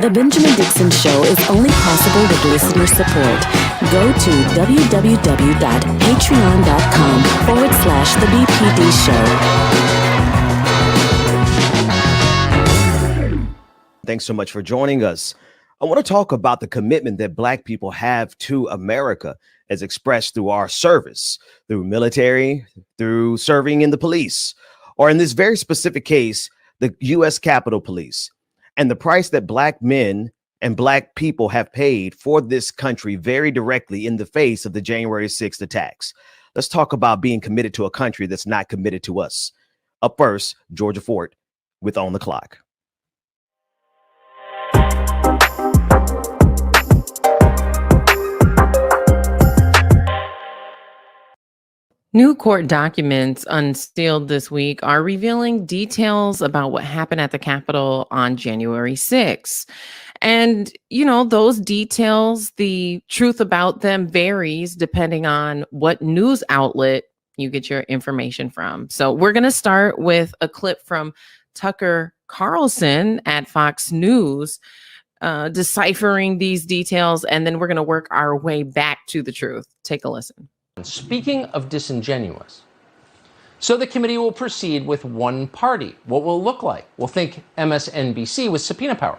The Benjamin Dixon Show is only possible with listener support. Go to www.patreon.com/The BPD Show. Thanks so much for joining us. I want to talk about the commitment that Black people have to America as expressed through our service, through military, through serving in the police, or in this very specific case, the U.S. Capitol Police, and the price that Black men and Black people have paid for this country very directly in the face of the January 6th attacks. Let's talk about being committed to a country that's not committed to us. Up first, Georgia Fort with On the Clock. New court documents unsealed this week are revealing details about what happened at the Capitol on January 6th. And, those details, the truth about them varies depending on what news outlet you get your information from. So we're going to start with a clip from Tucker Carlson at Fox News, deciphering these details, and then we're going to work our way back to the truth. Take a listen. Speaking of disingenuous, so the committee will proceed with one party. What will it look like? We'll think MSNBC with subpoena power.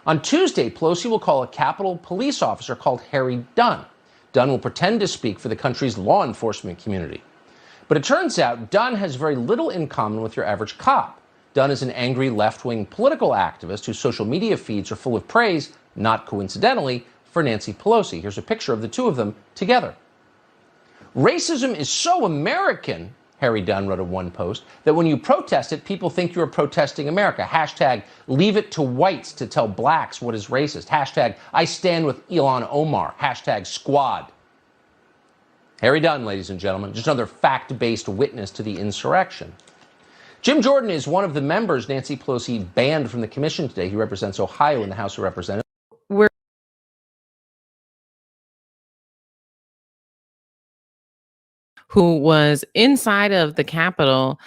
On Tuesday, Pelosi will call a Capitol police officer called Harry Dunn. Dunn will pretend to speak for the country's law enforcement community. But it turns out Dunn has very little in common with your average cop. Dunn is an angry left-wing political activist whose social media feeds are full of praise, not coincidentally, for Nancy Pelosi. Here's a picture of the two of them together. Racism is so American, Harry Dunn wrote in one post, that when you protest it, people think you're protesting America. Hashtag leave it to whites to tell blacks what is racist. Hashtag I stand with Ilhan Omar. Hashtag squad. Harry Dunn, ladies and gentlemen, just another fact-based witness to the insurrection. Jim Jordan is one of the members Nancy Pelosi banned from the commission today. He represents Ohio in the House of Representatives. Who was inside of the Capitol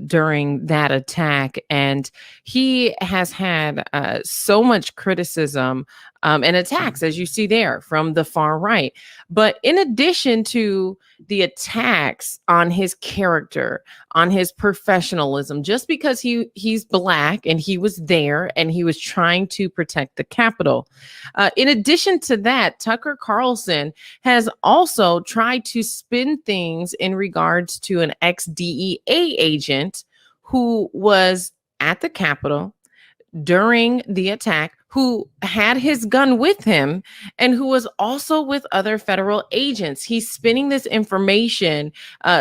during that attack. And he has had so much criticism and attacks, as you see there, from the far right. But in addition to the attacks on his character, on his professionalism, just because he's Black and he was there and he was trying to protect the Capitol. In addition to that, Tucker Carlson has also tried to spin things in regards to an ex-DEA agent who was at the Capitol during the attack, who had his gun with him and who was also with other federal agents. He's spinning this information.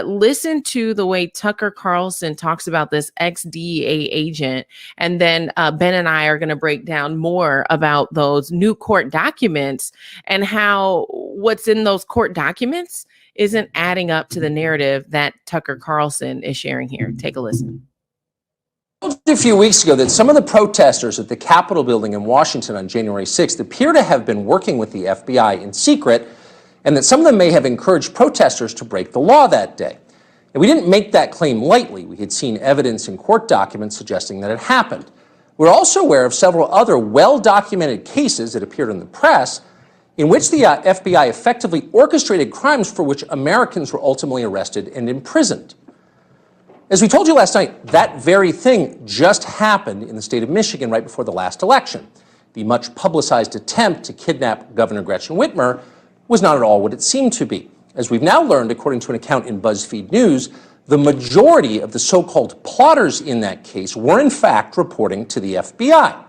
Listen to the way Tucker Carlson talks about this ex-DEA agent. And then Ben and I are going to break down more about those new court documents and how what's in those court documents isn't adding up to the narrative that Tucker Carlson is sharing here. Take a listen. A few weeks ago that some of the protesters at the Capitol building in Washington on January 6th appear to have been working with the FBI in secret, and that some of them may have encouraged protesters to break the law that day. And we didn't make that claim lightly. We had seen evidence in court documents suggesting that it happened. We're also aware of several other well-documented cases that appeared in the press in which the FBI effectively orchestrated crimes for which Americans were ultimately arrested and imprisoned. As we told you last night, that very thing just happened in the state of Michigan right before the last election. The much publicized attempt to kidnap Governor Gretchen Whitmer was not at all what it seemed to be. As we've now learned, according to an account in BuzzFeed News, the majority of the so-called plotters in that case were in fact reporting to the FBI.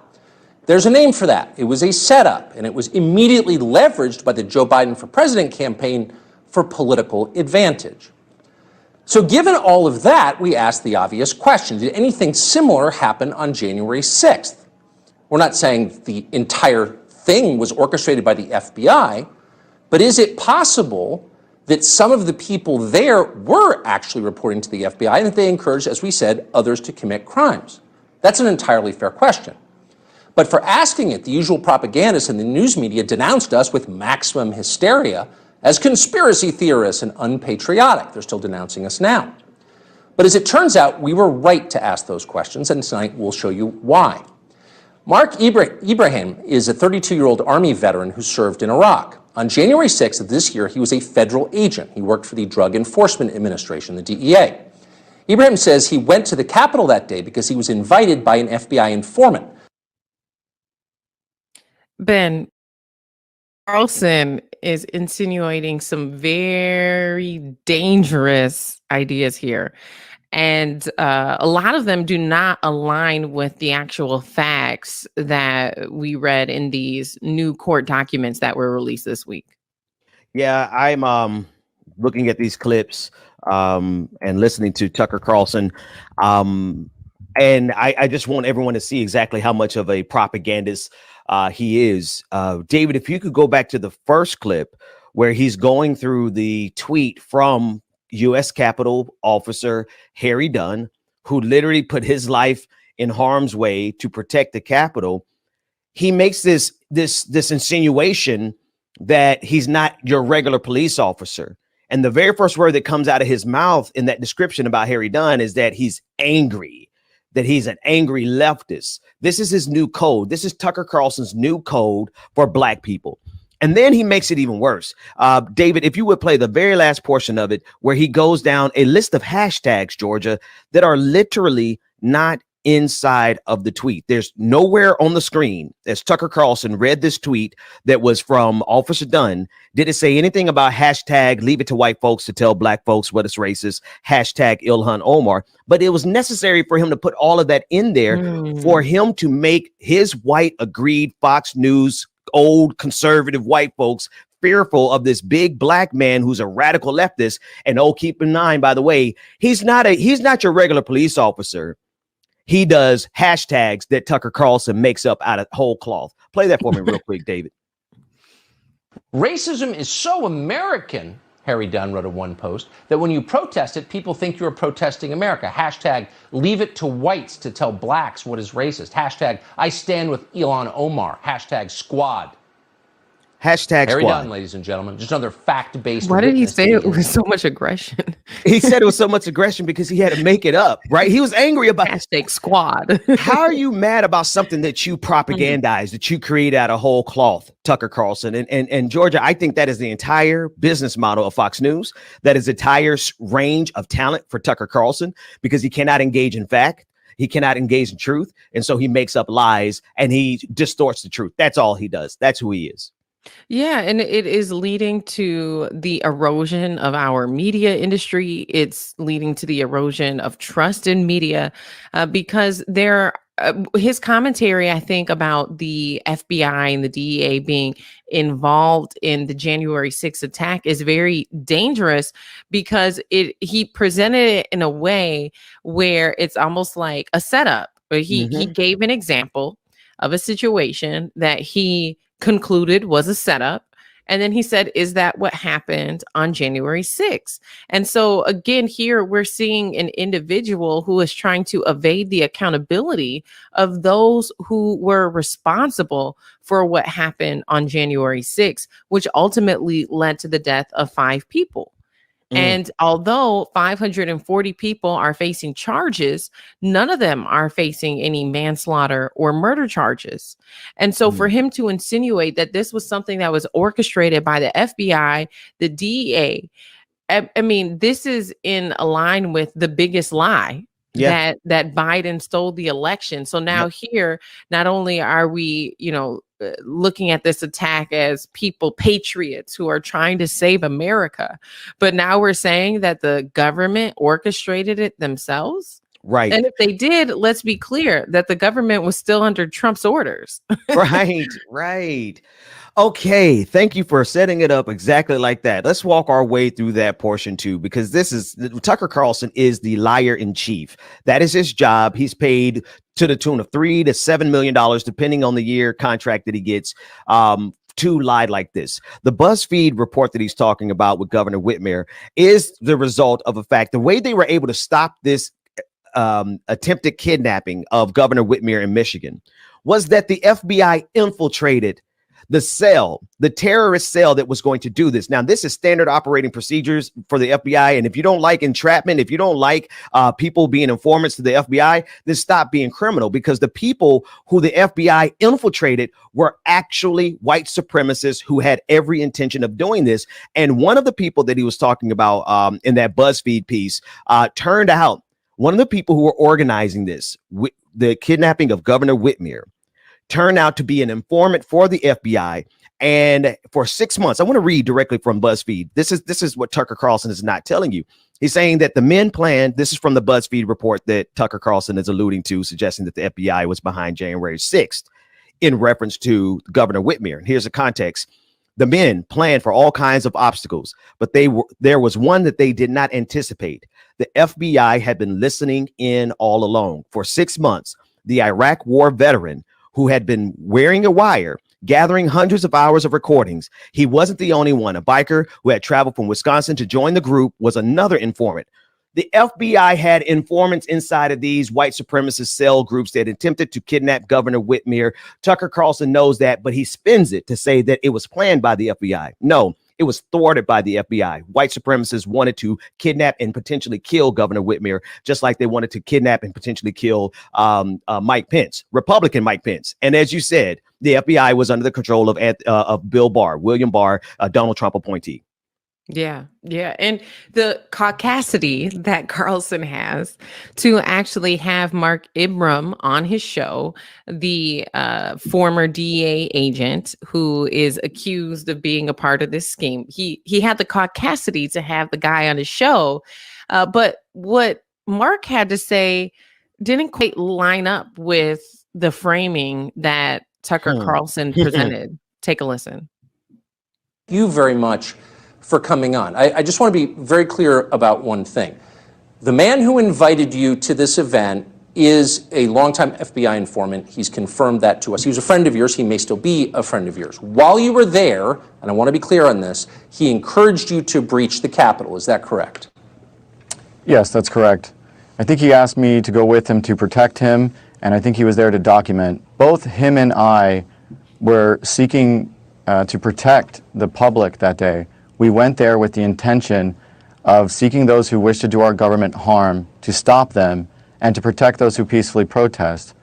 There's a name for that. It was a setup, and it was immediately leveraged by the Joe Biden for President campaign for political advantage. So given all of that, we asked the obvious question. Did anything similar happen on January 6th? We're not saying the entire thing was orchestrated by the FBI, but is it possible that some of the people there were actually reporting to the FBI and that they encouraged, as we said, others to commit crimes? That's an entirely fair question. But for asking it, the usual propagandists in the news media denounced us with maximum hysteria as conspiracy theorists and unpatriotic. They're still denouncing us now. But as it turns out, we were right to ask those questions, and tonight we'll show you why. Mark Ibrahim is a 32-year-old Army veteran who served in Iraq. On January 6th of this year, he was a federal agent. He worked for the Drug Enforcement Administration, the DEA. Ibrahim says he went to the Capitol that day because he was invited by an FBI informant. Ben, Carlson is insinuating some very dangerous ideas here. And a lot of them do not align with the actual facts that we read in these new court documents that were released this week. Yeah, I'm looking at these clips and listening to Tucker Carlson. And I just want everyone to see exactly how much of a propagandist he is. David, if you could go back to the first clip where he's going through the tweet from, U.S. Capitol officer Harry Dunn, who literally put his life in harm's way to protect the Capitol, he makes this insinuation that he's not your regular police officer. And the very first word that comes out of his mouth in that description about Harry Dunn is that he's angry, that he's an angry leftist. This is his new code. This is Tucker Carlson's new code for Black people. And then he makes it even worse. David, if you would play the very last portion of it, where he goes down a list of hashtags, Georgia, that are literally not inside of the tweet. There's nowhere on the screen, as Tucker Carlson read this tweet that was from Officer Dunn, did it say anything about hashtag leave it to white folks to tell Black folks what is racist, hashtag Ilhan Omar. But it was necessary for him to put all of that in there for him to make his white agreed Fox News old conservative white folks fearful of this big Black man who's a radical leftist. And keep in mind, by the way, he's not your regular police officer. He does hashtags that Tucker Carlson makes up out of whole cloth. Play that for me real quick, David. Racism is so American, Harry Dunn wrote in one post, that when you protest it, people think you're protesting America. Hashtag leave it to whites to tell blacks what is racist. Hashtag I stand with Ilhan Omar. Hashtag squad. Hashtag Harry squad. Dunn, ladies and gentlemen, just another fact-based. Why did he say it with so much aggression? He said it was so much aggression because he had to make it up, right? He was angry about Hashtag squad. How are you mad about something that you propagandized, that you create out of whole cloth, Tucker Carlson? And Georgia, I think that is the entire business model of Fox News. That is the entire range of talent for Tucker Carlson, because he cannot engage in fact. He cannot engage in truth. And so he makes up lies and he distorts the truth. That's all he does. That's who he is. Yeah, and it is leading to the erosion of our media industry. It's leading to the erosion of trust in media because his commentary, I think, about the FBI and the DEA being involved in the January 6th attack is very dangerous, because he presented it in a way where it's almost like a setup. He gave an example of a situation that he concluded was a setup. And then he said, is that what happened on January 6th? And so again, here we're seeing an individual who is trying to evade the accountability of those who were responsible for what happened on January 6th, which ultimately led to the death of 5 people. And although 540 people are facing charges, none of them are facing any manslaughter or murder charges. And so for him to insinuate that this was something that was orchestrated by the FBI, the DEA, I mean, this is in line with the biggest lie. That Biden stole the election. So now here, not only are we, looking at this attack as people, patriots who are trying to save America, but now we're saying that the government orchestrated it themselves. Right. And if they did, let's be clear that the government was still under Trump's orders. Right. Okay. Thank you for setting it up exactly like that. Let's walk our way through that portion too, because Tucker Carlson is the liar in chief. That is his job. He's paid to the tune of $3 to $7 million, depending on the year contract that he gets, to lie like this. The BuzzFeed report that he's talking about with Governor Whitmer is the result of a fact. The way they were able to stop this attempted kidnapping of Governor Whitmer in Michigan was that the FBI infiltrated the terrorist cell that was going to do this. Now, this is standard operating procedures for the FBI. And if you don't like entrapment, if you don't like people being informants to the FBI, then stop being criminal, because the people who the FBI infiltrated were actually white supremacists who had every intention of doing this. And one of the people that he was talking about in that BuzzFeed piece turned out one of the people who were organizing this, the kidnapping of Governor Whitmer, turned out to be an informant for the FBI. And for 6 months, I want to read directly from BuzzFeed. This is what Tucker Carlson is not telling you. He's saying that the men planned, this is from the BuzzFeed report that Tucker Carlson is alluding to, suggesting that the FBI was behind January 6th in reference to Governor Whitmer. And here's the context. The men planned for all kinds of obstacles, but there was one that they did not anticipate. The FBI had been listening in all along. For 6 months, the Iraq war veteran who had been wearing a wire gathering hundreds of hours of recordings. He wasn't the only one. A biker who had traveled from Wisconsin to join the group was another informant. The FBI had informants inside of these white supremacist cell groups that attempted to kidnap Governor Whitmer. Tucker Carlson knows that, but he spins it to say that it was planned by the FBI. No, it was thwarted by the FBI. White supremacists wanted to kidnap and potentially kill Governor Whitmer, just like they wanted to kidnap and potentially kill Mike Pence, Republican Mike Pence. And as you said, the FBI was under the control of Bill Barr, William Barr, Donald Trump appointee. Yeah. And the caucasity that Carlson has to actually have Mark Ibram on his show, the former DEA agent who is accused of being a part of this scheme. He had the caucasity to have the guy on his show. But what Mark had to say didn't quite line up with the framing that Tucker Carlson presented. Take a listen. Thank you very much for coming on. I just want to be very clear about one thing. The man who invited you to this event is a longtime FBI informant. He's confirmed that to us. He was a friend of yours. He may still be a friend of yours. While you were there, and I want to be clear on this, he encouraged you to breach the Capitol. Is that correct? Yes, that's correct. I think he asked me to go with him to protect him, and I think he was there to document. Both him and I were seeking to protect the public that day. We went there with the intention of seeking those who wish to do our government harm, to stop them, and to protect those who peacefully protest.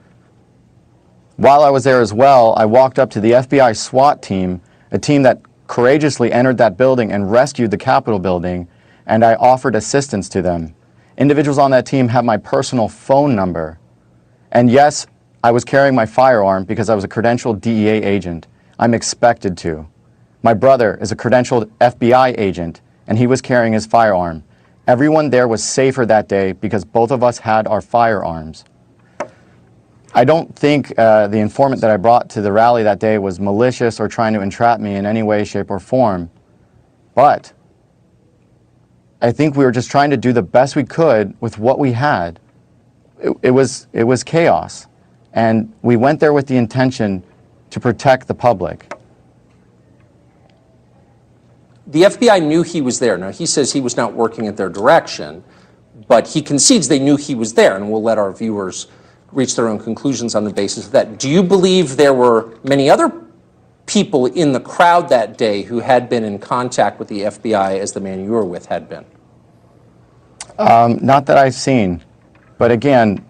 While I was there as well, I walked up to the FBI SWAT team, a team that courageously entered that building and rescued the Capitol building, and I offered assistance to them. Individuals on that team have my personal phone number. And yes, I was carrying my firearm because I was a credentialed DEA agent. I'm expected to. My brother is a credentialed FBI agent, and he was carrying his firearm. Everyone there was safer that day because both of us had our firearms. I don't think the informant that I brought to the rally that day was malicious or trying to entrap me in any way, shape, or form. But I think we were just trying to do the best we could with what we had. It was chaos. And we went there with the intention to protect the public. The FBI knew he was there. Now, he says he was not working at their direction, but he concedes they knew he was there, and we'll let our viewers reach their own conclusions on the basis of that. Do you believe there were many other people in the crowd that day who had been in contact with the FBI as the man you were with had been? Not that I've seen. But again,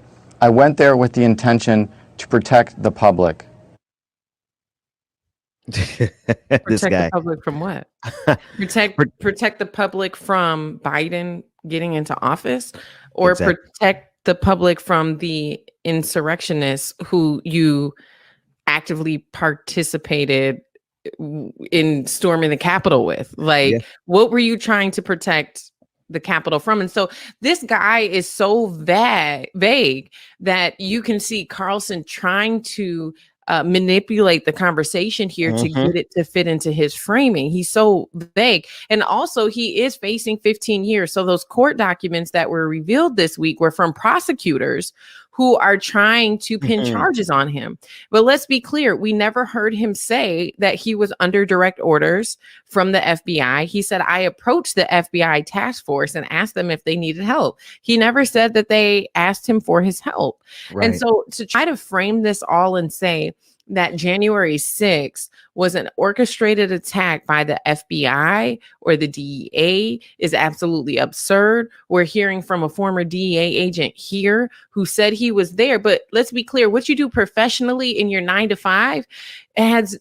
I went there with the intention to protect the public. This guy. The public from what? protect the public from Biden getting into office, or Exactly. protect the public from the insurrectionists who you actively participated in storming the Capitol with? Like, what were you trying to protect the Capitol from? And so this guy is so vague that you can see Carlson trying to manipulate the conversation here to get it to fit into his framing. He's so vague. And also he is facing 15 years. So those court documents that were revealed this week were from prosecutors who are trying to pin charges on him. But let's be clear, we never heard him say that he was under direct orders from the FBI. He said, I approached the FBI task force and asked them if they needed help. He never said that they asked him for his help. Right. And so to try to frame this all and say that January 6th was an orchestrated attack by the FBI or the DEA is absolutely absurd. We're hearing from a former DEA agent here who said he was there. But let's be clear, what you do professionally in your 9 to 5 has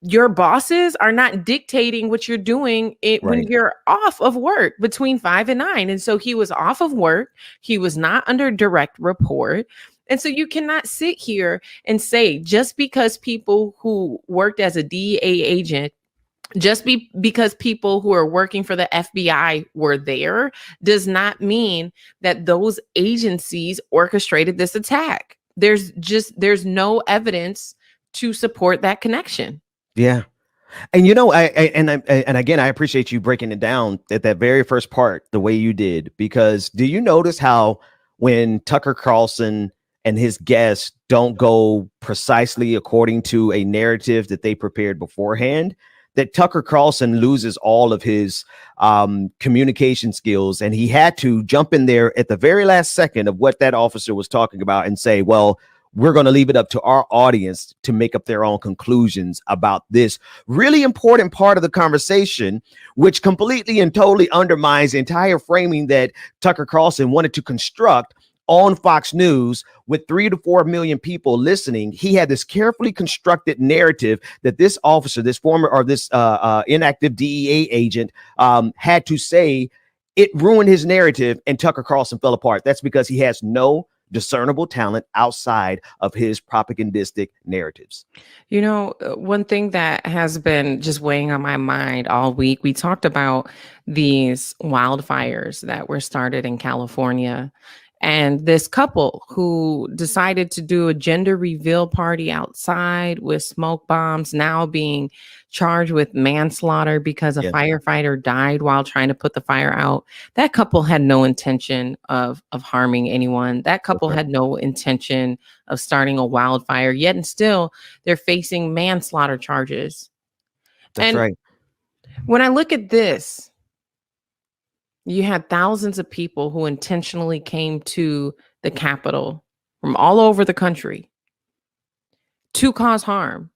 your bosses are not dictating what you're doing when you're off of work between 5 and 9. And so he was off of work. He was not under direct report. And so you cannot sit here and say just because people who worked as a DEA agent, because people who are working for the FBI were there, does not mean that those agencies orchestrated this attack. There's no evidence to support that connection. Yeah. And again, I appreciate you breaking it down at that very first part the way you did, because do you notice how when Tucker Carlson and his guests don't go precisely according to a narrative that they prepared beforehand, that Tucker Carlson loses all of his communication skills. And he had to jump in there at the very last second of what that officer was talking about and say, well, we're going to leave it up to our audience to make up their own conclusions about this really important part of the conversation, which completely and totally undermines the entire framing that Tucker Carlson wanted to construct on Fox News with 3 to 4 million people listening. He had this carefully constructed narrative that this officer, this former or this inactive DEA agent had to say. It ruined his narrative, and Tucker Carlson fell apart. That's because he has no discernible talent outside of his propagandistic narratives. You know, one thing that has been just weighing on my mind all week, we talked about these wildfires that were started in California. And this couple who decided to do a gender reveal party outside with smoke bombs, now being charged with manslaughter because a firefighter died while trying to put the fire out. That couple had no intention of harming anyone. That couple had no intention of starting a wildfire, yet and still they're facing manslaughter charges. That's right. When I look at this, you had thousands of people who intentionally came to the Capitol from all over the country to cause harm.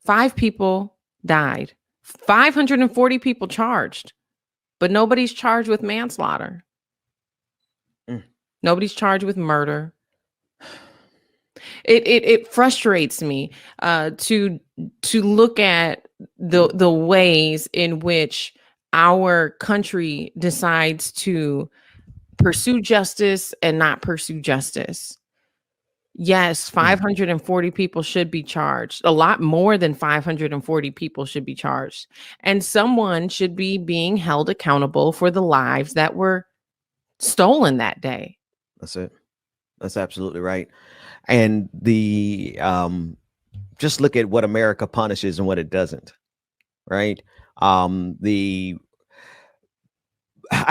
5 people died, 540 people charged, but nobody's charged with manslaughter. Nobody's charged with murder. It frustrates me to look at the ways in which our country decides to pursue justice and not pursue justice. Yes, 540 people should be charged. A lot more than 540 people should be charged. And someone should be being held accountable for the lives that were stolen that day. That's it. That's absolutely right. And the just look at what America punishes and what it doesn't. Right. I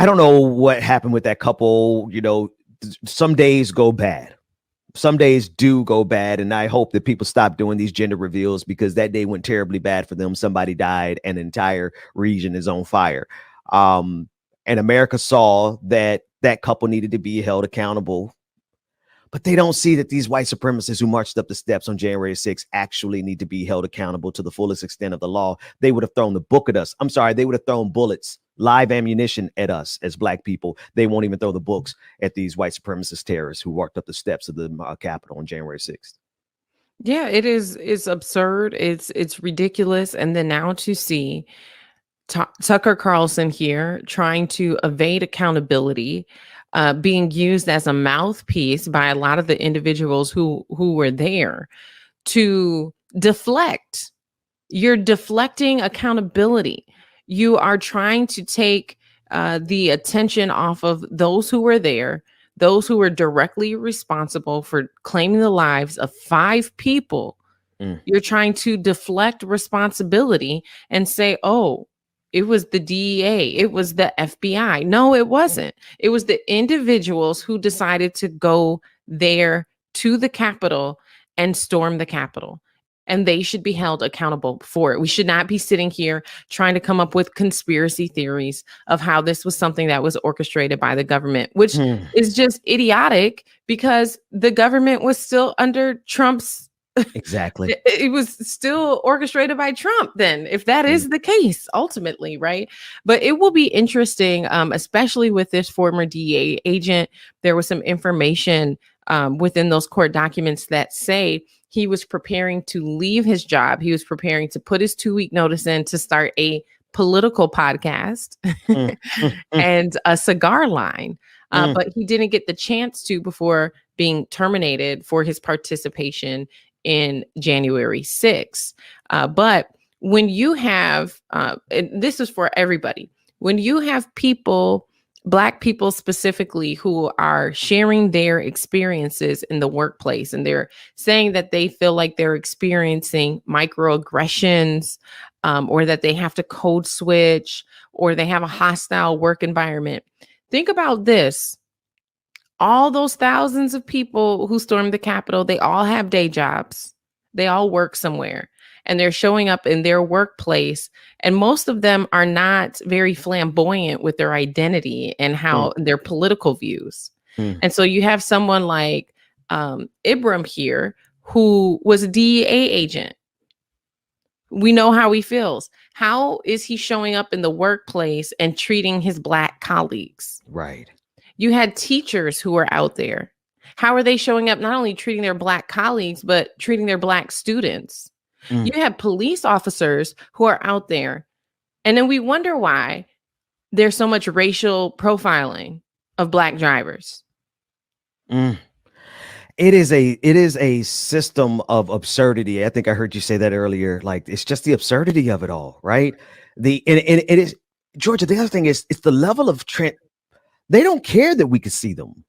don't know what happened with that couple. You know, some days go bad. Some days do go bad. And I hope that people stop doing these gender reveals, because that day went terribly bad for them. Somebody died and an entire region is on fire. And America saw that that couple needed to be held accountable. But they don't see that these white supremacists who marched up the steps on January 6th actually need to be held accountable to the fullest extent of the law. They would have thrown the book at us. I'm sorry, they would have thrown bullets, live ammunition at us as Black people. They won't even throw the books at these white supremacist terrorists who walked up the steps of the Capitol on January 6th. Yeah, it's absurd. It's ridiculous. And then now to see Tucker Carlson here trying to evade accountability, being used as a mouthpiece by a lot of the individuals who were there to deflect. You're deflecting accountability. You are trying to take the attention off of those who were there, those who were directly responsible for claiming the lives of 5 people. You're trying to deflect responsibility and say, oh, it was the DEA. It was the FBI. No, it wasn't. It was the individuals who decided to go there to the Capitol and storm the Capitol. And they should be held accountable for it. We should not be sitting here trying to come up with conspiracy theories of how this was something that was orchestrated by the government, which is just idiotic, because the government was still under Trump's. Exactly. It was still orchestrated by Trump then, if that is the case, ultimately, right? But it will be interesting, especially with this former DEA agent. There was some information within those court documents that say he was preparing to leave his job. He was preparing to put his 2-week notice in to start a political podcast and a cigar line. But he didn't get the chance to before being terminated for his participation in January 6th. But when you have, and this is for everybody, when you have people, Black people specifically, who are sharing their experiences in the workplace, and they're saying that they feel like they're experiencing microaggressions, or that they have to code switch, or they have a hostile work environment. Think about this. all those thousands of people who stormed the Capitol, they all have day jobs. They all work somewhere, and they're showing up in their workplace. And most of them are not very flamboyant with their identity and how their political views. And so you have someone like Ibram here, who was a DEA agent. We know how he feels. How is he showing up in the workplace and treating his Black colleagues? Right. You had teachers who were out there. How are they showing up, not only treating their Black colleagues, but treating their Black students? You have police officers who are out there. And then we wonder why there's so much racial profiling of Black drivers. It is a system of absurdity. I think I heard you say that earlier. Like, it's just the absurdity of it all, right? And it is, Georgia. The other thing is, it's the level of they don't care that we can see them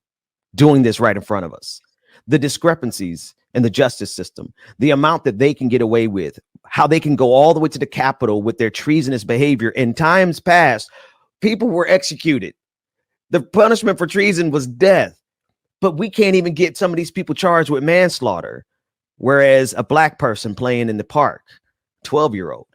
doing this right in front of us. The discrepancies in the justice system, the amount that they can get away with, how they can go all the way to the Capitol with their treasonous behavior. In times past, people were executed. The punishment for treason was death. But we can't even get some of these people charged with manslaughter, whereas a Black person playing in the park, 12-year-old,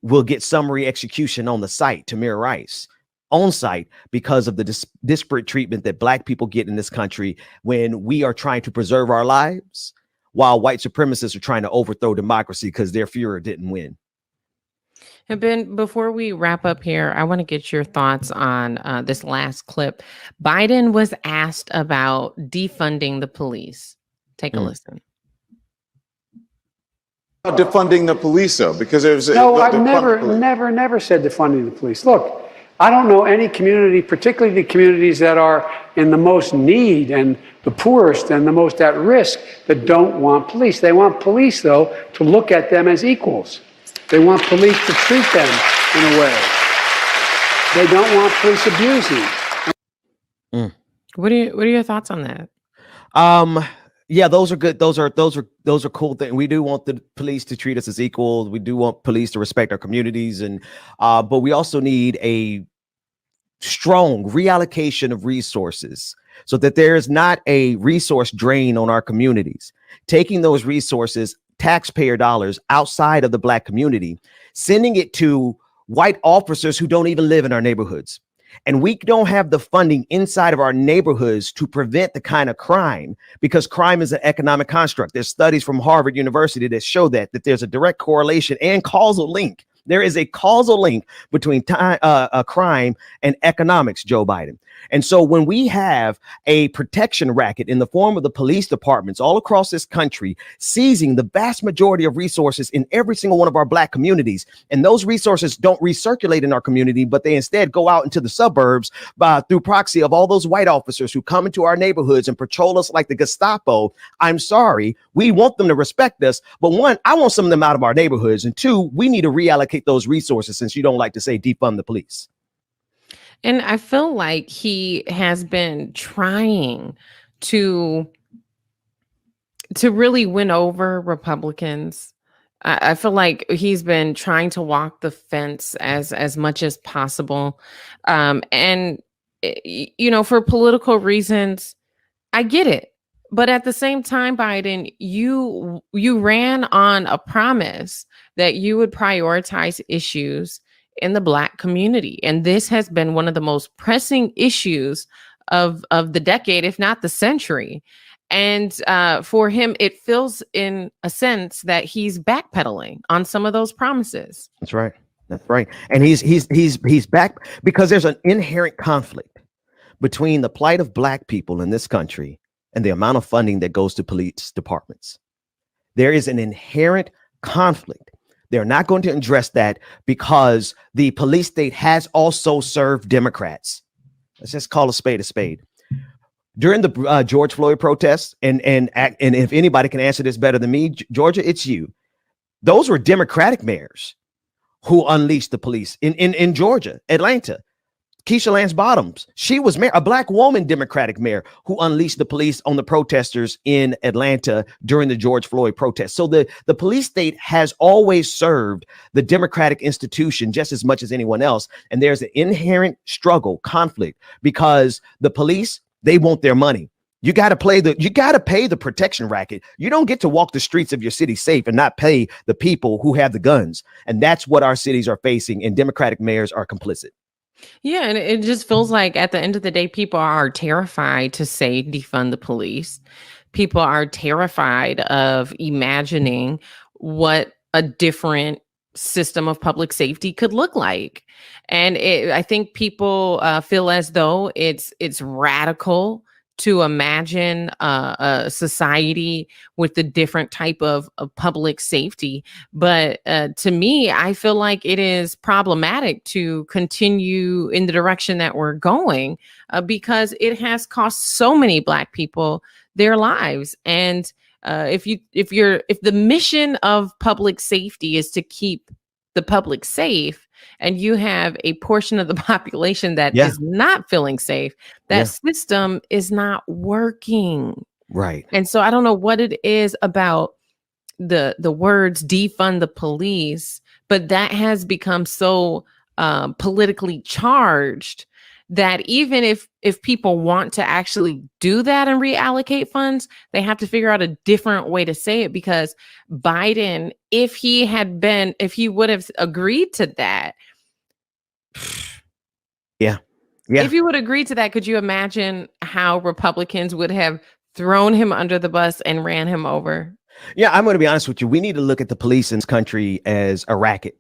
will get summary execution on the site, Tamir Rice, on site, because of the disparate treatment that Black people get in this country when we are trying to preserve our lives, while white supremacists are trying to overthrow democracy because their Führer didn't win. And Ben, before we wrap up here, I want to get your thoughts on this last clip. Biden was asked about defunding the police. Take a listen. Defunding the police, though, because there's no. I've never said defunding the police. Look, I don't know any community, particularly the communities that are in the most need and the poorest and the most at risk, that don't want police. They want police, though, to look at them as equals. They want police to treat them in a way. They don't want police abusing. What are your thoughts on that? Yeah, those are good. Those are cool things. We do want the police to treat us as equal. We do want police to respect our communities, and but we also need a strong reallocation of resources so that there is not a resource drain on our communities. Taking those resources, taxpayer dollars, outside of the Black community, sending it to white officers who don't even live in our neighborhoods. And we don't have the funding inside of our neighborhoods to prevent the kind of crime, because crime is an economic construct. There's studies from Harvard University that show that there's a direct correlation and causal link. There is a causal link between crime and economics, Joe Biden. And so when we have a protection racket in the form of the police departments all across this country, seizing the vast majority of resources in every single one of our Black communities, and those resources don't recirculate in our community, but they instead go out into the suburbs through proxy of all those white officers who come into our neighborhoods and patrol us like the Gestapo. I'm sorry, we want them to respect us, but one, I want some of them out of our neighborhoods, and two, we need to reallocate those resources, since you don't like to say defund the police. And I feel like he has been trying to really win over Republicans. I feel like he's been trying to walk the fence as much as possible. And, you know, for political reasons, I get it. But at the same time, Biden, you ran on a promise that you would prioritize issues in the Black community. And this has been one of the most pressing issues of the decade, if not the century. And for him, it feels in a sense that he's backpedaling on some of those promises. That's right. That's right. And he's back because there's an inherent conflict between the plight of Black people in this country and the amount of funding that goes to police departments. There is an inherent conflict. They're not going to address that because the police state has also served Democrats. Let's just call a spade a spade. During the George Floyd protests, and if anybody can answer this better than me, Georgia, it's you. Those were Democratic mayors who unleashed the police in Georgia, Atlanta. Keisha Lance Bottoms, she was mayor, a Black woman Democratic mayor who unleashed the police on the protesters in Atlanta during the George Floyd protests. So the police state has always served the Democratic institution just as much as anyone else. And there's an inherent struggle, conflict, because the police, they want their money. You got to pay the protection racket. You don't get to walk the streets of your city safe and not pay the people who have the guns. And that's what our cities are facing. And Democratic mayors are complicit. Yeah, and it just feels like at the end of the day, people are terrified to say defund the police. People are terrified of imagining what a different system of public safety could look like. And I think people feel as though it's radical to imagine a society with a different type of public safety. But to me, I feel like it is problematic to continue in the direction that we're going because it has cost so many Black people their lives. And if the mission of public safety is to keep the public safe, and you have a portion of the population that is not feeling safe, that system is not working. Right. And so I don't know what it is about the words defund the police, but that has become so politically charged that even if people want to actually do that and reallocate funds, they have to figure out a different way to say it, because Biden, if he would have agreed to that. Yeah. If you would agree to that, could you imagine how Republicans would have thrown him under the bus and ran him over? Yeah, I'm going to be honest with you. We need to look at the police in this country as a racket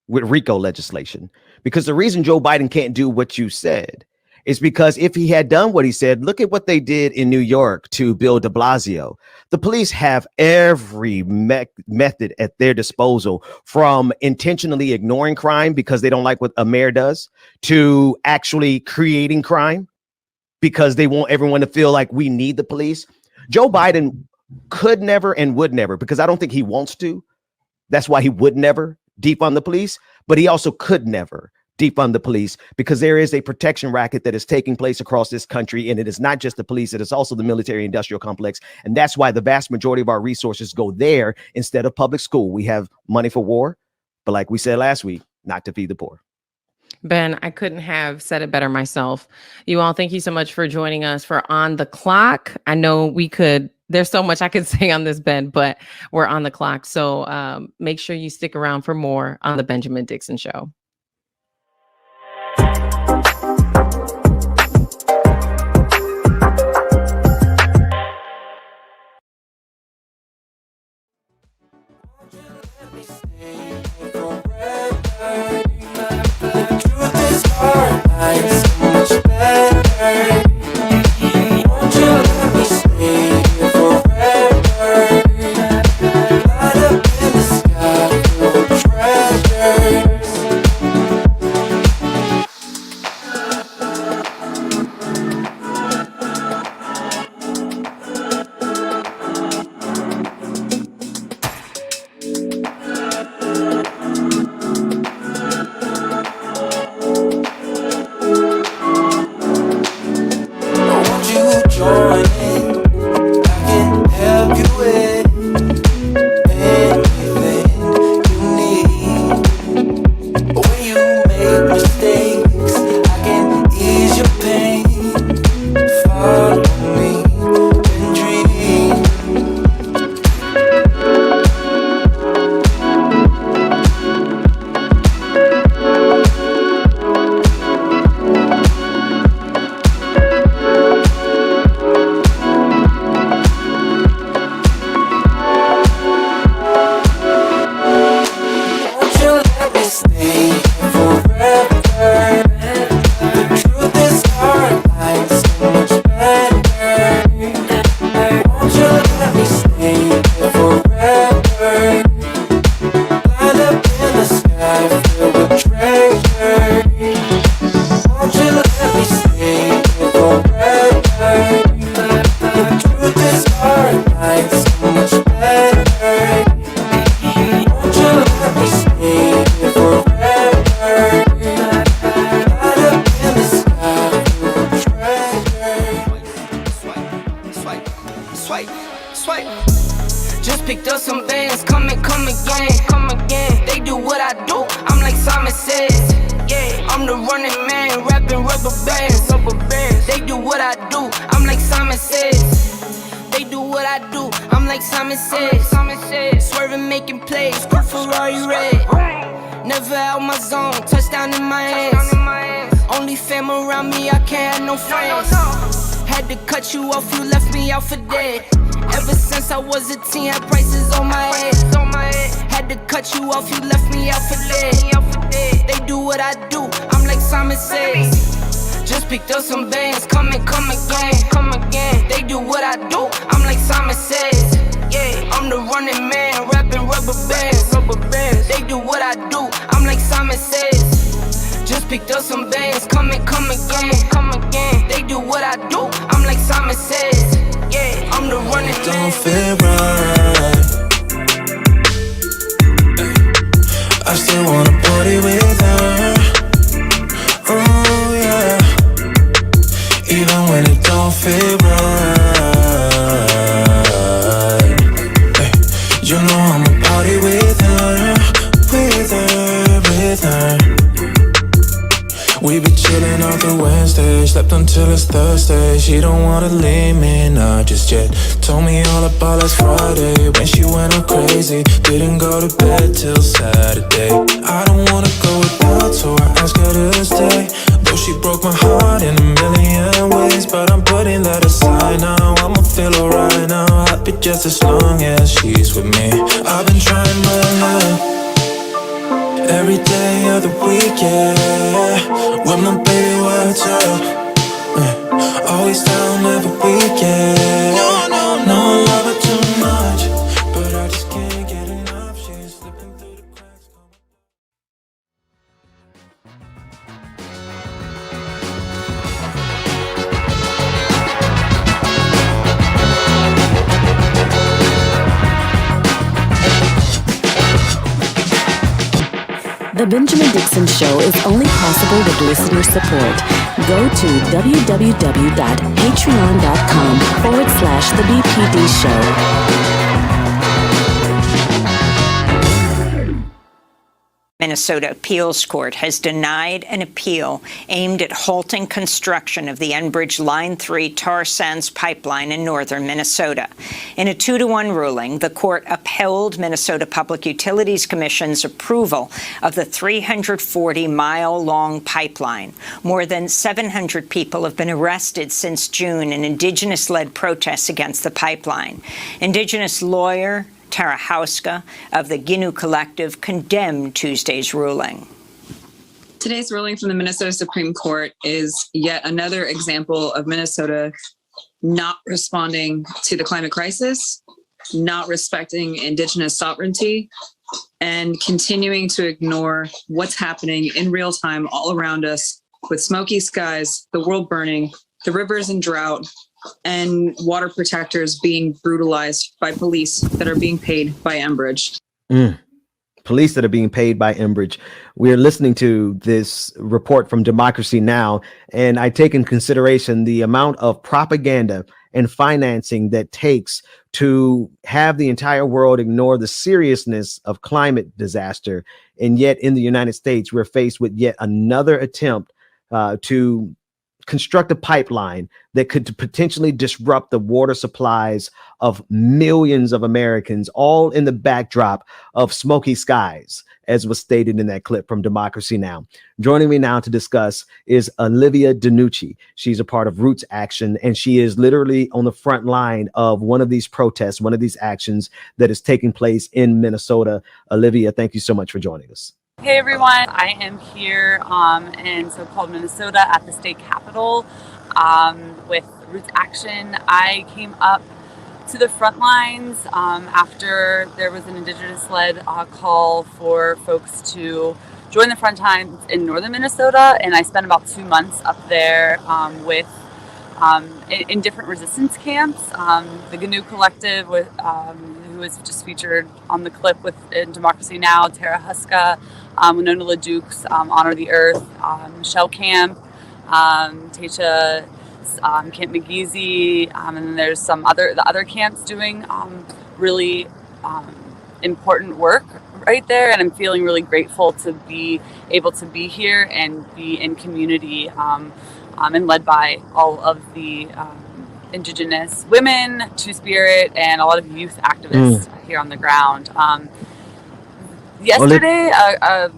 with RICO legislation, because the reason Joe Biden can't do what you said is because if he had done what he said, look at what they did in New York to Bill de Blasio. The police have every method at their disposal, from intentionally ignoring crime because they don't like what a mayor does, to actually creating crime because they want everyone to feel like we need the police. Joe Biden could never and would never, because I don't think he wants to. That's why he would never defund the police, but he also could never defund the police, because there is a protection racket that is taking place across this country. And it is not just the police, it is also the military industrial complex. And that's why the vast majority of our resources go there instead of public school. We have money for war, but like we said last week, not to feed the poor. Ben, I couldn't have said it better myself. You all, thank you so much for joining us for On the Clock. I know there's so much I could say on this, Ben, but we're on the clock. So make sure you stick around for more on the Benjamin Dixon Show. I'm the running man, rapping rubber bands. They do what I do, I'm like Simon says. Simon says. Swerving, making plays, cool Ferrari red. Never out my zone, touchdown in my hands. Only fam around me, I can't have no friends. Had to cut you off, you left me out for dead. Ever since I was a teen, had prices on my head. Had to cut you off, you left me out for dead. They do what I do, I'm like Simon says. Just picked up some bands, come again. They do what I do, I'm like Simon says. Yeah, I'm the running man, rapping rubber bands. They do what I do, I'm like Simon says. Just picked up some bands, come again. They do what I do, I'm like Simon says. Yeah, I'm the running man. Don't feel right. I still wanna party with her. Oh yeah. Even when it don't feel right. You know I'ma party with her. We be chillin' out the Wednesday, slept until it's Thursday. She don't wanna leave me, not just yet. Told me all about last Friday, when she went all crazy. Didn't go to bed till Saturday. I don't wanna go without, so I asked her to stay. Though she broke my heart in a million ways, but I'm putting that aside now. I'ma feel alright now, happy just as long as she's with me. I've been trying my luck every day of the week, yeah. With my baby, what's up? Always down every weekend. No, I love her too much, but I just can't get enough. She's slipping through the cracks. The Benjamin Dixon Show is only possible with listener support. Go to www.patreon.com/The BPD Show. Minnesota Appeals Court has denied an appeal aimed at halting construction of the Enbridge Line 3 tar sands pipeline in northern Minnesota. In a 2-to-1 ruling, the court upheld Minnesota Public Utilities Commission's approval of the 340-mile-long pipeline. More than 700 people have been arrested since June in Indigenous-led protests against the pipeline. Indigenous lawyer Tara Hauska of the Ginu Collective condemned Tuesday's ruling. Today's ruling from the Minnesota Supreme Court is yet another example of Minnesota not responding to the climate crisis, not respecting Indigenous sovereignty, and continuing to ignore what's happening in real time all around us with smoky skies, the world burning, the rivers in drought, and water protectors being brutalized by police that are being paid by Enbridge. Police that are being paid by Enbridge. We're listening to this report from Democracy Now!, and I take in consideration the amount of propaganda and financing that takes to have the entire world ignore the seriousness of climate disaster. And yet in the United States, we're faced with yet another attempt to construct a pipeline that could potentially disrupt the water supplies of millions of Americans, all in the backdrop of smoky skies, as was stated in that clip from Democracy Now! Joining me now to discuss is Olivia DiNucci. She's a part of Roots Action, and she is literally on the front line of one of these protests, one of these actions that is taking place in Minnesota. Olivia, thank you so much for joining us. Hey everyone, I am here in so-called Minnesota at the state capitol with Roots Action. I came up to the front lines after there was an Indigenous-led call for folks to join the front lines in northern Minnesota, and I spent about 2 months up there with in different resistance camps. The Gnu Collective, who was just featured on the clip in Democracy Now!, Tara Hauska, Winona LaDukes, Honor the Earth, Michelle Camp, Tasha Camp McGeezy, and then there's the other camps doing really important work right there, and I'm feeling really grateful to be able to be here and be in community and led by all of the Indigenous women, Two-Spirit, and a lot of youth activists here on the ground. Yesterday, a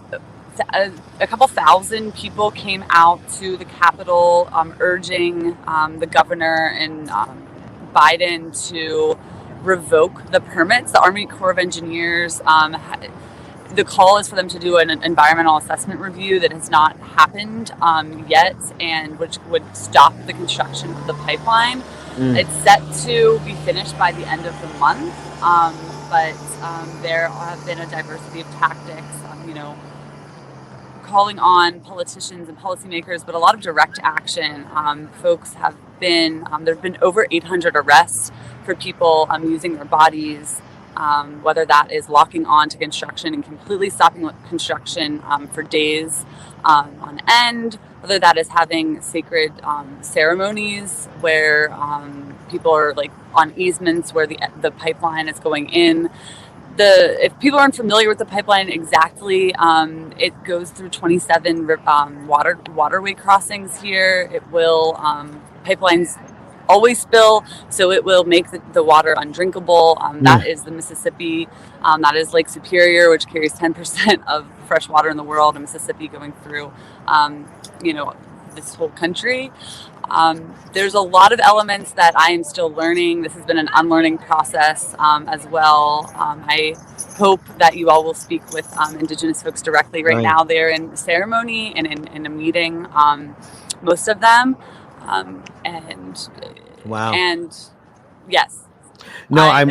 couple thousand people came out to the Capitol urging the governor and Biden to revoke the permits. The Army Corps of Engineers, the call is for them to do an environmental assessment review that has not happened yet, and which would stop the construction of the pipeline. It's set to be finished by the end of the month, but there have been a diversity of tactics, calling on politicians and policymakers, but a lot of direct action. Folks have been, there have been over 800 arrests for people using their bodies, whether that is locking on to construction and completely stopping construction for days on end, whether that is having sacred ceremonies where people are like on easements where the pipeline is going in. If people aren't familiar with the pipeline exactly, it goes through 27 waterway crossings here. It will, pipelines always spill, so it will make the water undrinkable. That is the Mississippi. That is Lake Superior, which carries 10% of fresh water in the world, and Mississippi going through, this whole country. There's a lot of elements that I am still learning. This has been an unlearning process as well. I hope that you all will speak with Indigenous folks directly. Right now, they're in ceremony and in a meeting, most of them. And yes. No,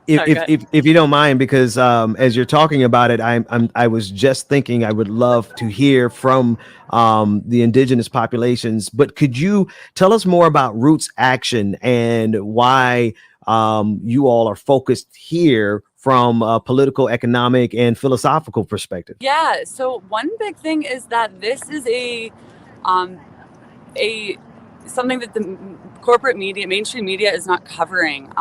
if you don't mind, because as you're talking about it, I was just thinking I would love to hear from the indigenous populations. But could you tell us more about Roots Action and why you all are focused here from a political, economic, and philosophical perspective? Yeah. So one big thing is that this is something that the corporate media, mainstream media, is not covering.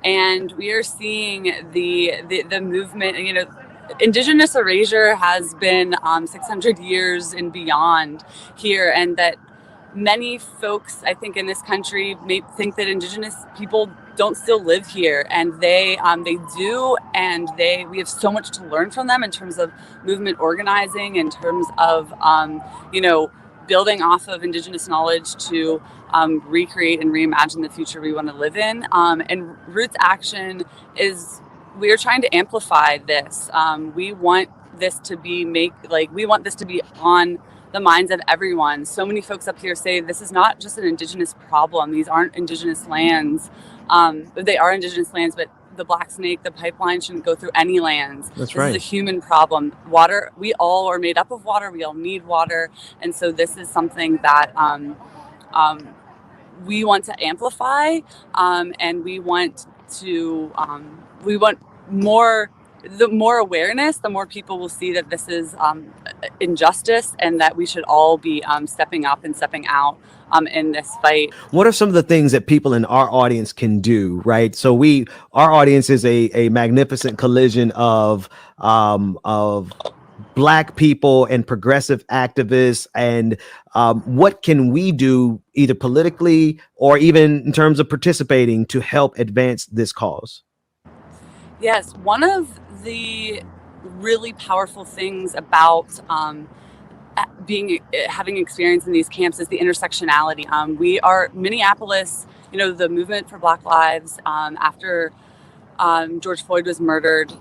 And we are seeing the movement. Indigenous erasure has been 600 years and beyond here, and that many folks, I think, in this country may think that Indigenous people don't still live here, and they do, and we have so much to learn from them in terms of movement organizing, in terms of building off of Indigenous knowledge to recreate and reimagine the future we want to live in. And Roots Action we are trying to amplify this. We want this to be on the minds of everyone. So many folks up here say this is not just an Indigenous problem. These aren't Indigenous lands. They are Indigenous lands, but the Black Snake, the pipeline shouldn't go through any lands. That's right. This is a human problem. Water, we all are made up of water. We all need water. And so this is something that we want to amplify, and we want the more awareness, the more people will see that this is injustice, and that we should all be stepping up and stepping out in this fight. What are some of the things that people in our audience can do, right? So our audience is a magnificent collision of Black people and progressive activists, and what can we do either politically or even in terms of participating to help advance this cause? Yes, one of the really powerful things about having experience in these camps is the intersectionality. We are Minneapolis, the movement for Black Lives after George Floyd was murdered,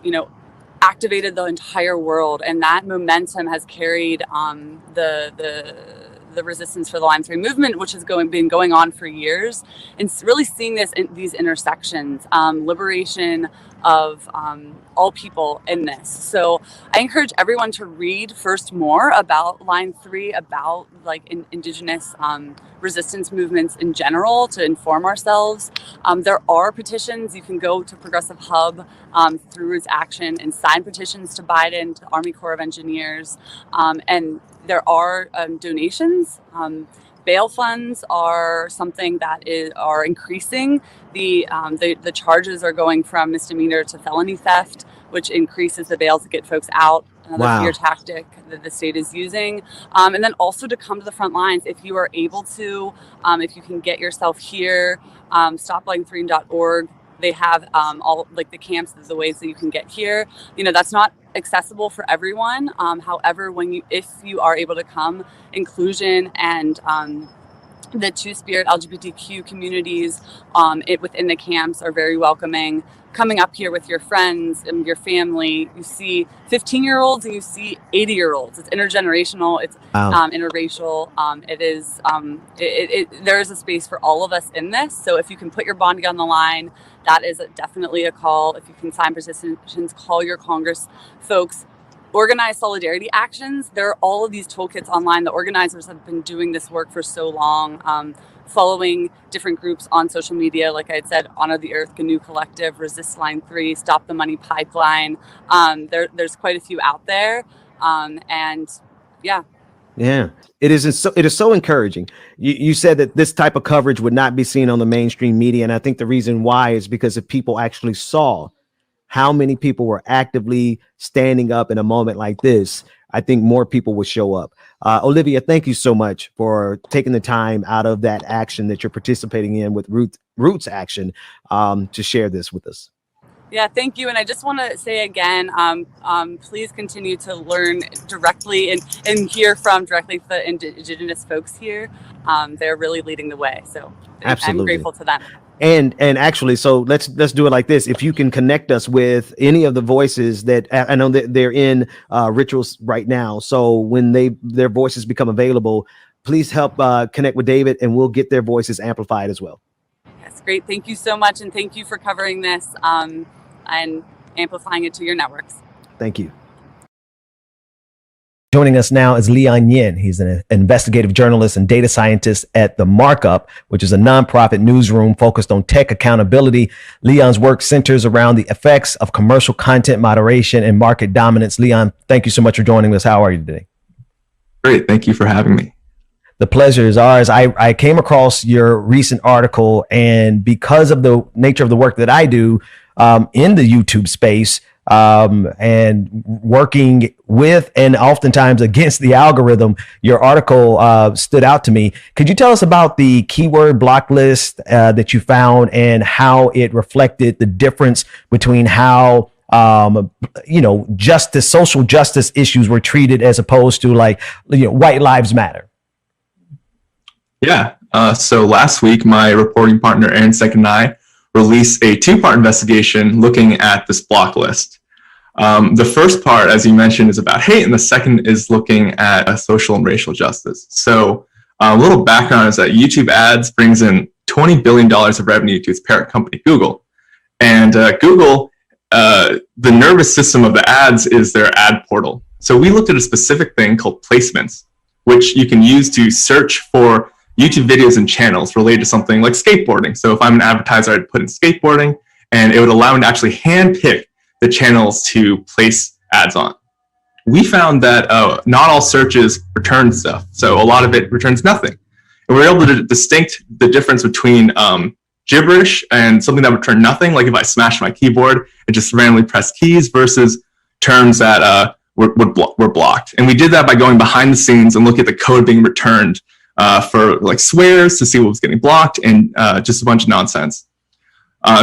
activated the entire world, and that momentum has carried the resistance for the Line 3 movement, which has been going on for years, and really seeing these intersections, liberation of all people in this. So I encourage everyone to read first more about Line 3, about Indigenous resistance movements in general, to inform ourselves. There are petitions. You can go to Progressive Hub through Roots Action and sign petitions to Biden, to Army Corps of Engineers, and there are donations. Bail funds are something that are increasing. The charges are going from misdemeanor to felony theft, which increases the bail to get folks out. another fear tactic that the state is using. And then also to come to the front lines if you are able to, if you can get yourself here, stoplying3.org. They have all like the camps, the ways that you can get here. That's not accessible for everyone. However, if you are able to come, inclusion and the Two-Spirit LGBTQ communities within the camps are very welcoming. Coming up here with your friends and your family, you see 15-year-olds and you see 80-year-olds. It's intergenerational. It's interracial. It is. There is a space for all of us in this. So if you can put your bond on the line, that is definitely a call. If you can sign petitions, call your Congress folks. Organize solidarity actions. There are all of these toolkits online. The organizers have been doing this work for so long, following different groups on social media. Like I had said, Honor the Earth, GNU Collective, Resist Line 3, Stop the Money Pipeline. There's quite a few out there. And yeah. Yeah, it is so encouraging. You said that this type of coverage would not be seen on the mainstream media. And I think the reason why is because if people actually saw how many people were actively standing up in a moment like this, I think more people would show up. Olivia, thank you so much for taking the time out of that action that you're participating in with Roots Action to share this with us. Yeah, thank you. And I just want to say again, please continue to learn directly and hear from directly the Indigenous folks here. They're really leading the way. So absolutely. I'm grateful to them. And actually, so let's do it like this. If you can connect us with any of the voices that I know that they're in rituals right now. So when their voices become available, please help connect with David and we'll get their voices amplified as well. That's great. Thank you so much. And thank you for covering this and amplifying it to your networks. Thank you. Joining us now is Leon Yin. He's an investigative journalist and data scientist at The Markup, which is a nonprofit newsroom focused on tech accountability. Leon's work centers around the effects of commercial content moderation and market dominance. Leon, thank you so much for joining us. How are you today? Great. Thank you for having me. The pleasure is ours. I came across your recent article, and because of the nature of the work that I do in the YouTube space, and working with and oftentimes against the algorithm, your article stood out to me. Could you tell us about the keyword block list that you found and how it reflected the difference between how social justice issues were treated as opposed to white lives matter? Yeah. So last week, my reporting partner Aaron Seck and I released a two-part investigation looking at this block list. The first part, as you mentioned, is about hate, and the second is looking at social and racial justice. So a little background is that YouTube ads brings in $20 billion of revenue to its parent company, Google. And Google, the nervous system of the ads is their ad portal. So we looked at a specific thing called placements, which you can use to search for YouTube videos and channels related to something like skateboarding. So if I'm an advertiser, I'd put in skateboarding, and it would allow me to actually handpick the channels to place ads on. We found that not all searches return stuff. So a lot of it returns nothing. And we were able to distinct the difference between gibberish and something that would return nothing, like if I smashed my keyboard and just randomly pressed keys, versus terms that were blocked. And we did that by going behind the scenes and look at the code being returned for like swears to see what was getting blocked and just a bunch of nonsense.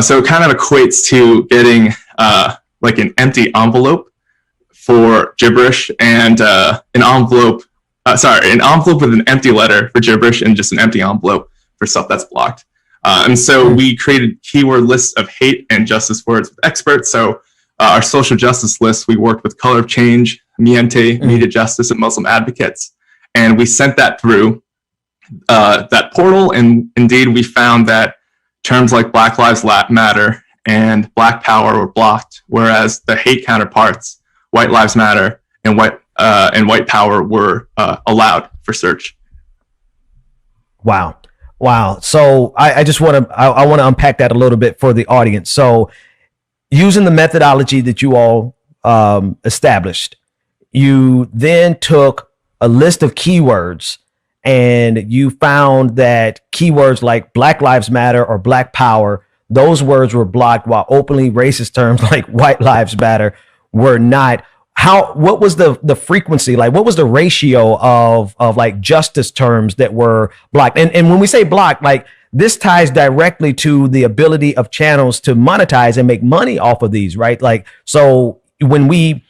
So it kind of equates to getting like an empty envelope for gibberish and an envelope with an empty letter for gibberish and just an empty envelope for stuff that's blocked. And so we created keyword lists of hate and justice words with experts. So our social justice list, we worked with Color of Change, Miente, Media Justice, and Muslim advocates. And we sent that through that portal. And indeed, we found that terms like Black Lives Matter and Black Power were blocked, whereas the hate counterparts, White Lives Matter and White Power, were allowed for search. Wow. So I just want to unpack that a little bit for the audience. So using the methodology that you all established, you then took a list of keywords and you found that keywords like Black Lives Matter or Black Power, those words were blocked, while openly racist terms like White Lives Matter were not. what was the frequency, like what was the ratio of like justice terms that were blocked? And when we say blocked, like this ties directly to the ability of channels to monetize and make money off of these, right? Like, so when we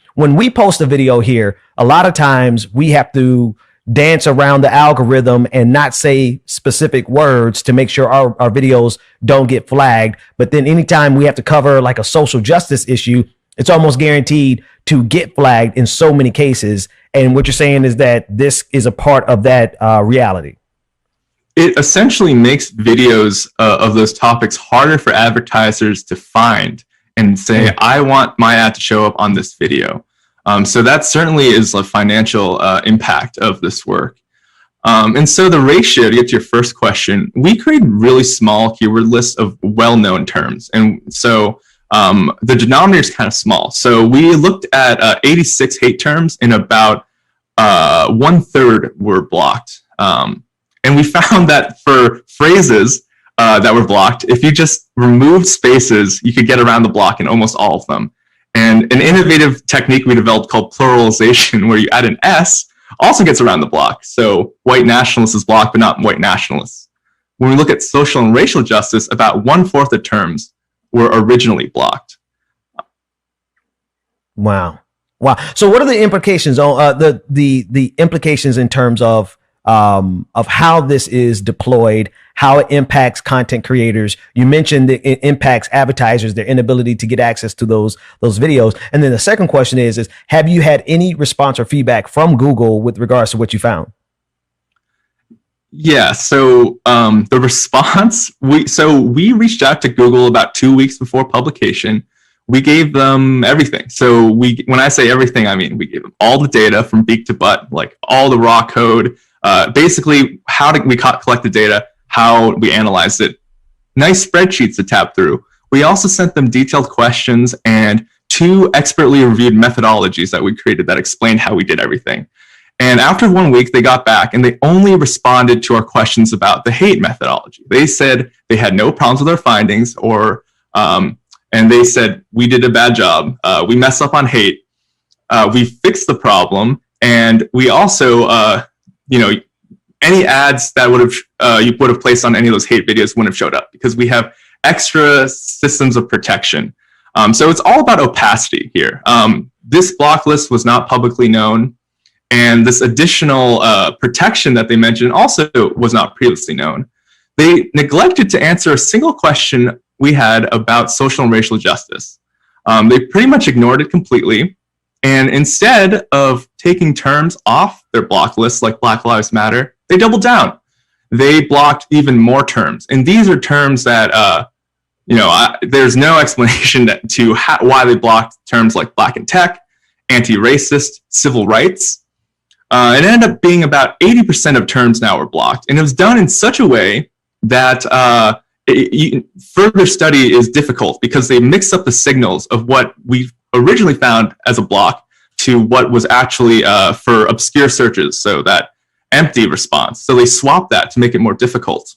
post a video here, a lot of times we have to dance around the algorithm and not say specific words to make sure our videos don't get flagged. But then anytime we have to cover like a social justice issue, it's almost guaranteed to get flagged in so many cases. And what you're saying is that this is a part of that reality. It essentially makes videos of those topics harder for advertisers to find and say, I want my ad to show up on this video. So that certainly is a financial impact of this work. And so the ratio, to get to your first question, we create really small keyword lists of well-known terms. And so the denominator is kind of small. So we looked at 86 hate terms, and about 1/3 were blocked. And we found that for phrases that were blocked, if you just removed spaces, you could get around the block in almost all of them. And an innovative technique we developed called pluralization, where you add an S, also gets around the block. So white nationalists is blocked, but not white nationalists. When we look at social and racial justice, about 1/4 of terms were originally blocked. Wow. So what are the implications on the implications in terms of how this is deployed, how it impacts content creators? You mentioned that it impacts advertisers, their inability to get access to those videos. And then the second question is have you had any response or feedback from Google with regards to what you found? Yeah, so the response, we reached out to Google about 2 weeks before publication. We gave them everything. So when I say everything, I mean we gave them all the data from beak to butt, like all the raw code, basically how did we collect the data, how we analyzed it, nice spreadsheets to tap through. We also sent them detailed questions and 2 expertly reviewed methodologies that we created that explained how we did everything. And after 1 week, they got back and they only responded to our questions about the hate methodology. They said they had no problems with our findings, and they said, we did a bad job. We messed up on hate. We fixed the problem. And we also, any ads that you would have placed on any of those hate videos wouldn't have showed up because we have extra systems of protection. So it's all about opacity here. This block list was not publicly known. And this additional protection that they mentioned also was not previously known. They neglected to answer a single question we had about social and racial justice. They pretty much ignored it completely. And instead of taking terms off their block list, like Black Lives Matter, they doubled down. They blocked even more terms. And these are terms that, there's no explanation to why they blocked terms like black in tech, anti-racist, civil rights. It ended up being about 80% of terms now were blocked. And it was done in such a way that further study is difficult because they mix up the signals of what we originally found as a block to what was actually for obscure searches, so that empty response. So they swapped that to make it more difficult.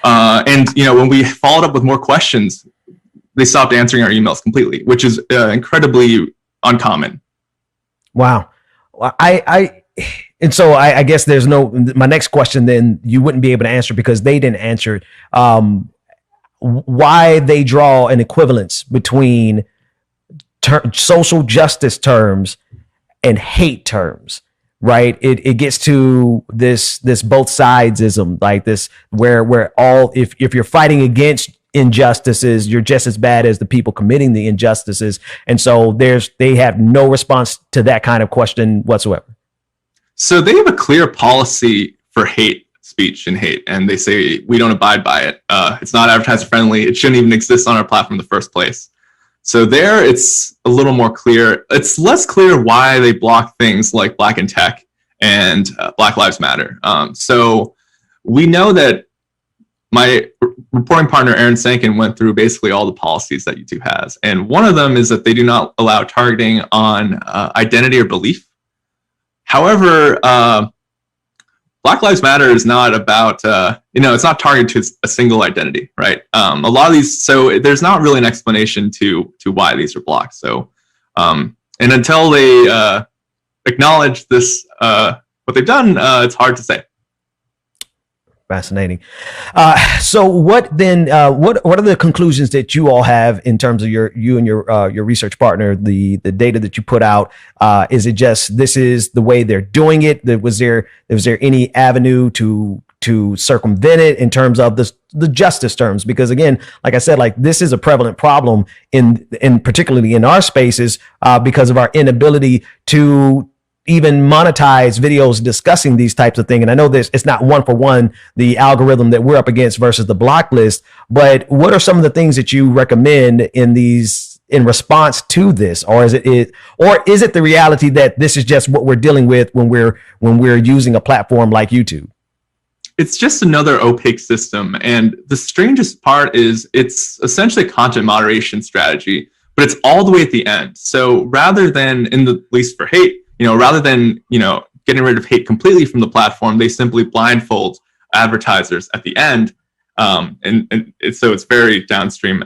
And when we followed up with more questions, they stopped answering our emails completely, which is incredibly uncommon. Wow. And so I guess there's my next question then you wouldn't be able to answer because they didn't answer it. Why they draw an equivalence between social justice terms and hate terms, right? It gets to this both sidesism, like this, where all, if you're fighting against injustices, you're just as bad as the people committing the injustices. And so they have no response to that kind of question whatsoever. So they have a clear policy for hate speech and hate, and they say we don't abide by it. It's not advertiser friendly. It shouldn't even exist on our platform in the first place. So there, it's a little more clear. It's less clear why they block things like Black in Tech and Black Lives Matter. So we know that my reporting partner, Aaron Sankin, went through basically all the policies that YouTube has. And one of them is that they do not allow targeting on identity or belief. However, Black Lives Matter is not about, it's not targeted to a single identity, right? A lot of these, so there's not really an explanation to why these are blocked. So And until they acknowledge this, what they've done, it's hard to say. Fascinating. So what then, what are the conclusions that you all have in terms of you and your research partner, the data that you put out? Is it just, this is the way they're doing it? Was there any avenue to circumvent it in terms of the justice terms? Because again, like I said, like this is a prevalent problem in particularly in our spaces, because of our inability to even monetize videos discussing these types of things. And I know this, it's not one for one, the algorithm that we're up against versus the block list, but what are some of the things that you recommend in response to this? Or is it the reality that this is just what we're dealing with when we're using a platform like YouTube? It's just another opaque system. And the strangest part is it's essentially a content moderation strategy, but it's all the way at the end. So rather than, at least for hate, rather than, getting rid of hate completely from the platform, they simply blindfold advertisers at the end. So it's very downstream.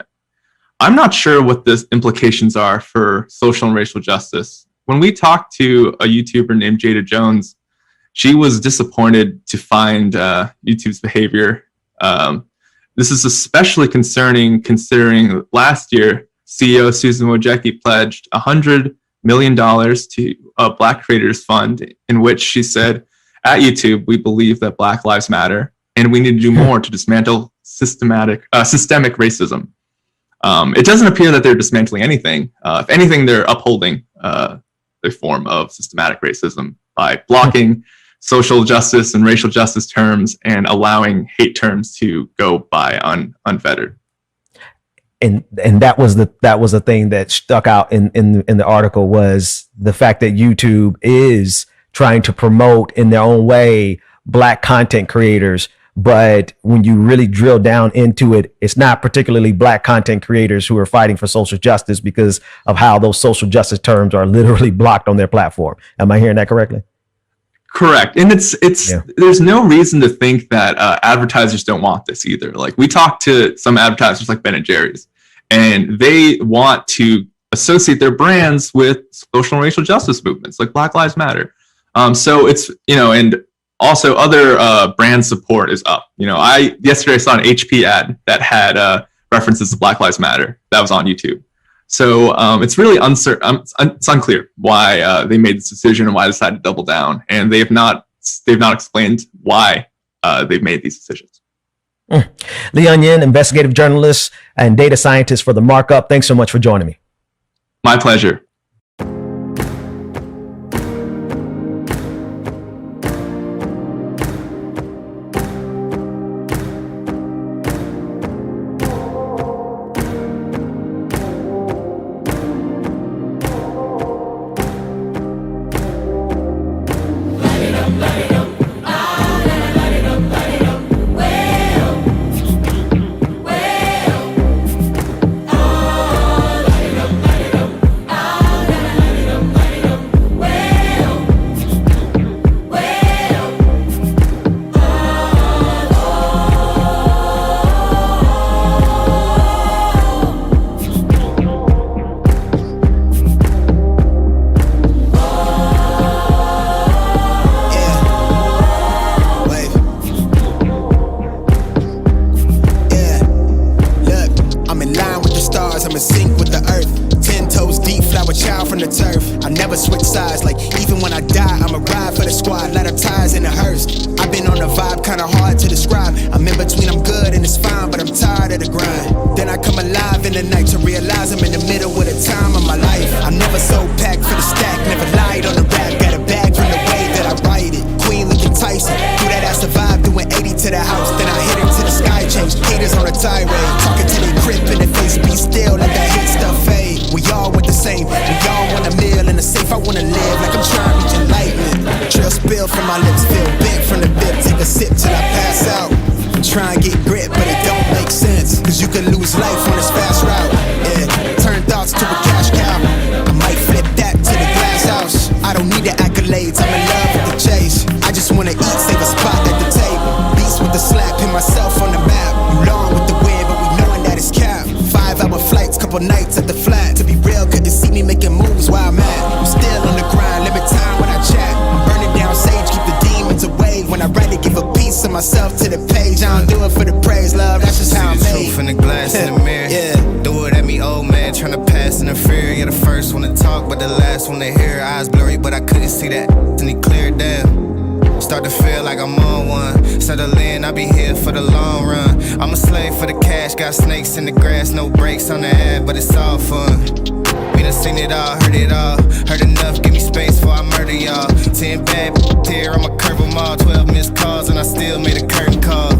I'm not sure what the implications are for social and racial justice. When we talked to a YouTuber named Jada Jones, she was disappointed to find YouTube's behavior. This is especially concerning considering last year, CEO Susan Wojcicki pledged $100 million to a Black Creators Fund, in which she said, at YouTube, we believe that Black Lives Matter, and we need to do more to dismantle systemic racism. It doesn't appear that they're dismantling anything. If anything, they're upholding a form of systematic racism by blocking social justice and racial justice terms and allowing hate terms to go by unfettered. And that was the thing that stuck out in the article, was the fact that YouTube is trying to promote in their own way Black content creators. But when you really drill down into it, it's not particularly Black content creators who are fighting for social justice because of how those social justice terms are literally blocked on their platform. Am I hearing that correctly? Correct. And there's no reason to think that advertisers don't want this either. Like, we talked to some advertisers like Ben & Jerry's, and they want to associate their brands with social and racial justice movements like Black Lives Matter. So it's, and also other brand support is up. Yesterday I saw an HP ad that had references to Black Lives Matter that was on YouTube. So it's really uncertain. It's unclear why they made this decision and why they decided to double down. And they've not explained why they've made these decisions. Leon Yin, investigative journalist and data scientist for The Markup. Thanks so much for joining me. My pleasure. Nights at the flat, to be real, couldn't see me making moves while I'm at. to myself to the page. I don't do it for the praise, love. That's just how I'm made. Truth in the glass in the mirror. Yeah. Do it at me, old man, tryna pass in the fear. You're the first one to talk, but the last one to hear. Eyes blurry, but I couldn't see that. And he cleared down. Start to feel like I'm on one. Settle in, I'll be here for the long run. I'm a slave for the cash, got snakes in the grass, no brakes on the ad, but it's all fun. We done seen it all, heard enough, give me space before I murder y'all. 10 bad here, I'ma curve them all. 12 missed calls and I still made a curtain call.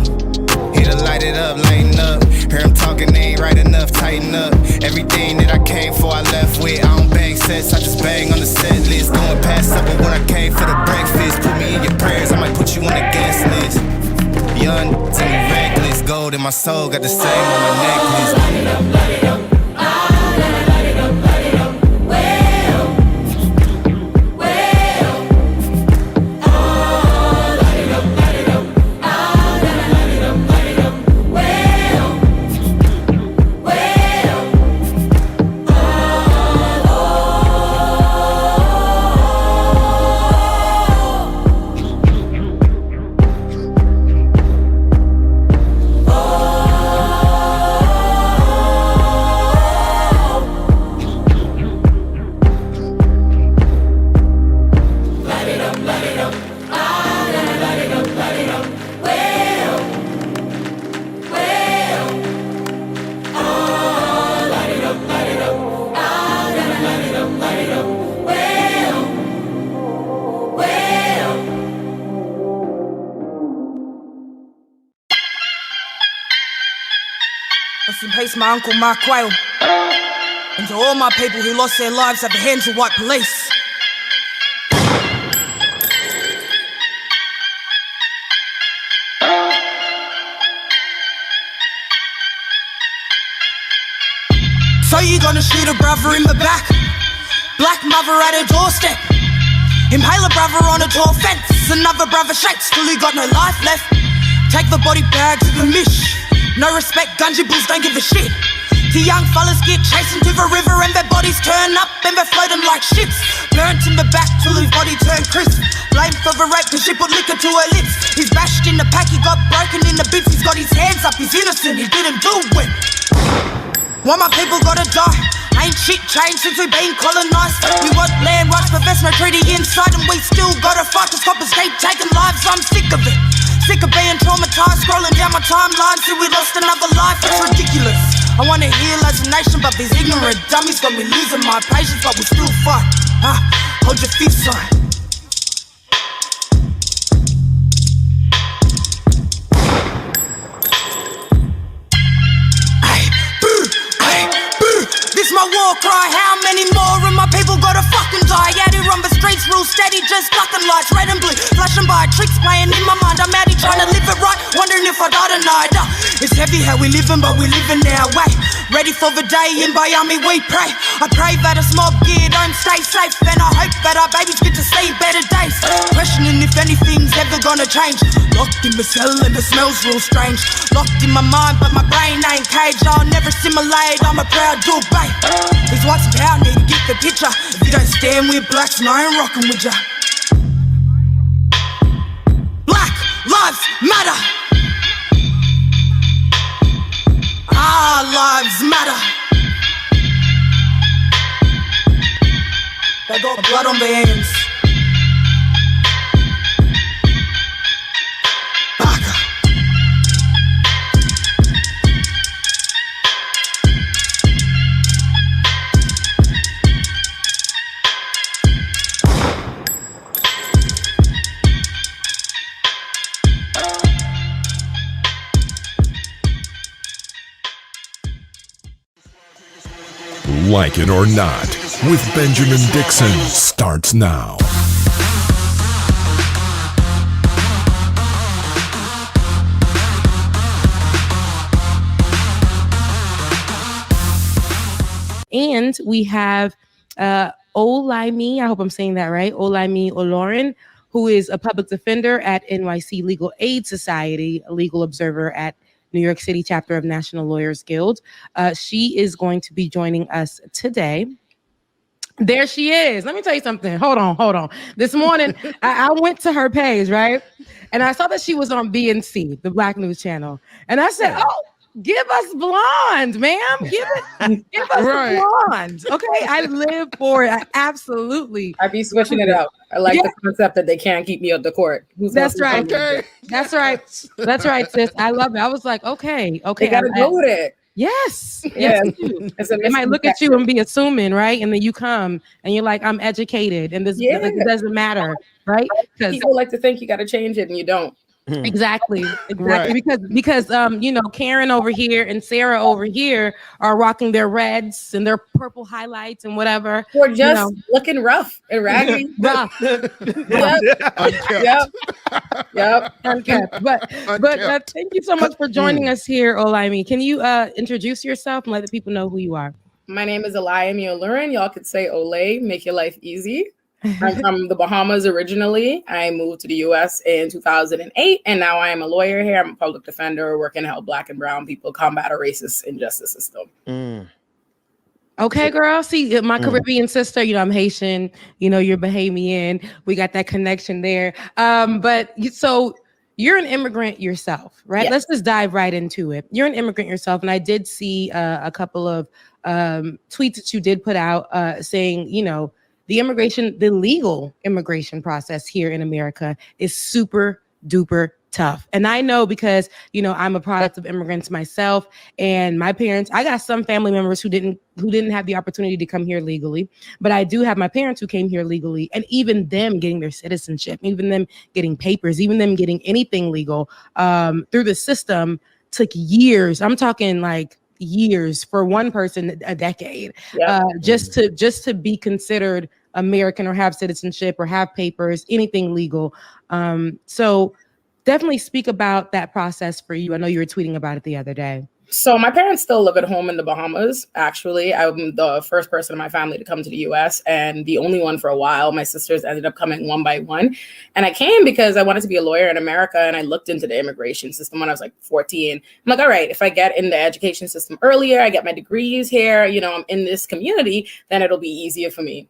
Here to light it up, lighten up. Hear him talking, they ain't right enough, tighten up. Everything that I came for, I left with. I don't bang sets, I just bang on the set list. Going past supper when I came for the breakfast. Put me in your prayers, I might put you on the guest list. Young, to me reckless. Gold in my soul, got the same on my necklace. Light it up, light it up. Light it up, light it up. Well, well. Oh, light it up, light it up. Light it up, light it up. Well, well. Light it up, light it up. Light it up, light it up. Well, well. Oh, light it up, light it up. Light it up, light it up. Well, well. Rest in peace, my uncle Mark Quayle. And to all my people who lost their lives at the hands of white police. So you gonna shoot a brother in the back? Black mother at her doorstep. Impale a brother on a tall fence. Another brother shakes till he got no life left. Take the body bag to the mish. No respect, gungy bulls don't give a shit. The young fellas get chased into the river and their bodies turn up and they're floating like ships. Burnt in the back till his body turned crisp. Blamed for the rape cause she put liquor to her lips. He's bashed in the pack, he got broken in the bits. He's got his hands up, he's innocent, he didn't do it. Why my people gotta die? Ain't shit changed since we've been colonised. We want land rights but there's no treaty inside. And we still gotta fight cause coppers keep taking lives. I'm sick of it. Sick of being traumatized, scrolling down my timeline till we lost another life. It's ridiculous. I wanna heal as a nation, but these ignorant dummies got me losing my patience, but we still fight. Hold your fists high. Hey, boo, boo. This my war cry. How many more of my people gotta fucking die? Out here on the streets, real steady, just ducking lights, red and blue, flashing by, tricks playing in my mind. I'm out here trying to live it right, wondering if I die tonight. It's heavy how we living, but we living our way. Ready for the day, in Miami we pray. I pray that a mob gear don't stay safe, and I hope that our babies get to see better days. Questioning if anything's ever gonna change. Locked in the cell and the smells real strange. Locked in my mind, but my brain ain't caged. I'll never assimilate, I'm a proud dual babe. These whites in power need to get the picture. If you don't stand with blacks, then I ain't rocking with ya. Black lives matter. Our lives matter. They got blood on their hands. Baka. Like It or Not with Benjamin Dixon starts now. And we have Olaimi, I hope I'm saying that right, Olaimi Olorin, who is a public defender at NYC Legal Aid Society, a legal observer at New York City chapter of National Lawyers Guild. She is going to be joining us today. There she is. Let me tell you something. Hold on. This morning, I went to her page, right? and I saw that she was on BNC, the Black News Channel, and I said, "Oh, give us blonde, ma'am. Give us the blonde." Okay, I live for it. I absolutely. I be switching it up. I like the concept that they can't keep me at the court. That's right. That's right. That's right, sis. I love it. I was like, okay. They gotta go with it. Yes. Yeah. Yes, they do. They might look at you and be assuming, right? And then you come and you're like, I'm educated, and this like, it doesn't matter, right? Because people like to think you got to change it, and you don't. Exactly. Because you know, Karen over here and Sarah over here are rocking their reds and their purple highlights and whatever. Or just looking rough and raggedy. Rough. Yep. Unkept. But thank you so much for joining us here, Olaimi. Can you introduce yourself and let the people know who you are? My name is Olaimi Olurin. Y'all could say Olay, make your life easy. I'm from the Bahamas originally. I moved to the U.S. in 2008, and now I am a lawyer here. I'm a public defender working to help Black and brown people combat a racist injustice system. Okay, girl. See, my Caribbean sister, you know, I'm Haitian, you know, you're Bahamian. We got that connection there. So you're an immigrant yourself, right? Yes. Let's just dive right into it. You're an immigrant yourself, and I did see a couple of tweets that you did put out saying, you know, the legal immigration process here in America is super duper tough. And I know because, you know, I'm a product of immigrants myself, and my parents, I got some family members who didn't have the opportunity to come here legally, but I do have my parents who came here legally, and even them getting their citizenship, even them getting papers, even them getting anything legal through the system took years. I'm talking like years, for one person a decade, just to be considered American or have citizenship or have papers, anything legal. So definitely speak about that process for you. I know you were tweeting about it the other day. So my parents still live at home in the Bahamas. Actually, I'm the first person in my family to come to the U.S. and the only one for a while. My sisters ended up coming one by one. And I came because I wanted to be a lawyer in America, and I looked into the immigration system when I was like 14. I'm like, all right, if I get in the education system earlier, I get my degrees here, you know, I'm in this community, then it'll be easier for me.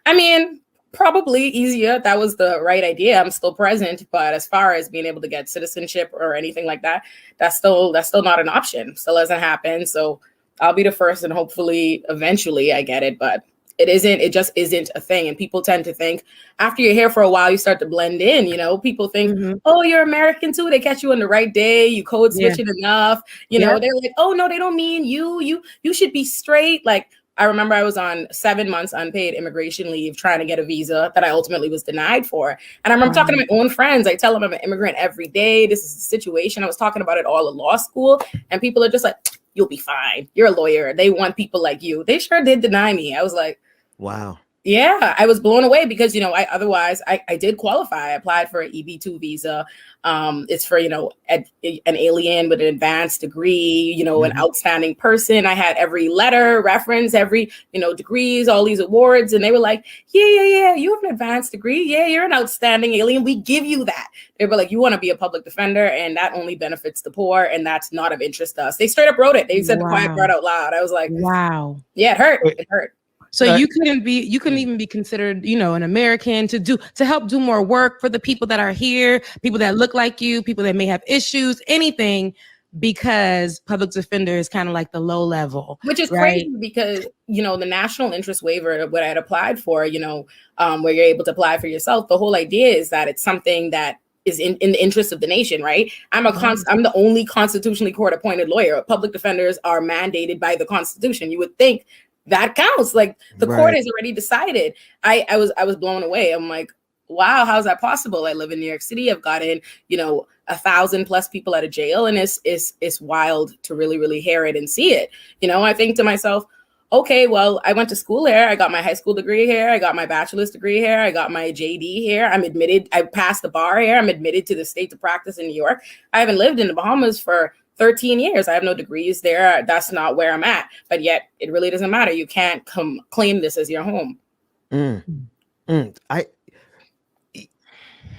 I mean, probably easier. That was the right idea. I'm still present, but as far as being able to get citizenship or anything like that, that's still not an option. Still hasn't happened. So I'll be the first, and hopefully eventually I get it, but it just isn't a thing. And people tend to think after you're here for a while, you start to blend in, you know, people think, oh, you're American too. They catch you on the right day. You code switch it enough. You know, they're like, oh no, they don't mean you should be straight. Like, I remember I was on 7 months unpaid immigration leave trying to get a visa that I ultimately was denied for. And I remember talking to my own friends. I tell them I'm an immigrant every day. This is the situation. I was talking about it all in law school, and people are just like, you'll be fine. You're a lawyer. They want people like you. They sure did deny me. I was like, wow. Yeah, I was blown away because, you know, I did qualify. I applied for an EB2 visa. It's for, you know, an alien with an advanced degree, you know, an outstanding person. I had every letter, reference, every, you know, degrees, all these awards. And they were like, yeah, you have an advanced degree. Yeah, you're an outstanding alien. We give you that. They were like, you want to be a public defender, and that only benefits the poor, and that's not of interest to us. They straight up wrote it. They said the quiet part out loud. I was like, wow. Yeah, it hurt. It hurt. So you couldn't even be considered, you know, an American to help do more work for the people that are here, people that look like you, people that may have issues, anything, because public defender is kind of like the low level. Which is crazy because, you know, the national interest waiver, what I had applied for, you know, where you're able to apply for yourself, the whole idea is that it's something that is in the interest of the nation, right? I'm the only constitutionally court appointed lawyer. Public defenders are mandated by the Constitution. You would think that counts. Like the court has already decided. I was blown away. I'm like, wow, how's that possible? I live in New York City. I've gotten, you know, 1,000+ people out of jail, and it's wild to really hear it and see it. You know, I think to myself, okay, well, I went to school here. I got my high school degree here. I got my bachelor's degree here. I got my JD here. I'm admitted. I passed the bar here. I'm admitted to the state to practice in New York. I haven't lived in the Bahamas for 13 years. I have no degrees there. That's not where I'm at. But yet it really doesn't matter. You can't claim this as your home.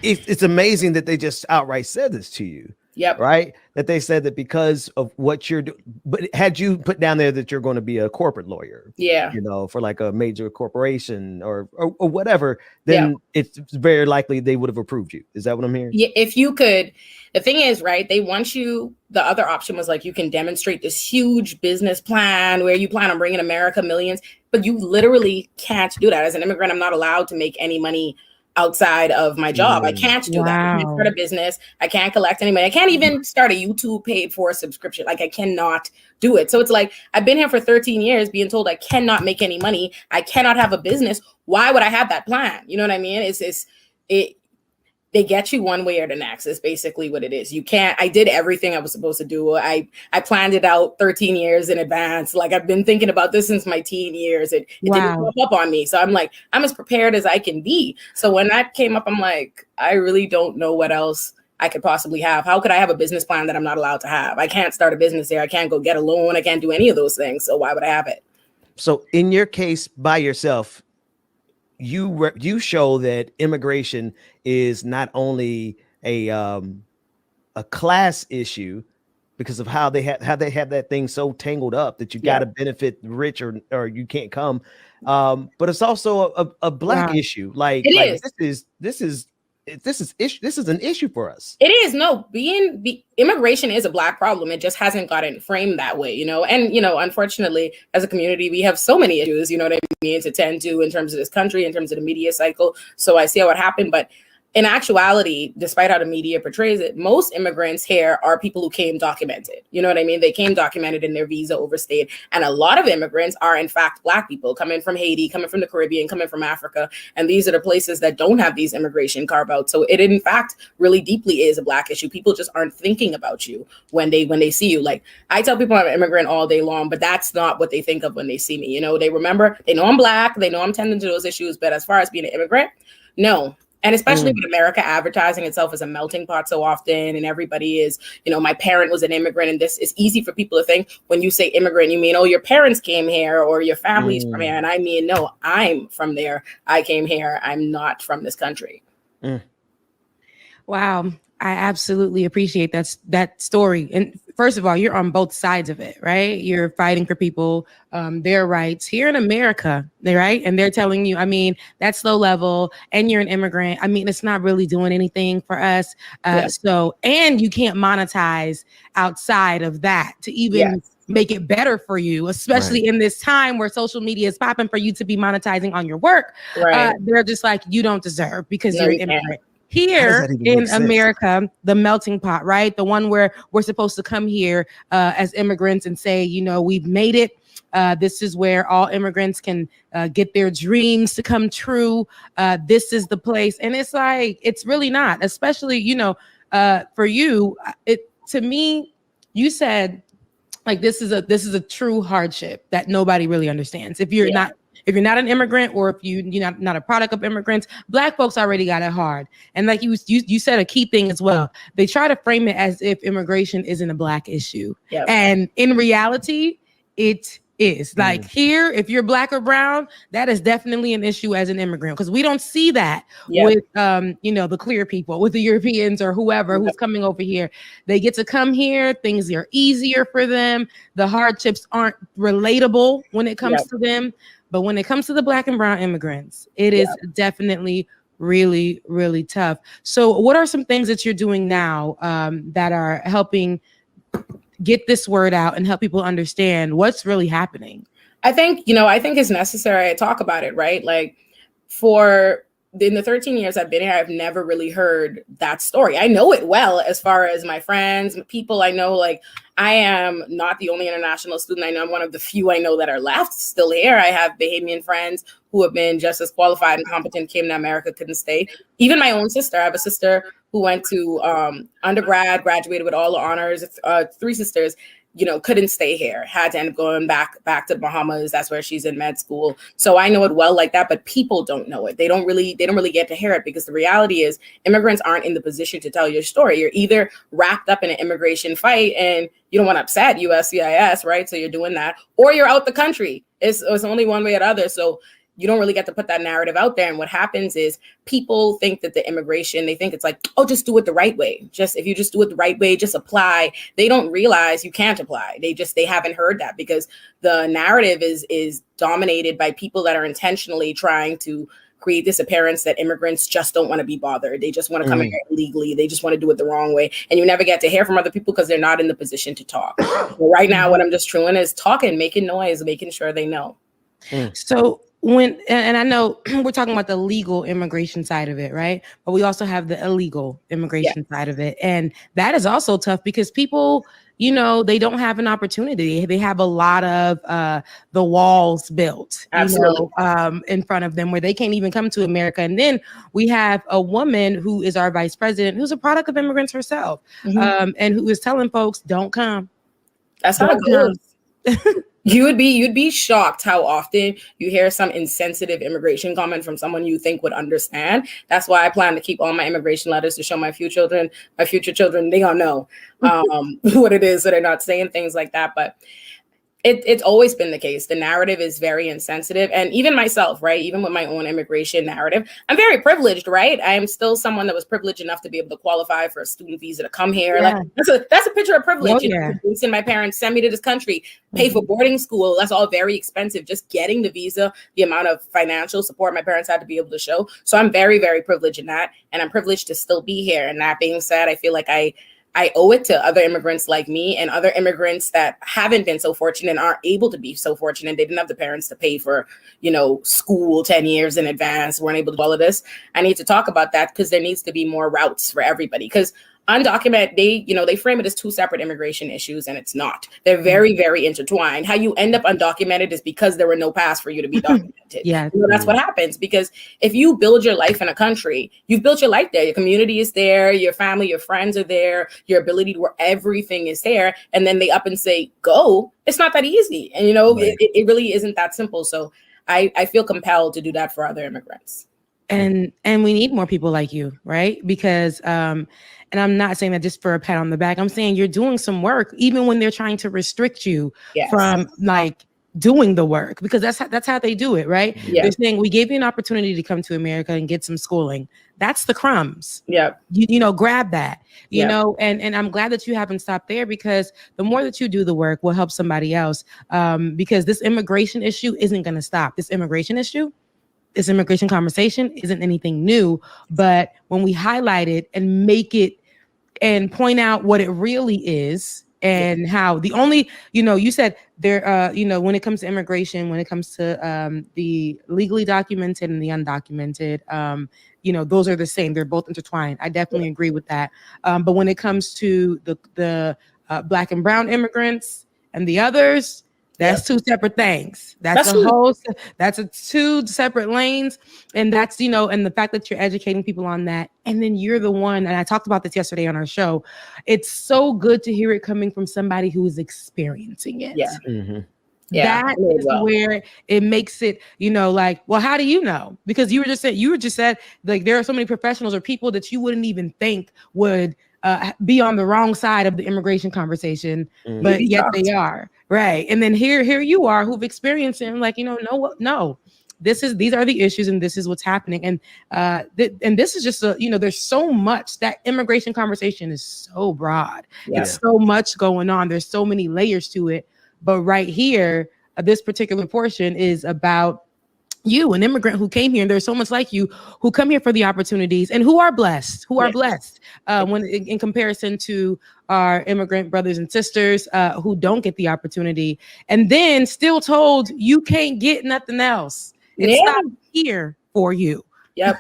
It's amazing that they just outright said this to you. Yep. Right. That they said that because of what you're doing, but had you put down there that you're going to be a corporate lawyer, Yeah. you know, for like a major corporation or whatever, then it's very likely they would have approved you. Is that what I'm hearing? Yeah, if you could, the thing is, right, they want you, the other option was like, you can demonstrate this huge business plan where you plan on bringing America millions, but you literally can't do that. As an immigrant, I'm not allowed to make any money outside of my job. I can't do that. I can't start a business. I can't collect any money. I can't even start a YouTube paid for subscription. Like I cannot do it. So it's like, I've been here for 13 years being told I cannot make any money. I cannot have a business. Why would I have that plan? You know what I mean? They get you one way or the next is basically what it is. You can't, I did everything I was supposed to do. I planned it out 13 years in advance. Like I've been thinking about this since my teen years. It didn't pop up on me. So I'm like, I'm as prepared as I can be. So when that came up, I'm like, I really don't know what else I could possibly have. How could I have a business plan that I'm not allowed to have? I can't start a business there. I can't go get a loan. I can't do any of those things. So why would I have it? So in your case by yourself, you show that immigration is not only a class issue because of how they have that thing so tangled up that you got to benefit the rich or you can't come, but it's also a black issue. Like this is an issue for us. It is. No, immigration is a black problem. It just hasn't gotten framed that way, you know. And, you know, unfortunately, as a community, we have so many issues, you know what I mean, to tend to in terms of this country, in terms of the media cycle. So I see how it happened. But in actuality, despite how the media portrays it, most immigrants here are people who came documented. You know what I mean? They came documented and their visa overstayed. And a lot of immigrants are, in fact, black people coming from Haiti, coming from the Caribbean, coming from Africa. And these are the places that don't have these immigration carve outs. So it, in fact, really deeply is a black issue. People just aren't thinking about you when they see you. Like I tell people I'm an immigrant all day long, but that's not what they think of when they see me. You know, they know I'm black, they know I'm tending to those issues. But as far as being an immigrant, no. And especially with America advertising itself as a melting pot so often, and everybody is, you know, my parent was an immigrant, and this is easy for people to think when you say immigrant, you mean, oh, your parents came here or your family's from here. And I mean, no, I'm from there. I came here. I'm not from this country. Wow. I absolutely appreciate that story. And first of all, you're on both sides of it, right? You're fighting for people, their rights here in America, right? And they're telling you, I mean, that's low level and you're an immigrant. I mean, it's not really doing anything for us. So, and you can't monetize outside of that to even make it better for you, especially in this time where social media is popping for you to be monetizing on your work. They're just like, you don't deserve because you're an immigrant. Here in America, the melting pot, right? The one where we're supposed to come here as immigrants and say, you know, we've made it. This is where all immigrants can get their dreams to come true. This is the place. And it's like, it's really not, especially, you know, for you, to me, you said like, this is a true hardship that nobody really understands. If you're not an immigrant, or if you're not a product of immigrants, Black folks already got it hard. And like you said a key thing as well. They try to frame it as if immigration isn't a Black issue. And in reality, it is. Like here, if you're Black or brown, that is definitely an issue as an immigrant, because we don't see that with you know, the clear people, with the Europeans or whoever who's coming over here. They get to come here, things are easier for them. The hardships aren't relatable when it comes to them. But when it comes to the Black and brown immigrants, it is definitely really, really tough. So what are some things that you're doing now that are helping get this word out and help people understand what's really happening? I think it's necessary I talk about it, right? Like in the 13 years I've been here, I've never really heard that story. I know it well as far as my friends, people I know. Like, I am not the only international student. I know I'm one of the few I know that are left still here. I have Bahamian friends who have been just as qualified and competent, came to America, couldn't stay. Even my own sister. I have a sister who went to undergrad, graduated with all the honors, 3 sisters, you know, couldn't stay here, had to end up going back to the Bahamas. That's where she's in med school. So I know it well like that, but people don't know it. They don't really get to hear it, because the reality is immigrants aren't in the position to tell your story. You're either wrapped up in an immigration fight and you don't want to upset USCIS, right? So you're doing that, or you're out the country. It's only one way or the other. So you don't really get to put that narrative out there. And what happens is people think that the immigration, they think it's like, oh, just do it the right way. If you just do it the right way, just apply. They don't realize you can't apply. They haven't heard that, because the narrative is dominated by people that are intentionally trying to create this appearance that immigrants just don't want to be bothered. They just want to come here illegally. They just want to do it the wrong way. And you never get to hear from other people because they're not in the position to talk. So right now, what I'm just doing is talking, making noise, making sure they know. So and I know we're talking about the legal immigration side of it, right? But we also have the illegal immigration side of it. And that is also tough because people, they don't have an opportunity. They have a lot of the walls built, in front of them where they can't even come to America. And then we have a woman who is our vice president, who's a product of immigrants herself, and who is telling folks, don't come. That's how it goes. You'd be shocked how often you hear some insensitive immigration comment from someone you think would understand. That's why I plan to keep all my immigration letters to show my future children, they don't know what it is, so they're not saying things like that. But it's always been the case. The narrative is very insensitive. And even myself, right? Even with my own immigration narrative, I'm very privileged, right? I am still someone that was privileged enough to be able to qualify for a student visa to come here. Yeah. Like that's a picture of privilege. My parents sent me to this country, pay for boarding school. That's all very expensive. Just getting the visa, the amount of financial support my parents had to be able to show. So I'm very, very privileged in that. And I'm privileged to still be here. And that being said, I feel like I owe it to other immigrants like me and other immigrants that haven't been so fortunate and aren't able to be so fortunate. They didn't have the parents to pay for, school 10 years in advance, weren't able to do all of this. I need to talk about that because there needs to be more routes for everybody. Because undocumented, they frame it as two separate immigration issues, and it's not. They're very, very intertwined. How you end up undocumented is because there were no paths for you to be documented. That's what happens, because if you build your life in a country, you've built your life there. Your community is there, your family, your friends are there, your ability to work, everything is there. And then they up and say, go. It's not that easy. And, it really isn't that simple. So I feel compelled to do that for other immigrants. And we need more people like you, right? Because and I'm not saying that just for a pat on the back. I'm saying you're doing some work, even when they're trying to restrict you from doing the work, because that's how they do it, right? Yeah. They're saying, we gave you an opportunity to come to America and get some schooling. That's the crumbs. Yeah. Grab that, and I'm glad that you haven't stopped there, because the more that you do the work will help somebody else. Because this immigration issue isn't going to stop. This immigration conversation isn't anything new, but when we highlight it and make it and point out what it really is, and how the only, you said there, when it comes to immigration, when it comes to the legally documented and the undocumented, those are the same. They're both intertwined. I definitely agree with that. But when it comes to the Black and brown immigrants and the others, that's two separate things. That's two separate lanes. And that's, and the fact that you're educating people on that. And then you're the one, and I talked about this yesterday on our show. It's so good to hear it coming from somebody who is experiencing it. Yeah. Mm-hmm. Yeah, that is where it makes it, well, how do you know? Because you were just said, like, there are so many professionals or people that you wouldn't even think would be on the wrong side of the immigration conversation, but yet they are, right? And then here you are, who've experienced it, like, no, these are the issues, and this is what's happening, and this is just there's so much. That immigration conversation is so broad. It's so much going on. There's so many layers to it. But right here, this particular portion is about you, an immigrant who came here, and there's so much like you who come here for the opportunities and who are blessed, when in comparison to our immigrant brothers and sisters who don't get the opportunity, and then still told you can't get nothing else. It's not here for you. Yep.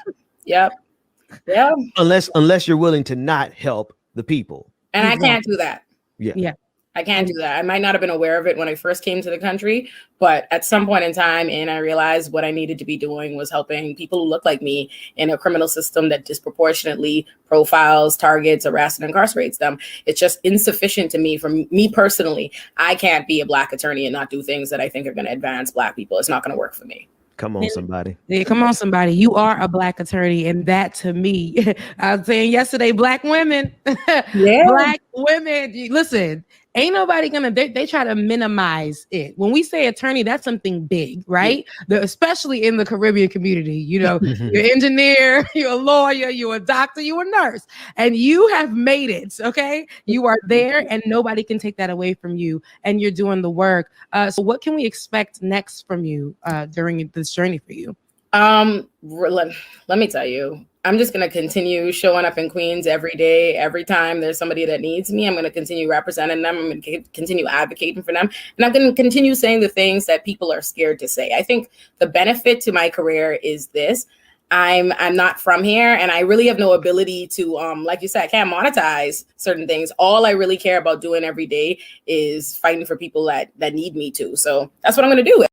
Unless you're willing to not help the people. And I can't do that. Yeah. I can't do that. I might not have been aware of it when I first came to the country, but at some point in time, I realized what I needed to be doing was helping people who look like me in a criminal system that disproportionately profiles, targets, arrests, and incarcerates them. It's just insufficient to me. For me personally, I can't be a Black attorney and not do things that I think are going to advance Black people. It's not going to work for me. Come on, somebody. Yeah, come on, somebody. You are a Black attorney, and that, to me, I was saying yesterday, Black women, Black women. Listen, Ain't nobody gonna, they try to minimize it. When we say attorney, that's something big, right? Especially in the Caribbean community, you're an engineer, you're a lawyer, you're a doctor, you're a nurse, and you have made it, okay? You are there and nobody can take that away from you, and you're doing the work. So what can we expect next from you during this journey for you? Let me tell you, I'm just going to continue showing up in Queens every day. Every time there's somebody that needs me, I'm going to continue representing them. I'm going to continue advocating for them. And I'm going to continue saying the things that people are scared to say. I think the benefit to my career is this. I'm not from here, and I really have no ability to, like you said, I can't monetize certain things. All I really care about doing every day is fighting for people that need me to. So that's what I'm going to do.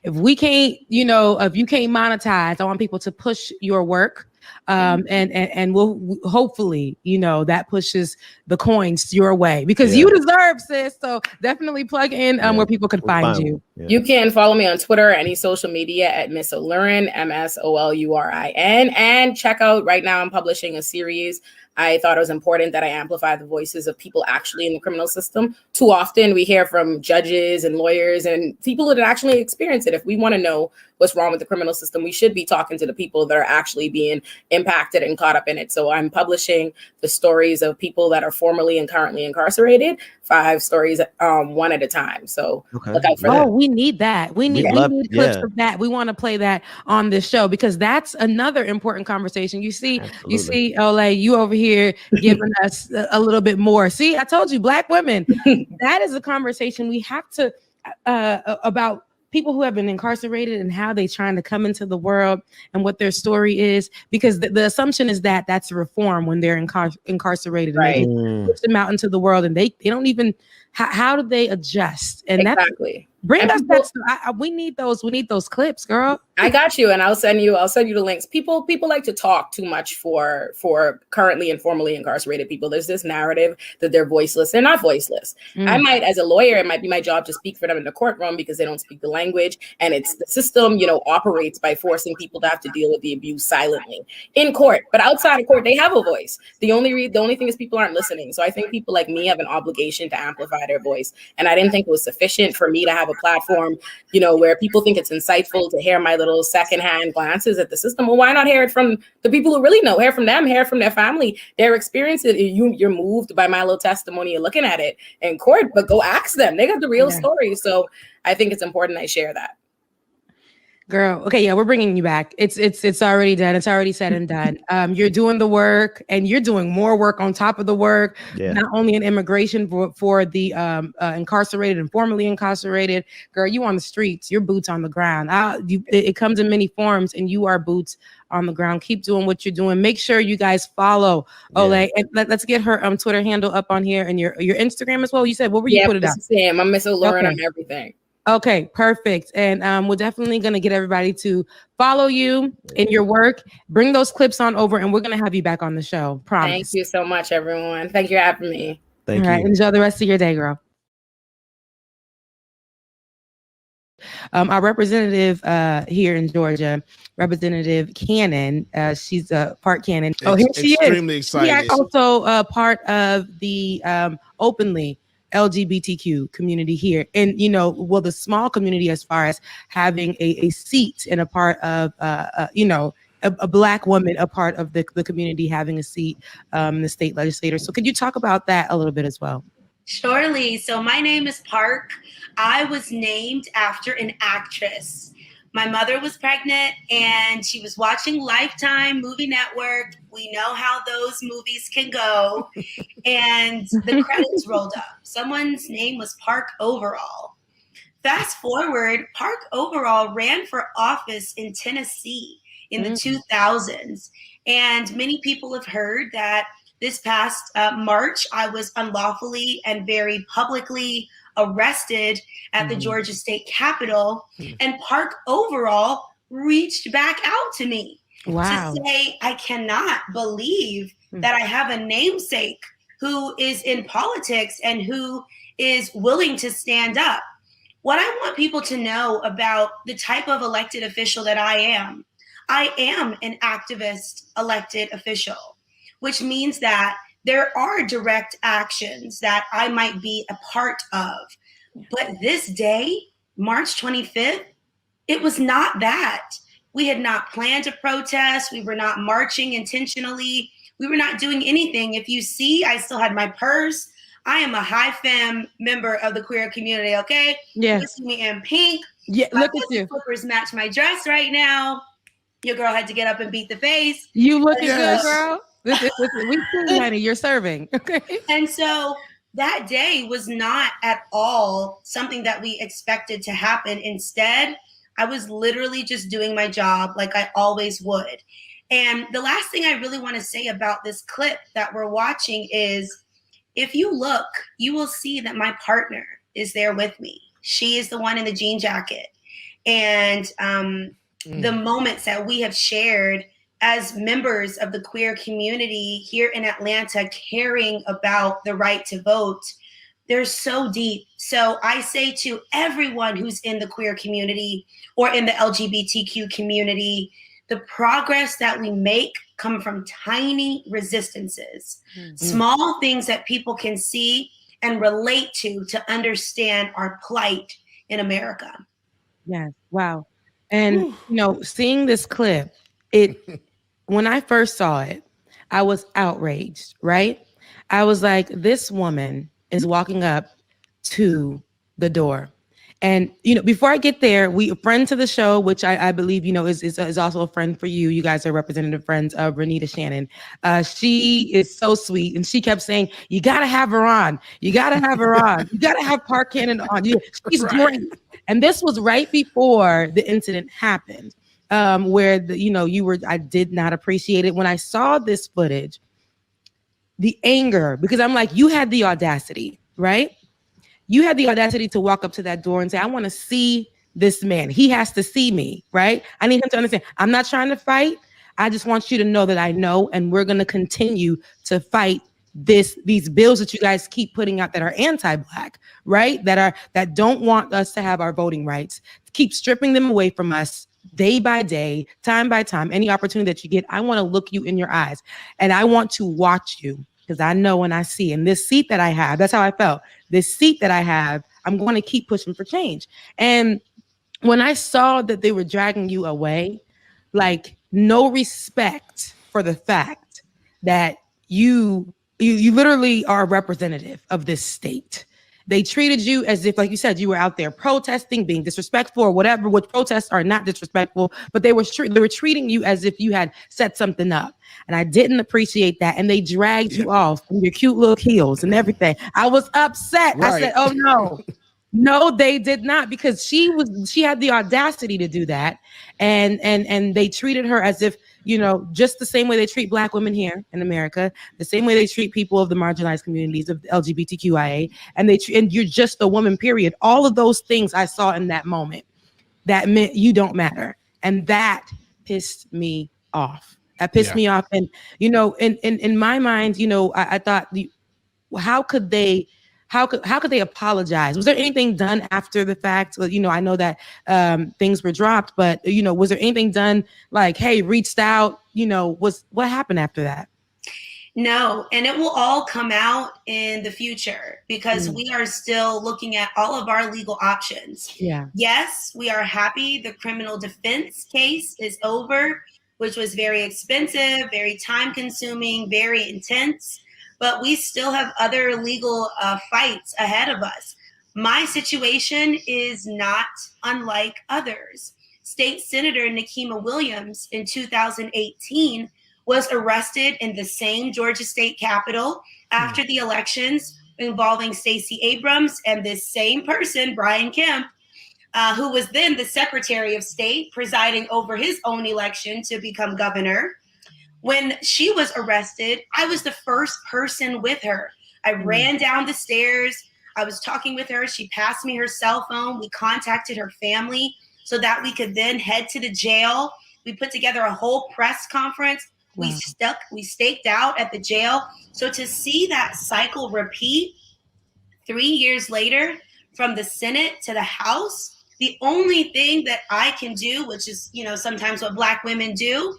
If we can't, if you can't monetize, I want people to push your work. And we'll hopefully, that pushes the coins your way because you deserve, sis. So definitely plug in where people can find you. Yeah. You can follow me on Twitter, any social media at Miss Olurin, MSOLURIN, and check out right now. I'm publishing a series. I thought it was important that I amplify the voices of people actually in the criminal system. Too often we hear from judges and lawyers and people that actually experience it. If we want to know what's wrong with the criminal system, we should be talking to the people that are actually being impacted and caught up in it. So I'm publishing the stories of people that are formerly and currently incarcerated, 5 stories, one at a time. So look out for that. We need that. We need clips of that. We want to play that on this show because that's another important conversation. You see, Ole, you over here giving us a little bit more. See, I told you, Black women, that is a conversation we have to about people who have been incarcerated and how they trying to come into the world and what their story is, because the assumption is that that's reform when they're incarcerated, right? And they push them out into the world and they don't even, how do they adjust? And exactly. Bring us that. We need those clips, girl. I got you, and I'll send you the links. People like to talk too much for currently and formerly incarcerated people. There's this narrative that they're voiceless. They're not voiceless. I might, as a lawyer, it might be my job to speak for them in the courtroom because they don't speak the language, and it's the system, operates by forcing people to have to deal with the abuse silently in court. But outside of court, they have a voice. The only thing is people aren't listening. So I think people like me have an obligation to amplify their voice, and I didn't think it was sufficient for me to have a platform, where people think it's insightful to hear my little secondhand glances at the system. Well, why not hear it from the people who really know? Hear from them, hear from their family, their experience. You're moved by my little testimony and looking at it in court, but go ask them. They got the real story. So I think it's important I share that. Girl, okay, yeah, we're bringing you back. It's already done. It's already said and done. You're doing the work, and you're doing more work on top of the work. Not only in immigration for the incarcerated and formerly incarcerated. Girl, you on the streets. Your boots on the ground. It comes in many forms, and you are boots on the ground. Keep doing what you're doing. Make sure you guys follow Ole. And let's get her Twitter handle up on here and your Instagram as well. You said what were you put it up? Sam, I'm Miss Olurin on everything. Okay, perfect. And we're definitely going to get everybody to follow you in your work. Bring those clips on over, and we're going to have you back on the show. Promise. Thank you so much, everyone. Thank you for having me. Thank you. All right, enjoy the rest of your day, girl. Our representative here in Georgia, Representative Cannon, she's part Cannon. Oh, here she is. Extremely excited. She's also part of the openly LGBTQ community here, and the small community as far as having a seat and a part of a Black woman, a part of the community having a seat in the state legislature. So could you talk about that a little bit as well? Surely. So my name is Park. I was named after an actress. My mother was pregnant and she was watching Lifetime Movie Network. We know how those movies can go. And the credits rolled up. Someone's name was Park Overall. Fast forward, Park Overall ran for office in Tennessee in the 2000s. And many people have heard that this past March, I was unlawfully and very publicly arrested at the Georgia State Capitol, and Park Overall reached back out to me to say, I cannot believe that I have a namesake who is in politics and who is willing to stand up. What I want people to know about the type of elected official that I am I am an activist elected official, which means that there are direct actions that I might be a part of. But this day, March 25th, it was not that. We had not planned to protest. We were not marching intentionally. We were not doing anything. If you see, I still had my purse. I am a high femme member of the queer community, okay? Yeah. You see me in pink. Yeah, My look at you. Flippers match my dress right now. Your girl had to get up and beat the face. You looking good, girl. We see, honey, you're serving. Okay. And so that day was not at all something that we expected to happen. Instead, I was literally just doing my job like I always would. And the last thing I really want to say about this clip that we're watching is, if you look, you will see that my partner is there with me. She is the one in the jean jacket. And the moments that we have shared as members of the queer community here in Atlanta, caring about the right to vote, they're so deep. So I say to everyone who's in the queer community or in the LGBTQ community, the progress that we make come from tiny resistances, small things that people can see and relate to understand our plight in America. Yes. Wow. And seeing this clip, when I first saw it, I was outraged, right? I was like, this woman is walking up to the door. And, before I get there, a friend to the show, which I believe, is also a friend for you. You guys are representative friends of Renita Shannon. She is so sweet. And she kept saying, you got to have her on. You got to have her on. You got to have Park Cannon on. She's great. And this was right before the incident happened, where I did not appreciate it. When I saw this footage, the anger, because I'm like, you had the audacity, right? You had the audacity to walk up to that door and say, I want to see this man. He has to see me, right? I need him to understand. I'm not trying to fight. I just want you to know that I know, and we're going to continue to fight these bills that you guys keep putting out that are anti-Black, right? That don't want us to have our voting rights. Keep stripping them away from us day by day, time by time. Any opportunity that you get, I want to look you in your eyes, and I want to watch you. Because I know when I see in this seat that I have, that's how I felt. This seat that I have, I'm going to keep pushing for change. And when I saw that they were dragging you away, like no respect for the fact that you literally are a representative of this state. They treated you as if, like you said, you were out there protesting, being disrespectful or whatever, which protests are not disrespectful, but they were treating you as if you had set something up. And I didn't appreciate that. And they dragged you off in your cute little heels and everything. I was upset. Right. I said, oh no. No, they did not, because she had the audacity to do that. And they treated her as if, just the same way they treat Black women here in America, the same way they treat people of the marginalized communities of the LGBTQIA, and you're just a woman, period. All of those things I saw in that moment, that meant you don't matter. And that pissed me off. That pissed me off. And, in my mind, I thought, how could they apologize? Was there anything done after the fact? I know that things were dropped, but was there anything done like, hey, reached out? What happened after that? No, and it will all come out in the future, because we are still looking at all of our legal options. Yeah. Yes, we are happy the criminal defense case is over, which was very expensive, very time consuming, very intense. But we still have other legal fights ahead of us. My situation is not unlike others. State Senator Nikema Williams in 2018 was arrested in the same Georgia State Capitol after the elections involving Stacey Abrams and this same person, Brian Kemp, who was then the Secretary of State presiding over his own election to become governor. When she was arrested, I was the first person with her. I ran down the stairs. I was talking with her. She passed me her cell phone. We contacted her family so that we could then head to the jail. We put together a whole press conference. Wow. We staked out at the jail. So to see that cycle repeat 3 years later, from the Senate to the House, The only thing that I can do, which is, sometimes what Black women do,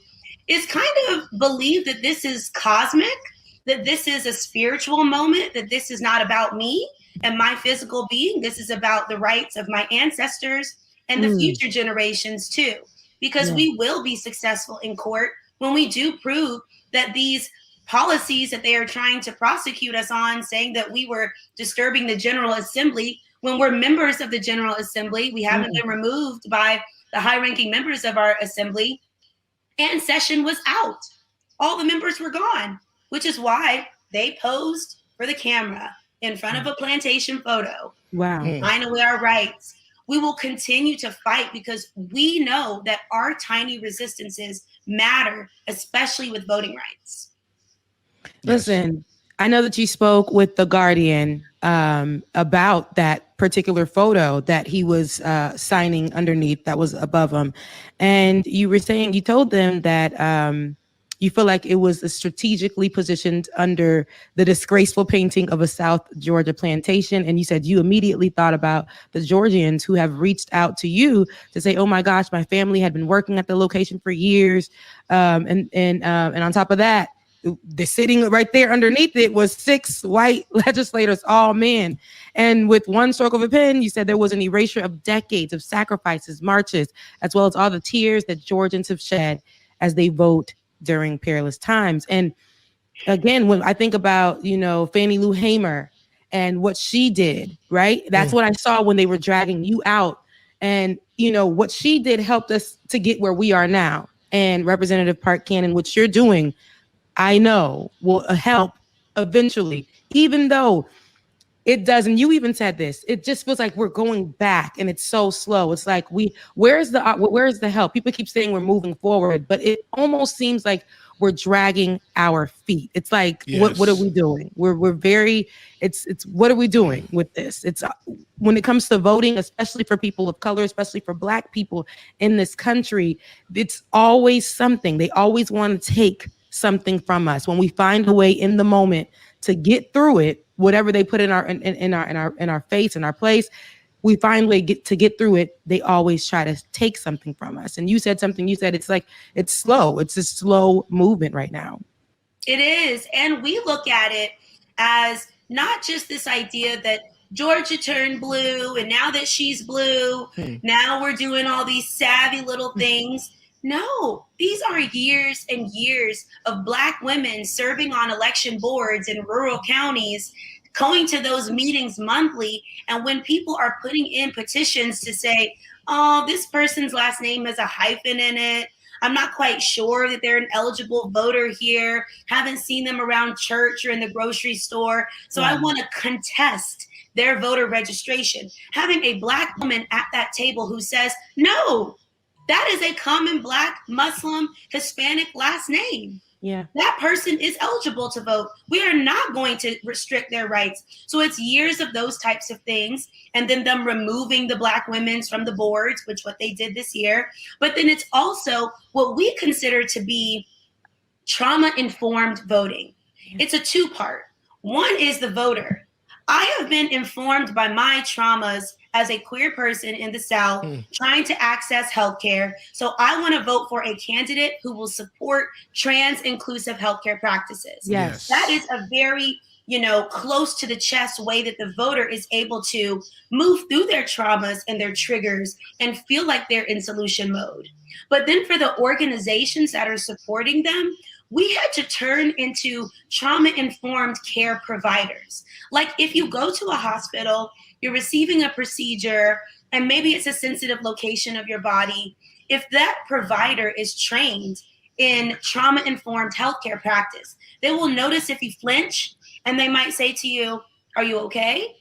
is kind of believe that this is cosmic, that this is a spiritual moment, that this is not about me and my physical being. This is about the rights of my ancestors and the future generations too, because we will be successful in court when we do prove that these policies that they are trying to prosecute us on, saying that we were disturbing the General Assembly, when we're members of the General Assembly, we haven't been removed by the high-ranking members of our assembly, and session was out. All the members were gone, which is why they posed for the camera in front of a plantation photo. Wow. Trying away our rights. We will continue to fight because we know that our tiny resistances matter, especially with voting rights. Listen, I know that you spoke with The Guardian about that particular photo that he was signing underneath that was above him. And you were saying, you told them that you feel like it was strategically positioned under the disgraceful painting of a South Georgia plantation. And you said you immediately thought about the Georgians who have reached out to you to say, oh my gosh, my family had been working at the location for years. And on top of that, the sitting right there underneath it was 6 white legislators, all men. And with one stroke of a pen, you said there was an erasure of decades of sacrifices, marches, as well as all the tears that Georgians have shed as they vote during perilous times. And again, when I think about, Fannie Lou Hamer and what she did, right? That's what I saw when they were dragging you out. And, what she did helped us to get where we are now. And Representative Park Cannon, what you're doing, I know will help eventually, even though it doesn't. You even said this. It just feels like we're going back and it's so slow. It's like where's the help? People keep saying we're moving forward, but it almost seems like we're dragging our feet. It's like, what are we doing? We're very, it's what are we doing with this? It's when it comes to voting, especially for people of color, especially for Black people in this country, it's always something. They always want to take something from us. When we find a way in the moment to get through it, whatever they put in our face, in our place, we find a way to get through it. They always try to take something from us. And you said something. You said it's like it's slow. It's a slow movement right now. It is, and we look at it as not just this idea that Georgia turned blue, and now that she's blue, now we're doing all these savvy little things. No, these are years and years of Black women serving on election boards in rural counties, going to those meetings monthly. And when people are putting in petitions to say, oh, this person's last name has a hyphen in it, I'm not quite sure that they're an eligible voter here, haven't seen them around church or in the grocery store, so I want to contest their voter registration. Having a Black woman at that table who says, no, that is a common Black, Muslim, Hispanic last name. Yeah. That person is eligible to vote. We are not going to restrict their rights. So it's years of those types of things, and then them removing the Black women from the boards, which what they did this year. But then it's also what we consider to be trauma-informed voting. It's a two-part. One is the voter. I have been informed by my traumas as a queer person in the South trying to access healthcare. So I want to vote for a candidate who will support trans inclusive healthcare practices. Yes. That is a very, close to the chest way that the voter is able to move through their traumas and their triggers and feel like they're in solution mode. But then for the organizations that are supporting them, we had to turn into trauma-informed care providers. Like if you go to a hospital, you're receiving a procedure, and maybe it's a sensitive location of your body. If that provider is trained in trauma-informed healthcare practice, they will notice if you flinch, and they might say to you, are you okay?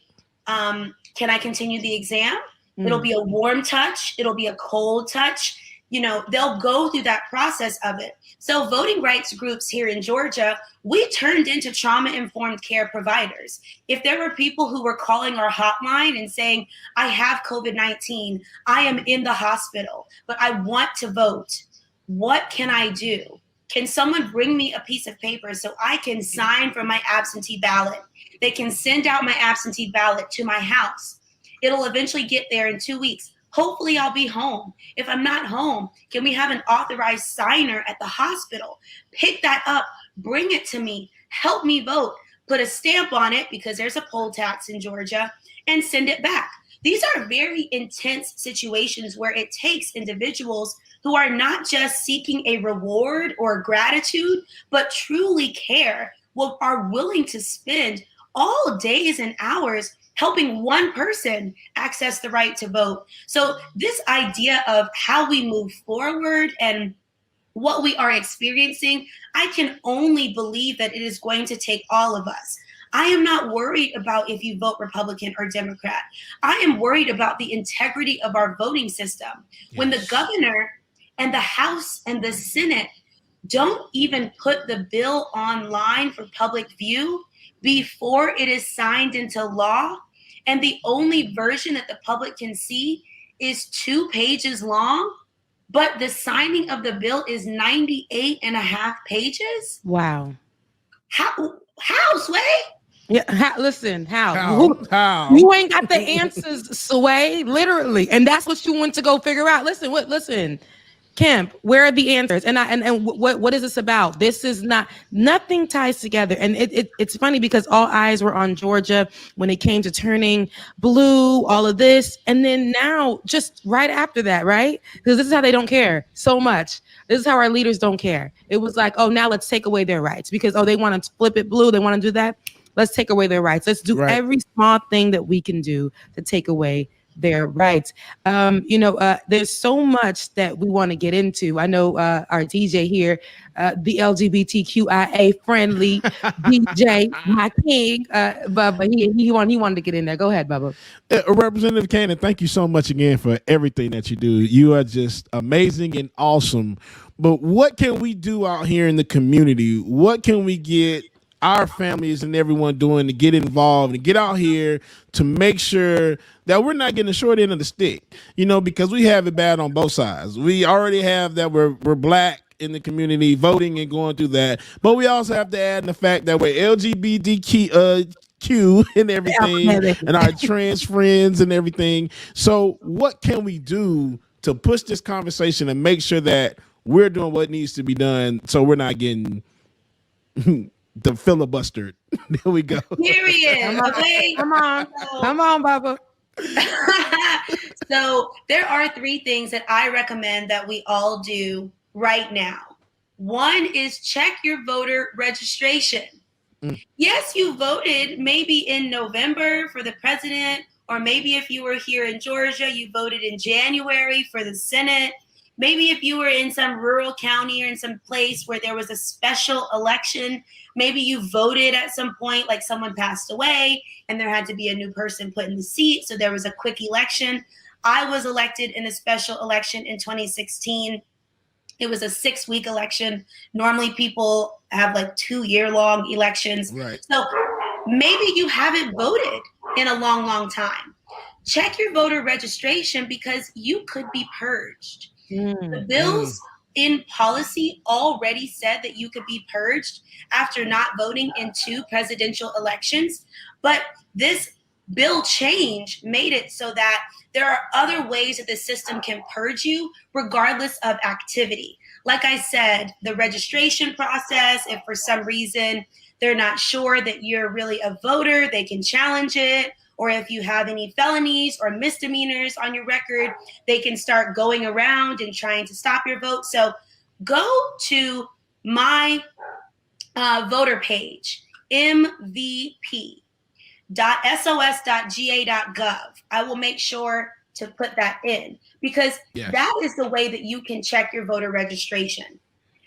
Can I continue the exam? It'll be a warm touch. It'll be a cold touch. They'll go through that process of it. So voting rights groups here in Georgia, we turned into trauma-informed care providers. If there were people who were calling our hotline and saying, I have COVID-19, I am in the hospital, but I want to vote, what can I do? Can someone bring me a piece of paper so I can sign for my absentee ballot? They can send out my absentee ballot to my house. It'll eventually get there in 2 weeks. Hopefully I'll be home. If I'm not home, can we have an authorized signer at the hospital? Pick that up, bring it to me, help me vote, put a stamp on it because there's a poll tax in Georgia, and send it back. These are very intense situations where it takes individuals who are not just seeking a reward or gratitude, but truly care, are willing to spend all days and hours helping one person access the right to vote. So this idea of how we move forward and what we are experiencing, I can only believe that it is going to take all of us. I am not worried about if you vote Republican or Democrat. I am worried about the integrity of our voting system. Yes. When the governor and the House and the Senate don't even put the bill online for public view before it is signed into law, and the only version that the public can see is 2 pages long, but the signing of the bill is 98 and a half pages? Wow. How, Sway? Yeah, listen, how? You ain't got the answers, Sway, literally. And that's what you want to go figure out. Listen, Kemp, where are the answers? And what is this about? This is nothing ties together. And it's funny because all eyes were on Georgia when it came to turning blue, all of this. And then now, just right after that, right? Because this is how they don't care so much. This is how our leaders don't care. It was like, oh, now let's take away their rights because, they want to flip it blue. They want to do that. Let's take away their rights. Let's do every small thing that we can do to take away their rights. There's so much that we want to get into. I know our DJ here, the LGBTQIA friendly DJ, my king, but he wanted to get in there. Go ahead, Bubba. Representative Cannon, thank you so much again for everything that you do. You are just amazing and awesome. But what can we do out here in the community? What can we get our families and everyone doing to get involved and get out here to make sure that we're not getting the short end of the stick, because we have it bad on both sides. We already have that we're black in the community voting and going through that, but we also have to add in the fact that we're LGBTQ and everything and our trans friends and everything. So what can we do to push this conversation and make sure that we're doing what needs to be done so we're not getting the filibuster? There we go. Period. Okay. Come on, Bubba. So there are 3 things that I recommend that we all do right now. One is check your voter registration. Yes, you voted maybe in November for the president, or maybe if you were here in Georgia, you voted in January for the Senate. Maybe if you were in some rural county or in some place where there was a special election, maybe you voted at some point, like someone passed away and there had to be a new person put in the seat. So there was a quick election. I was elected in a special election in 2016. It was a 6-week election. Normally people have like 2-year-long elections. Right. So maybe you haven't voted in a long, long time. Check your voter registration because you could be purged. The bills in policy already said that you could be purged after not voting in 2 presidential elections. But this bill change made it so that there are other ways that the system can purge you regardless of activity. Like I said, the registration process, if for some reason they're not sure that you're really a voter, they can challenge it. Or if you have any felonies or misdemeanors on your record, they can start going around and trying to stop your vote. So go to my voter page, mvp.sos.ga.gov. I will make sure to put that in because that is the way that you can check your voter registration.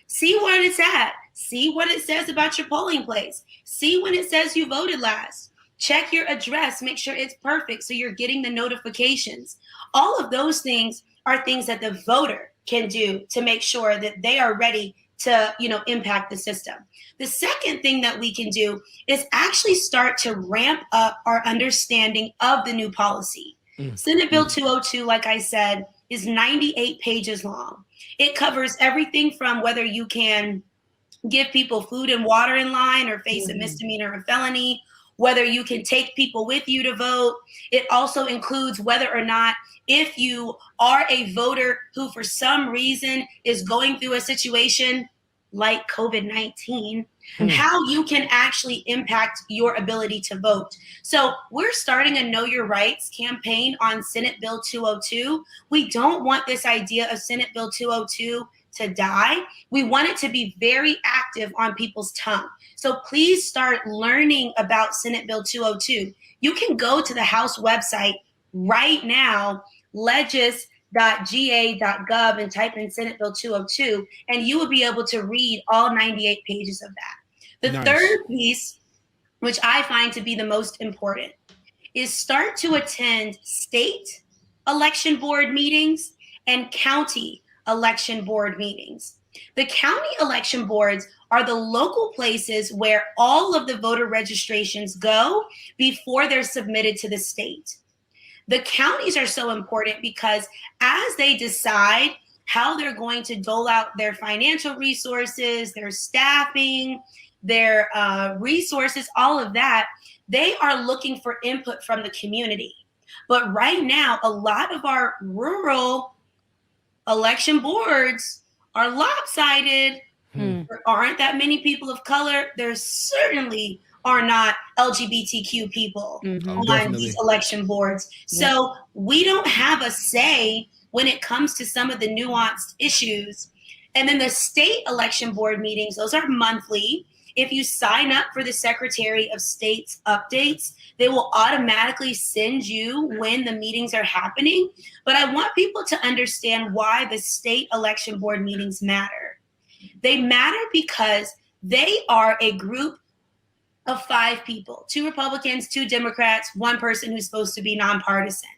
See where it's at. See what it says about your polling place. See when it says you voted last. Check your address, make sure it's perfect so you're getting the notifications. All of those things are things that the voter can do to make sure that they are ready to, impact the system. The second thing that we can do is actually start to ramp up our understanding of the new policy. Senate Bill 202, like I said, is 98 pages long. It covers everything from whether you can give people food and water in line or face a misdemeanor or felony, whether you can take people with you to vote. It also includes whether or not, if you are a voter who for some reason is going through a situation like COVID-19, how you can actually impact your ability to vote. So we're starting a Know Your Rights campaign on Senate Bill 202. We don't want this idea of Senate Bill 202 to die. We want it to be very active on people's tongue. So please start learning about Senate Bill 202. You can go to the House website right now, legis.ga.gov, and type in Senate Bill 202, and you will be able to read all 98 pages of that. The third piece, which I find to be the most important, is start to attend state election board meetings and county election board meetings. The county election boards are the local places where all of the voter registrations go before they're submitted to the state. The counties are so important because as they decide how they're going to dole out their financial resources, their staffing, their resources, all of that, they are looking for input from the community. But right now, a lot of our rural election boards are lopsided. There aren't that many people of color. There certainly are not LGBTQ people on these election boards. So we don't have a say when it comes to some of the nuanced issues. And then the state election board meetings, those are monthly. If you sign up for the Secretary of State's updates, they will automatically send you when the meetings are happening. But I want people to understand why the state election board meetings matter. They matter because they are a group of 5 people, 2 Republicans, 2 Democrats, 1 person who's supposed to be nonpartisan.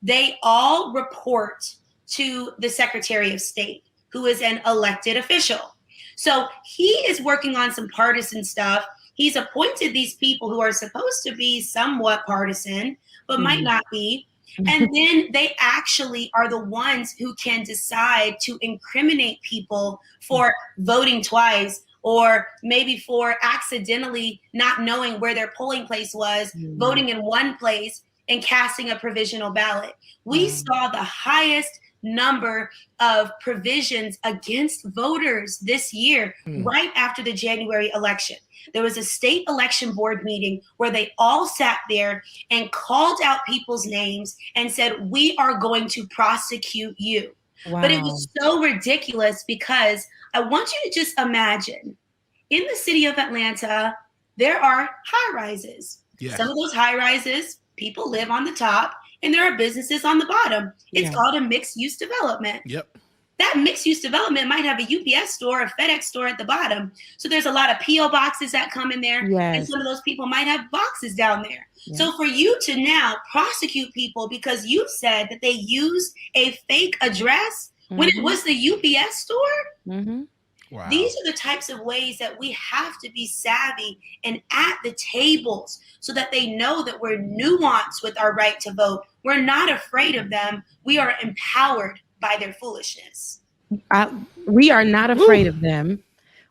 They all report to the Secretary of State, who is an elected official. So he is working on some partisan stuff. He's appointed these people who are supposed to be somewhat partisan, but might not be. And then they actually are the ones who can decide to incriminate people for voting twice, or maybe for accidentally not knowing where their polling place was, voting in one place and casting a provisional ballot. We saw the highest number of provisions against voters this year, right after the January election. There was a state election board meeting where they all sat there and called out people's names and said, we are going to prosecute you. Wow. But it was so ridiculous because I want you to just imagine, in the city of Atlanta, there are high rises. Yes. Some of those high rises, people live on the top, and there are businesses on the bottom. It's called a mixed use development. Yep. That mixed use development might have a UPS store, a FedEx store at the bottom. So there's a lot of PO boxes that come in there. Yes. And some of those people might have boxes down there. Yes. So for you to now prosecute people because you said that they used a fake address when it was the UPS store, wow. These are the types of ways that we have to be savvy and at the tables so that they know that we're nuanced with our right to vote. We're not afraid of them. We are empowered by their foolishness. We are not afraid of them.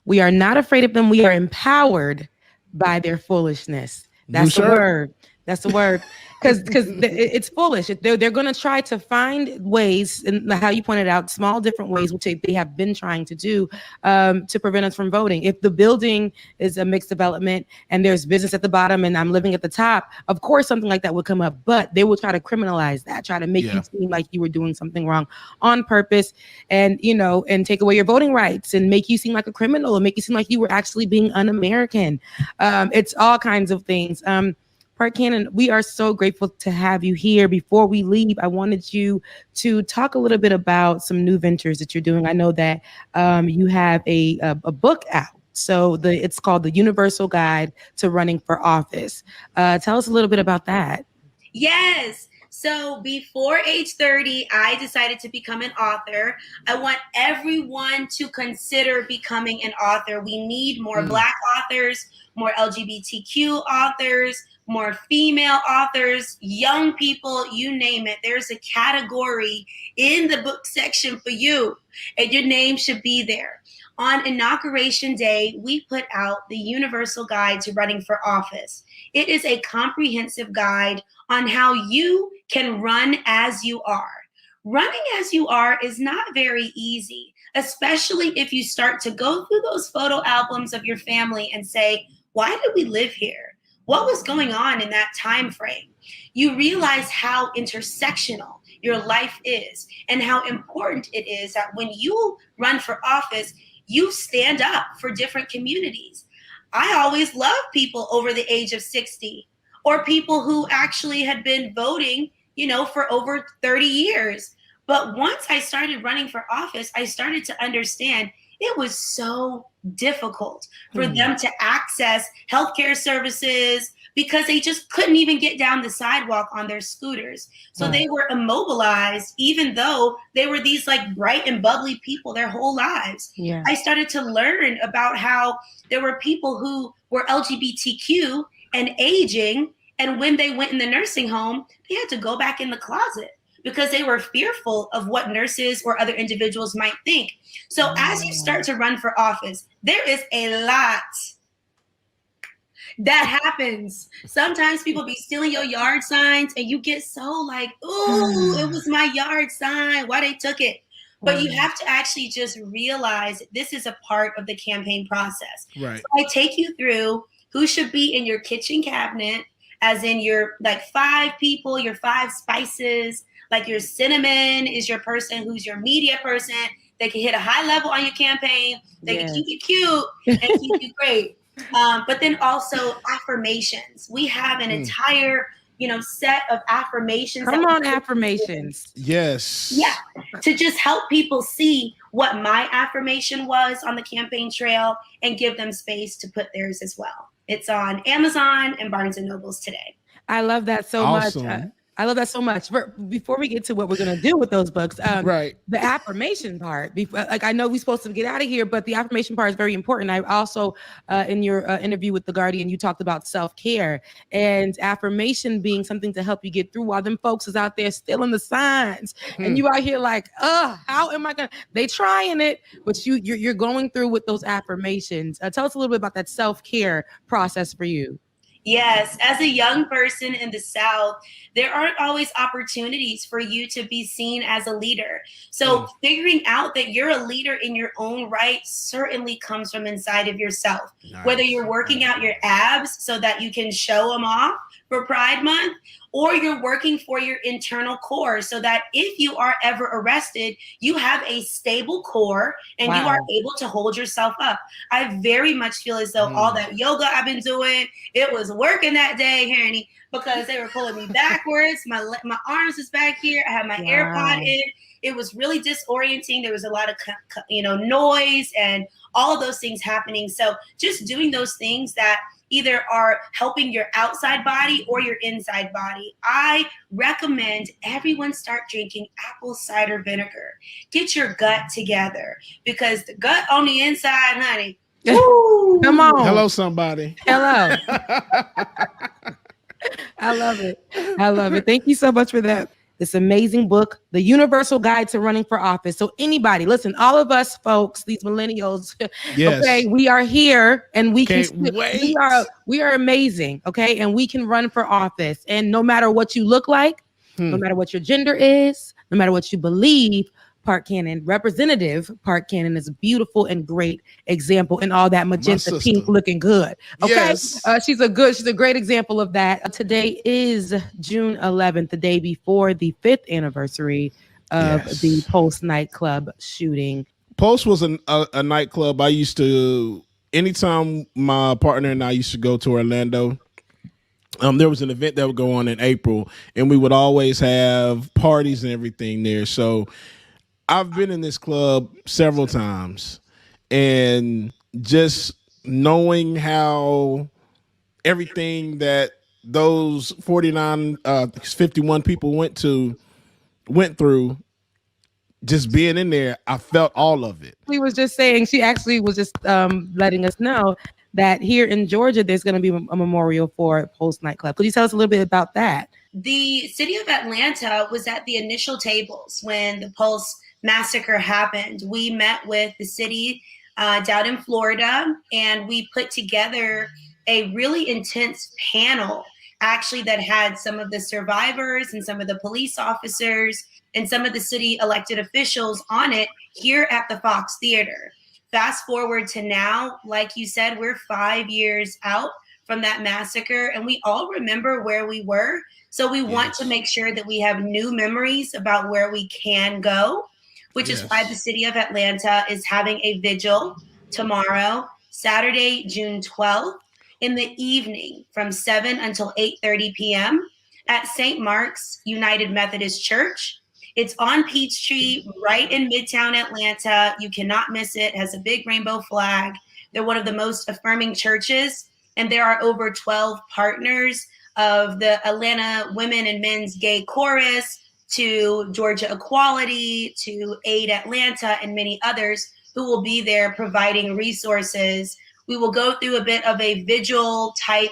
We are not afraid of them. We are empowered by their foolishness. That's the word. That's the word. Because it's foolish. They're going to try to find ways, and how you pointed out, small different ways, which they have been trying to do to prevent us from voting. If the building is a mixed development and there's business at the bottom and I'm living at the top, of course something like that would come up. But they will try to criminalize that, try to make you seem like you were doing something wrong on purpose, and and take away your voting rights and make you seem like a criminal and make you seem like you were actually being un-American. It's all kinds of things. Park Cannon, we are so grateful to have you here. Before we leave, I wanted you to talk a little bit about some new ventures that you're doing. I know that you have a book out. So it's called The Universal Guide to Running for Office. Tell us a little bit about that. Yes. So before age 30, I decided to become an author. I want everyone to consider becoming an author. We need more Black authors, more LGBTQ authors, more female authors, young people, you name it. There's a category in the book section for you, and your name should be there. On Inauguration Day, we put out the Universal Guide to Running for Office. It is a comprehensive guide on how you can run as you are. Running as you are is not very easy, especially if you start to go through those photo albums of your family and say, why did we live here? What was going on in that time frame? You realize how intersectional your life is and how important it is that when you run for office, you stand up for different communities. I always loved people over the age of 60 or people who actually had been voting, for over 30 years. But once I started running for office, I started to understand it was so difficult for them to access healthcare services because they just couldn't even get down the sidewalk on their scooters. So they were immobilized, even though they were these like bright and bubbly people their whole lives. Yeah. I started to learn about how there were people who were LGBTQ and aging, and when they went in the nursing home, they had to go back in the closet because they were fearful of what nurses or other individuals might think. So as you start to run for office, there is a lot that happens. Sometimes people be stealing your yard signs and you get so like, ooh, it was my yard sign. Why they took it? But you have to actually just realize this is a part of the campaign process. Right. So I take you through who should be in your kitchen cabinet, as in your like 5 people, your 5 spices. Like your cinnamon is your person who's your media person. They can hit a high level on your campaign. They can keep you cute and keep you great. But then also affirmations. We have an entire, set of affirmations. Come on, affirmations. Yes. Yeah. To just help people see what my affirmation was on the campaign trail and give them space to put theirs as well. It's on Amazon and Barnes and Nobles today. I love that so much. I love that so much. Before we get to what we're going to do with those books, right? The affirmation part, like I know we're supposed to get out of here, but the affirmation part is very important. I also, in your interview with The Guardian, you talked about self-care and affirmation being something to help you get through while them folks is out there stealing the signs. And you out here like, how am I going to, they trying it, but you're going through with those affirmations. Tell us a little bit about that self-care process for you. Yes, as a young person in the South, there aren't always opportunities for you to be seen as a leader. So figuring out that you're a leader in your own right certainly comes from inside of yourself. Nice. Whether you're working out your abs so that you can show them off for Pride Month, or you're working for your internal core so that if you are ever arrested, you have a stable core and you are able to hold yourself up. I very much feel as though all that yoga I've been doing, it was working that day, Hanny, because they were pulling me backwards. My arms is back here. I had my AirPod in. It was really disorienting. There was a lot of noise and all of those things happening. So just doing those things that either are helping your outside body or your inside body. I recommend everyone start drinking apple cider vinegar. Get your gut together because the gut on the inside, honey. Woo, come on. Hello, somebody. Hello. I love it. I love it. Thank you so much for that. This amazing book, The Universal Guide to Running for Office. So anybody, listen, all of us folks, these millennials, okay, we are here and we we are amazing, okay? And we can run for office. And no matter what you look like, no matter what your gender is, no matter what you believe, Park Cannon, Representative Park Cannon is a beautiful and great example in all that magenta pink looking good. Okay. Yes. She's a great example of that. Today is June 11th, the day before the 5th anniversary of the Pulse nightclub shooting. Pulse was a nightclub I used to, anytime my partner and I used to go to Orlando, there was an event that would go on in April and we would always have parties and everything there. So I've been in this club several times and just knowing how everything that those 51 people went through, just being in there, I felt all of it. She actually was just letting us know that here in Georgia, there's going to be a memorial for Pulse nightclub. Could you tell us a little bit about that? The city of Atlanta was at the initial tables when the Pulse massacre happened. We met with the city down in Florida, and we put together a really intense panel, actually, that had some of the survivors and some of the police officers and some of the city elected officials on it here at the Fox Theater. Fast forward to now, like you said, we're 5 years out from that massacre, and we all remember where we were. So we want to make sure that we have new memories about where we can go, which is why the city of Atlanta is having a vigil tomorrow, Saturday, June 12th, in the evening from 7 until 8:30 p.m. at St. Mark's United Methodist Church. It's on Peachtree, right in Midtown Atlanta. You cannot miss it. It has a big rainbow flag. They're one of the most affirming churches, and there are over 12 partners of the Atlanta Women and Men's Gay Chorus to Georgia Equality to Aid Atlanta and many others who will be there providing resources. We will go through a bit of a vigil type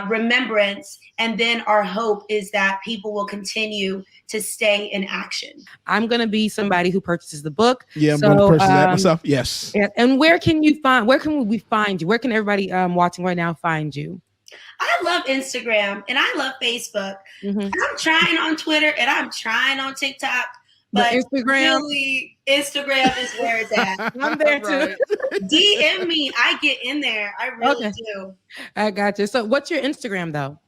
remembrance, and then our hope is that people will continue to stay in action. I'm going to be somebody who purchases the book. Yeah, I'm going to purchase that myself. Yes. And where can we find you? Where can everybody watching right now find you? I love Instagram and I love Facebook. I'm trying on Twitter and I'm trying on TikTok. But Instagram, really, Instagram is where it's at. I'm there too. DM me. I get in there. I really do. I got you. So what's your Instagram though?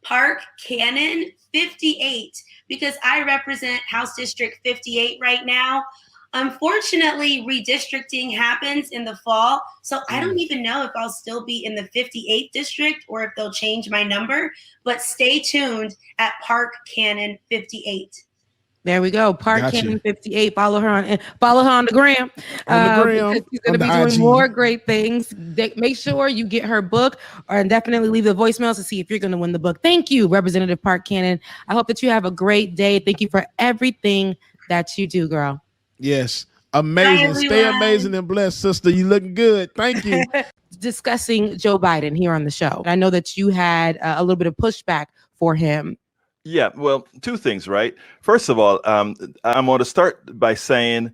Park Cannon 58, because I represent House District 58 right now. Unfortunately, redistricting happens in the fall. So I don't even know if I'll still be in the 58th district or if they'll change my number. But stay tuned at Park Cannon 58. There we go. Park Cannon 58. Follow her on the gram. Because she's going to be doing more great things. Make sure you get her book, and definitely leave the voicemails to see if you're going to win the book. Thank you, Representative Park Cannon. I hope that you have a great day. Thank you for everything that you do, girl. Yes. Amazing. Stay amazing and blessed, sister. You looking good. Thank you. Discussing Joe Biden here on the show. I know that you had a little bit of pushback for him. Yeah, well, two things, right? First of all, I'm going to start by saying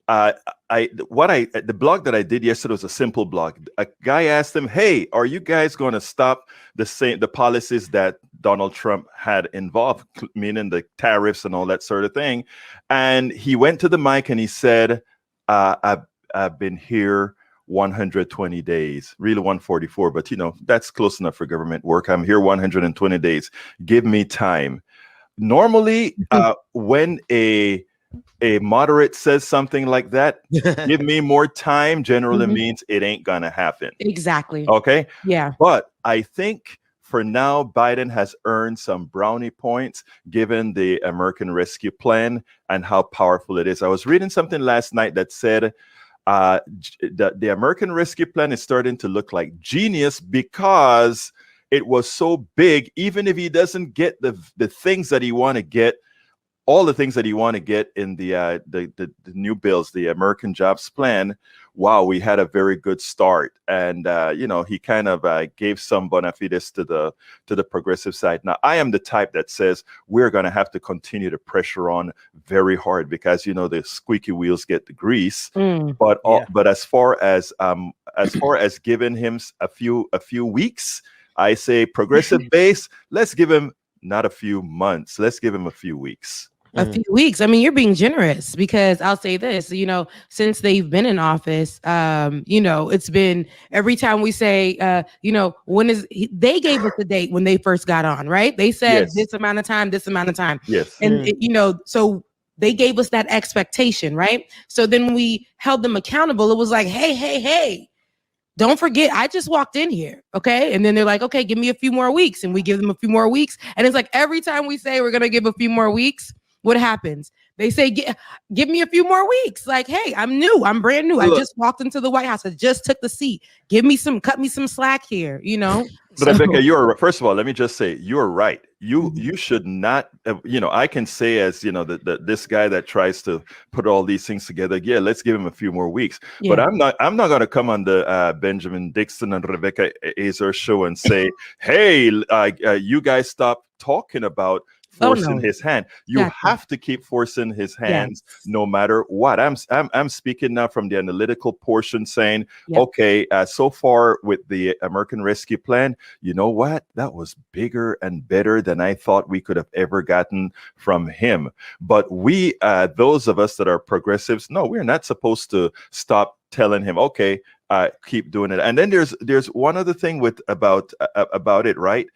the blog that I did yesterday was a simple blog. A guy asked him, "Hey, are you guys going to stop the policies that Donald Trump had involved, meaning the tariffs and all that sort of thing?" And he went to the mic and he said, "I've been here 120 days, really 144, but that's close enough for government work. I'm here 120 days. Give me time." Normally, when a moderate says something like that, give me more time, generally means it ain't gonna happen. Exactly. Okay. Yeah. But I think for now, Biden has earned some brownie points given the American Rescue Plan and how powerful it is. I was reading something last night that said the American Rescue Plan is starting to look like genius because it was so big. Even if he doesn't get the things that he want to get, all the things that he want to get in the new bills, the American Jobs Plan, wow, we had a very good start. And he kind of gave some bona fides to the progressive side. Now, I am the type that says we're going to have to continue to pressure on very hard because the squeaky wheels get the grease. But as far as giving him a few weeks, I say progressive base, let's give him not a few months, let's give him a few weeks. A few weeks. I mean, you're being generous because I'll say this, since they've been in office, it's been every time we say, they gave us a date when they first got on, right? They said this amount of time. Yes. And, so they gave us that expectation, right? So then when we held them accountable, it was like, hey, don't forget, I just walked in here, okay? And then they're like, okay, give me a few more weeks. And we give them a few more weeks. And it's like every time we say we're going to give a few more weeks, what happens? They say, give me a few more weeks. Like, hey, I'm new. I'm brand new. I just walked into the White House. I just took the seat. Cut me some slack here, But Rebecca, first of all, let me just say, you're right. You should not, I can say as, this guy that tries to put all these things together, let's give him a few more weeks. Yeah. But I'm not going to come on the Benjamin Dixon and Rebecca Azar show and say, hey, you guys stop talking about forcing his hand. You have to keep forcing his hands no matter what. I'm speaking now from the analytical portion, saying, okay, so far with the American Rescue Plan, you know what? That was bigger and better than I thought we could have ever gotten from him. But we, those of us that are progressives, no, we're not supposed to stop telling him, okay, keep doing it. And then there's one other thing about it, right?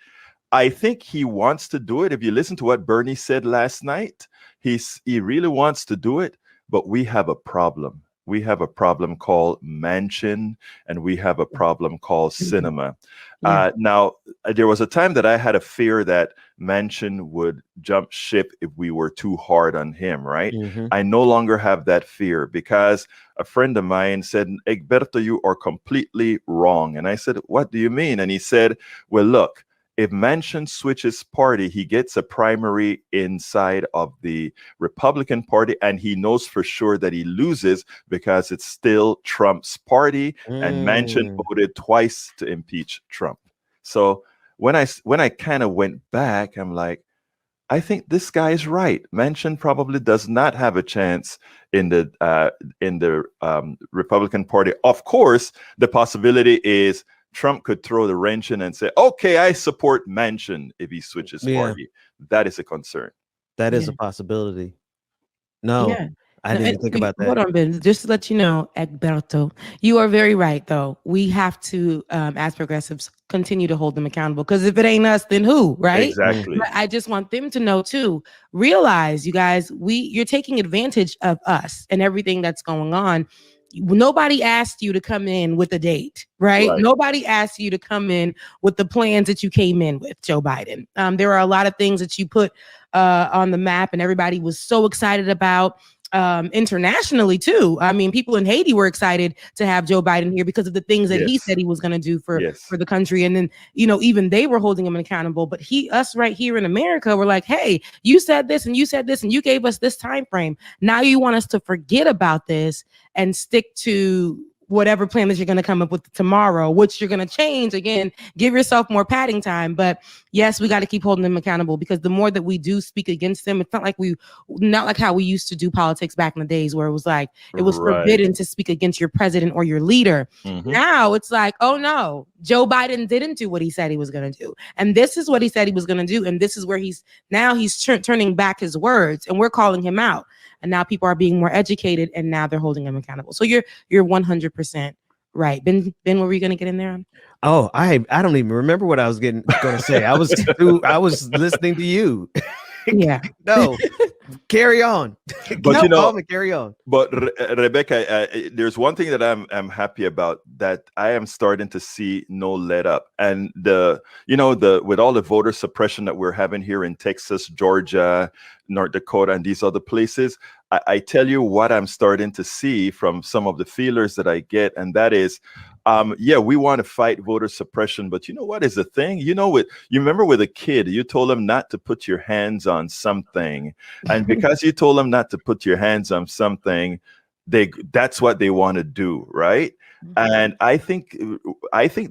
I think he wants to do it. If you listen to what Bernie said last night, he really wants to do it, but we have a problem. We have a problem called Manchin, and we have a problem called Sinema. Now, there was a time that I had a fear that Manchin would jump ship if we were too hard on him, right? I no longer have that fear because a friend of mine said, Egberto, you are completely wrong. And I said, what do you mean? And he said, well, look, if Manchin switches party, he gets a primary inside of the Republican Party, and he knows for sure that he loses because it's still Trump's party, and Manchin voted twice to impeach Trump. So when I kind of went back, I'm like, I think this guy is right. Manchin probably does not have a chance in the Republican Party. Of course, the possibility is Trump could throw the wrench in and say, okay, I support Manchin if he switches party. That is a concern. That is a possibility. No, I didn't even think about that. Hold on, Ben. Just to let you know, Egberto, you are very right, though. We have to, as progressives, continue to hold them accountable. Because if it ain't us, then who, right? Exactly. But I just want them to know, too. Realize, you guys, you're taking advantage of us and everything that's going on. Nobody asked you to come in with a date, right? Nobody asked you to come in with the plans that you came in with, Joe Biden. There are a lot of things that you put on the map and everybody was so excited about internationally too. I mean, people in Haiti were excited to have Joe Biden here because of the things that he said he was going to do for the country. And then, you know, even they were holding him accountable, but us right here in America were like, hey, you said this and you said this and you gave us this time frame. Now you want us to forget about this and stick to whatever plan that you're going to come up with tomorrow, which you're going to change again, give yourself more padding time. But yes, we got to keep holding them accountable because the more that we do speak against them, it's not like how we used to do politics back in the days where it was like, it was forbidden to speak against your president or your leader. Now it's like, oh no, Joe Biden didn't do what he said he was going to do. And this is what he said he was going to do. And this is where he's turning back his words and we're calling him out. And now people are being more educated and now they're holding him accountable. So you're 100% right. Ben, what were you going to get in there on? Oh, I don't even remember what I was going to say. I was listening to you. Yeah. No, carry on. But carry on. But Rebecca, there's one thing that I'm happy about, that I am starting to see no let up. And with all the voter suppression that we're having here in Texas, Georgia, North Dakota, and these other places, I tell you what I'm starting to see from some of the feelers that I get, and that is, we want to fight voter suppression, but you know what is the thing? You remember with a kid, you told him not to put your hands on something, and because you told them not to put your hands on something, that's what they want to do, right? And I think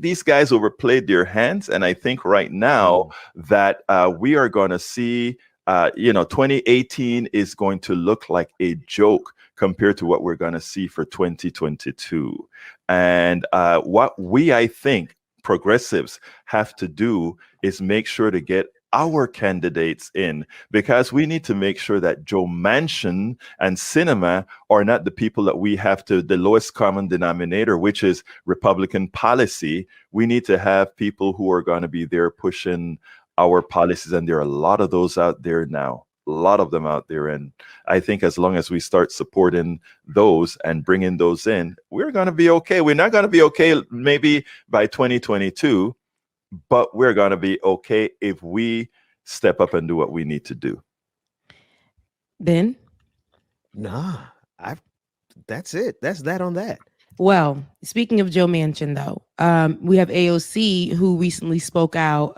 these guys overplayed their hands, and I think right now that we are going to see 2018 is going to look like a joke compared to what we're going to see for 2022. And I think progressives have to do is make sure to get our candidates in, because we need to make sure that Joe Manchin and Sinema are not the people that we have to, the lowest common denominator, which is Republican policy. We need to have people who are going to be there pushing our policies, and there are a lot of those out there now, a lot of them out there. And I think as long as we start supporting those and bringing those in, we're going to be okay. We're not going to be okay maybe by 2022, but we're going to be okay if we step up and do what we need to do. Ben? Nah, that's it. That's that on that. Well, speaking of Joe Manchin, though, we have AOC who recently spoke out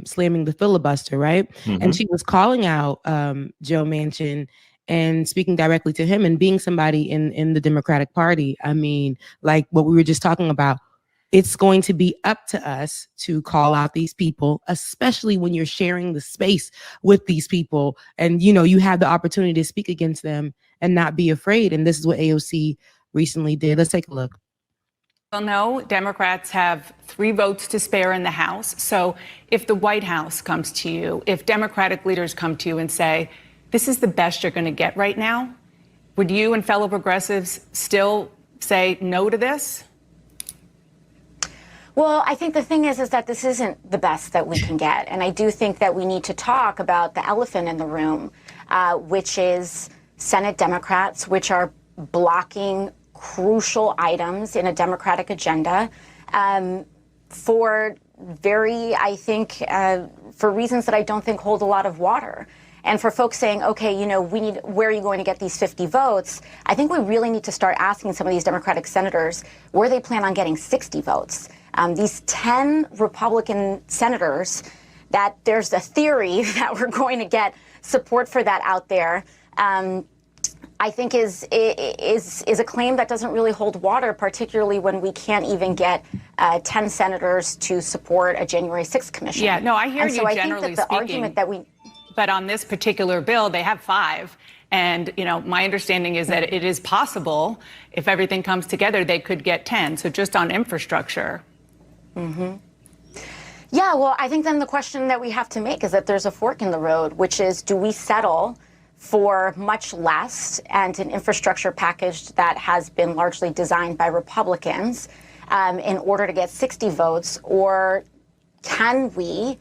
slamming the filibuster, right? And she was calling out Joe Manchin and speaking directly to him and being somebody in the Democratic Party. I mean, like what we were just talking about, it's going to be up to us to call out these people, especially when you're sharing the space with these people. And, you have the opportunity to speak against them and not be afraid. And this is what AOC recently did. Let's take a look. Well, no, Democrats have 3 votes to spare in the House. So if the White House comes to you, if Democratic leaders come to you and say, this is the best you're going to get right now, would you and fellow progressives still say no to this? Well, I think the thing is that this isn't the best that we can get. And I do think that we need to talk about the elephant in the room, which is Senate Democrats, which are blocking crucial items in a Democratic agenda for for reasons that I don't think hold a lot of water. And for folks saying, okay, where are you going to get these 50 votes? I think we really need to start asking some of these Democratic senators where they plan on getting 60 votes. These 10 Republican senators, that there's a theory that we're going to get support for that out there, I think is a claim that doesn't really hold water, particularly when we can't even get 10 senators to support a January 6th commission. Yeah, no, I hear and you so I generally think that the speaking. argument that we... But on this particular bill, they have 5. And, my understanding is that it is possible, if everything comes together, they could get 10. So just on infrastructure. Mm-hmm. Yeah, well, I think then the question that we have to make is that there's a fork in the road, which is, do we settle for much less and an infrastructure package that has been largely designed by Republicans in order to get 60 votes? Or can we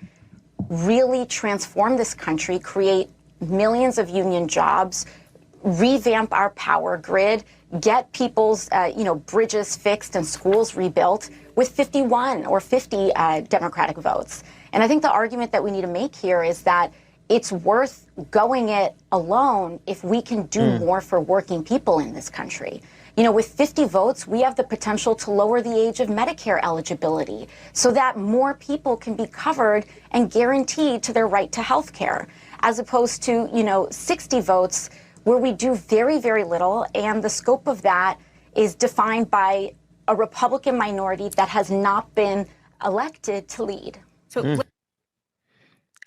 really transform this country, create millions of union jobs, revamp our power grid, get people's bridges fixed and schools rebuilt with 51 or 50 Democratic votes? And I think the argument that we need to make here is that it's worth going it alone if we can do more for working people in this country. With 50 votes, we have the potential to lower the age of Medicare eligibility so that more people can be covered and guaranteed to their right to health care, as opposed to, 60 votes where we do very, very little. And the scope of that is defined by a Republican minority that has not been elected to lead. So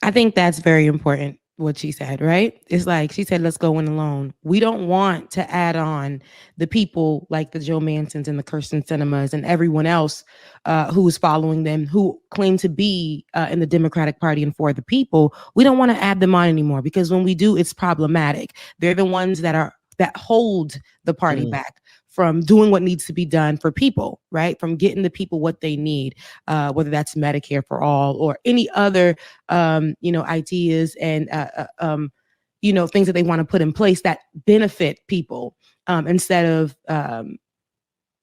I think that's very important, what she said, right? It's like she said, let's go in alone. We don't want to add on the people like the Joe Mancins and the Kirsten Sinemas and everyone else who is following them, who claim to be in the Democratic Party and for the people. We don't want to add them on anymore, because when we do, it's problematic. They're the ones that hold the party back from doing what needs to be done for people, right? From getting the people what they need, whether that's Medicare for all or any other, ideas and, things that they want to put in place that benefit people instead of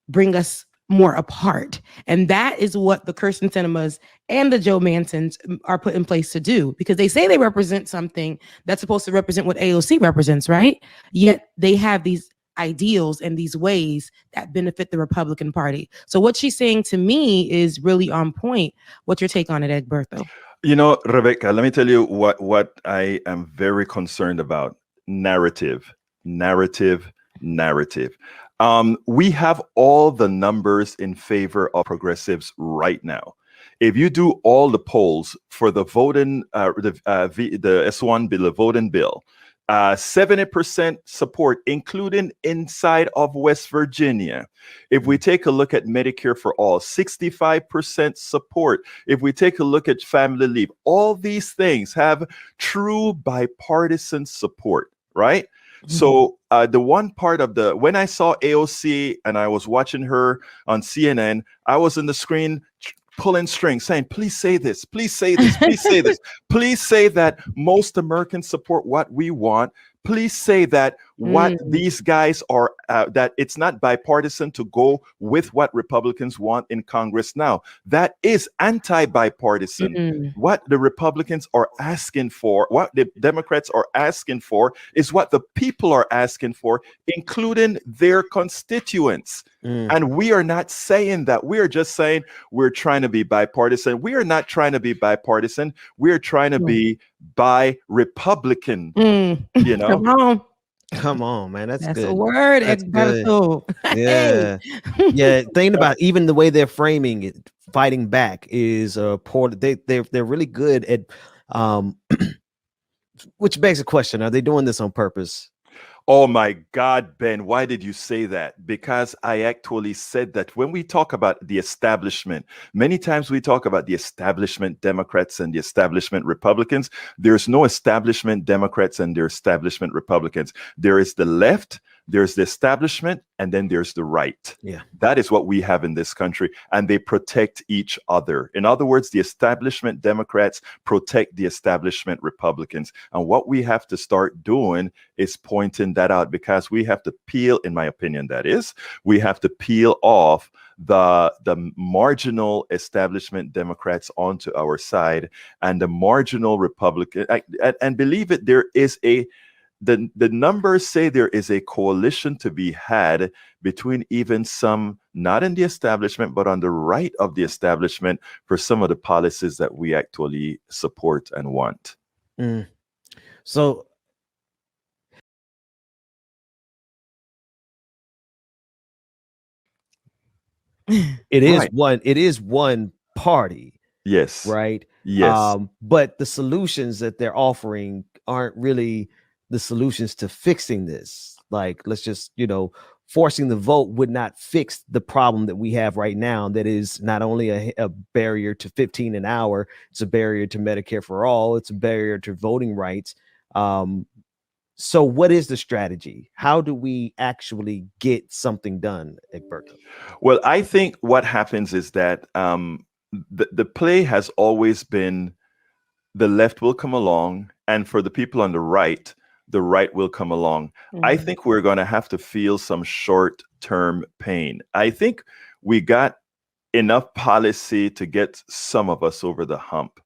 bring us more apart. And that is what the Kirsten Sinemas and the Joe Mancins are put in place to do, because they say they represent something that's supposed to represent what AOC represents, right? Yet they have these ideals and these ways that benefit the Republican Party. So what she's saying to me is really on point. What's your take on it, Egberto? Rebecca, let me tell you what I am very concerned about. Narrative. We have all the numbers in favor of progressives right now. If you do all the polls for the voting, the S1 bill, the voting bill, 70% support, including inside of West Virginia. If we take a look at Medicare for all, 65% support. If we take a look at family leave, all these things have true bipartisan support, right? So the one part of when I saw AOC and I was watching her on CNN, I was on the screen pulling strings saying, please say this, please say this, please say this. Please say that most Americans support what we want. Please say that what these guys are, that it's not bipartisan to go with what Republicans want in Congress now. That is anti-bipartisan. What the Republicans are asking for, what the Democrats are asking for, is what the people are asking for, including their constituents. And we are not saying that. We are just saying we're trying to be bipartisan. We are not trying to be bipartisan. We are trying to be bi-Republican, Come on. Come on, man. That's That's good. a word, That's good. Egberto. Yeah. Yeah. Thinking about even the way they're framing it, fighting back is poor. They're really good at which begs the question, are they doing this on purpose? Oh my God, Ben, why did you say that? Because I actually said that when we talk about the establishment, many times we talk about the establishment Democrats and the establishment Republicans. There's no establishment Democrats and their establishment Republicans. There is the left, there's the establishment, and then there's the right. Yeah. That is what we have in this country, and they protect each other. In other words, the establishment Democrats protect the establishment Republicans. And what we have to start doing is pointing that out, because we have to peel, in my opinion, that is, we have to peel off the marginal establishment Democrats onto our side and the marginal Republican. And believe it, there is the numbers say there is a coalition to be had between even some not in the establishment, but on the right of the establishment for some of the policies that we actually support and want. So it is one party. Yes. Right. Yes. But the solutions that they're offering aren't really the solutions to fixing this. Like, let's just, forcing the vote would not fix the problem that we have right now. That is not only a barrier to 15 an hour, it's a barrier to Medicare for all, it's a barrier to voting rights. So what is the strategy? How do we actually get something done, Egberto? Well, I think what happens is that the play has always been the left will come along, and for the people on the right will come along. I think we're going to have to feel some short-term pain. I think we got enough policy to get some of us over the hump.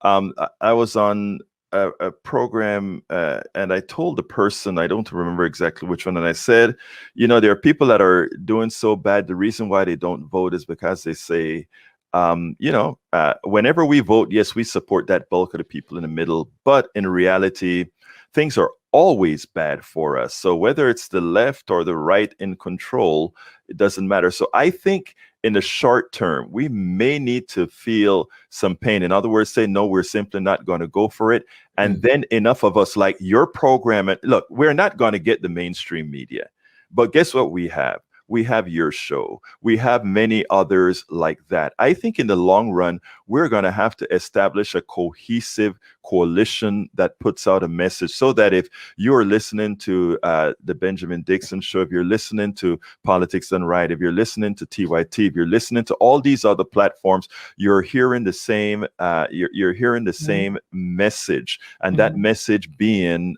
I was on a program and I told the person, I don't remember exactly which one, and I said, there are people that are doing so bad. The reason why they don't vote is because they say, whenever we vote, yes, we support that bulk of the people in the middle, but in reality, things are always bad for us. So whether it's the left or the right in control, it doesn't matter. So I think in the short term, we may need to feel some pain. In other words, say, no, we're simply not going to go for it. And then enough of us, like your program, and look, we're not going to get the mainstream media, but guess what we have? We have your show. We have many others like that. I think in the long run, we're going to have to establish a cohesive coalition that puts out a message, so that if you're listening to the Benjamin Dixon show, if you're listening to Politics Done Right, if you're listening to TYT, if you're listening to all these other platforms, you're hearing the same. You're hearing the same message, and that message being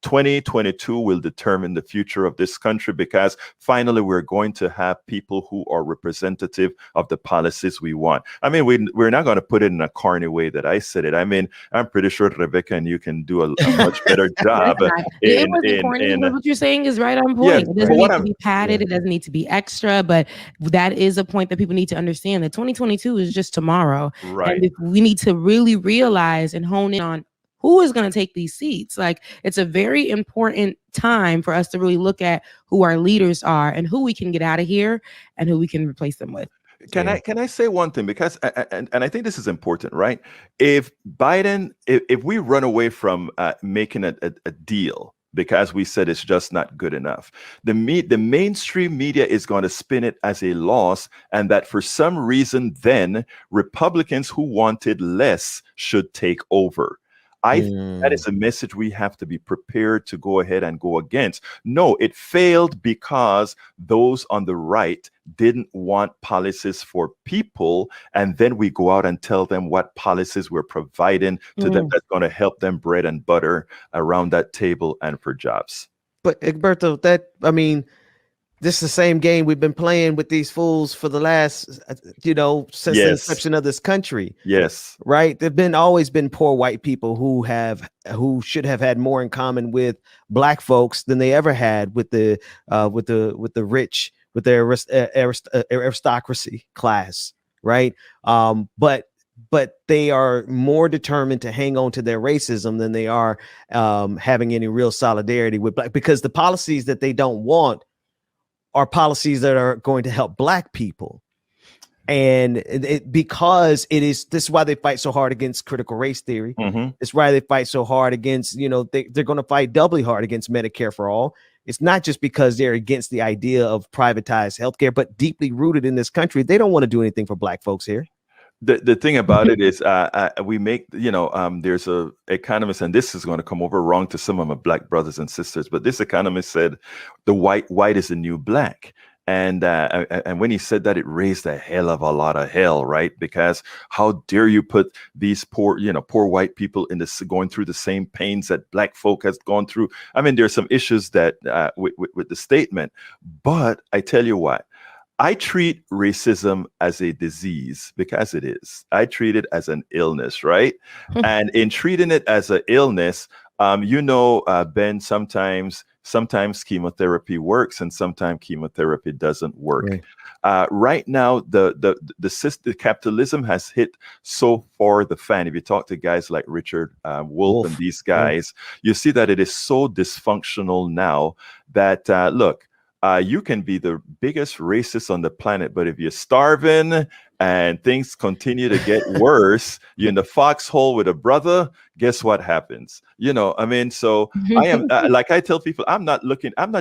2022 will determine the future of this country, because finally we're going to have people who are representative of the policies we want. I mean, we're not going to put it in a corny way that I said it. I mean, I'm pretty sure Rebecca and you can do a much better job. It wasn't corny. What you're saying is right on point. It doesn't need to be padded. It doesn't need to be extra, but that is a point that people need to understand, that 2022 is just tomorrow. Right. And if we need to really realize and hone in on who is going to take these seats. Like, it's a very important time for us to really look at who our leaders are and who we can get out of here and who we can replace them with. Can I say one thing? Because and I think this is important, right? If Biden, if we run away from making a deal because we said it's just not good enough, the mainstream media is going to spin it as a loss, and that for some reason then Republicans who wanted less should take over. I think that is a message we have to be prepared to go ahead and go against. No, it failed because those on the right didn't want policies for people, and then we go out and tell them what policies we're providing to them that's going to help them bread and butter around that table and for jobs. But Egberto, this is the same game we've been playing with these fools for the last, since the inception of this country. Yes. Right. There've always been poor white people who should have had more in common with black folks than they ever had with the rich, with their aristocracy class. Right. But but they are more determined to hang on to their racism than they are having any real solidarity with black, because the policies that they don't want are policies that are going to help black people. And because this is why they fight so hard against critical race theory. It's why they fight so hard against, they're going to fight doubly hard against Medicare for all. It's not just because they're against the idea of privatized healthcare, but deeply rooted in this country. They don't want to do anything for black folks here. The thing about it is we make, there's a economist, and this is going to come over wrong to some of my black brothers and sisters, but this economist said the white is the new black. And when he said that, it raised a hell of a lot of hell, right? Because how dare you put these poor white people in this, going through the same pains that black folk has gone through. I mean, there's some issues that with the statement, but I tell you what, I treat racism as a disease, because it is. I treat it as an illness, right? And in treating it as an illness, Ben, sometimes chemotherapy works and sometimes chemotherapy doesn't work. Right, right now, the capitalism has hit so far the fan. If you talk to guys like Richard Wolff and these guys, you see that it is so dysfunctional now that, look, you can be the biggest racist on the planet, but if you're starving and things continue to get worse, you're in the foxhole with a brother, guess what happens? So I am, like I tell people, I'm not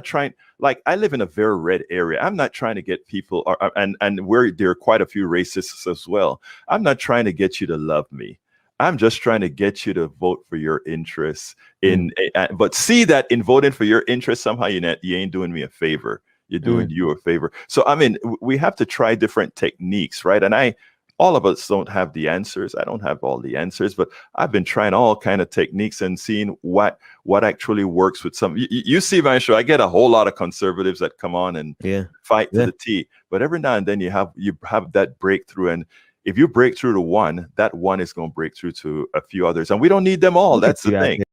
trying, like I live in a very red area. I'm not trying to get people, and where there are quite a few racists as well. I'm not trying to get you to love me. I'm just trying to get you to vote for your interests. But see that in voting for your interests, somehow you ain't doing me a favor. You're doing you a favor. So, I mean, we have to try different techniques, right? And all of us don't have the answers. I don't have all the answers, but I've been trying all kind of techniques and seeing what actually works with some. You see my show, I get a whole lot of conservatives that come on and fight to the T. But every now and then you have that breakthrough, and if you break through to one, that one is going to break through to a few others. And we don't need them all. That's the thing.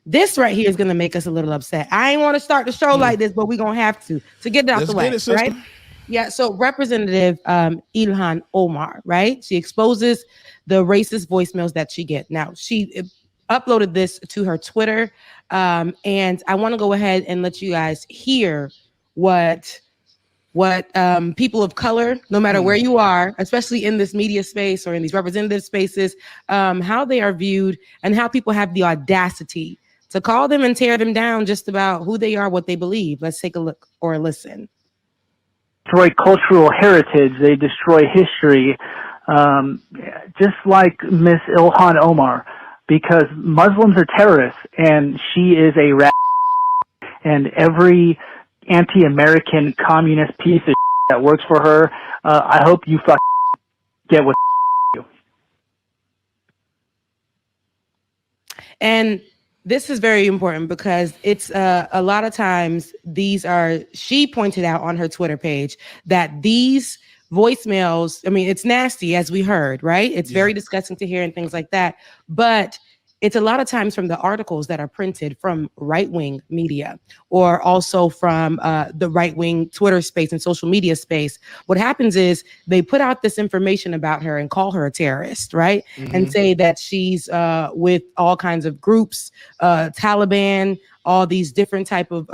This right here is going to make us a little upset. I ain't want to start the show like this, but we're going to have to get it out the way, right? Yeah, so Representative Ilhan Omar, right? She exposes the racist voicemails that she gets. Now, she uploaded this to her Twitter, and I want to go ahead and let you guys hear what people of color, no matter where you are, especially in this media space or in these representative spaces, how they are viewed and how people have the audacity to call them and tear them down just about who they are, what they believe. Let's take a look or listen. Destroy cultural heritage. They destroy history, just like Miss Ilhan Omar, because Muslims are terrorists, and she is a rat. And every anti-American communist piece of that works for her, I hope you get with you. And this is very important because it's a lot of times she pointed out on her Twitter page that these voicemails, I mean, it's nasty, as we heard, right? It's very disgusting to hear and things like that. But it's a lot of times from the articles that are printed from right-wing media or also from the right-wing Twitter space and social media space. What happens is they put out this information about her and call her a terrorist, right? And say that she's with all kinds of groups, Taliban, all these different type of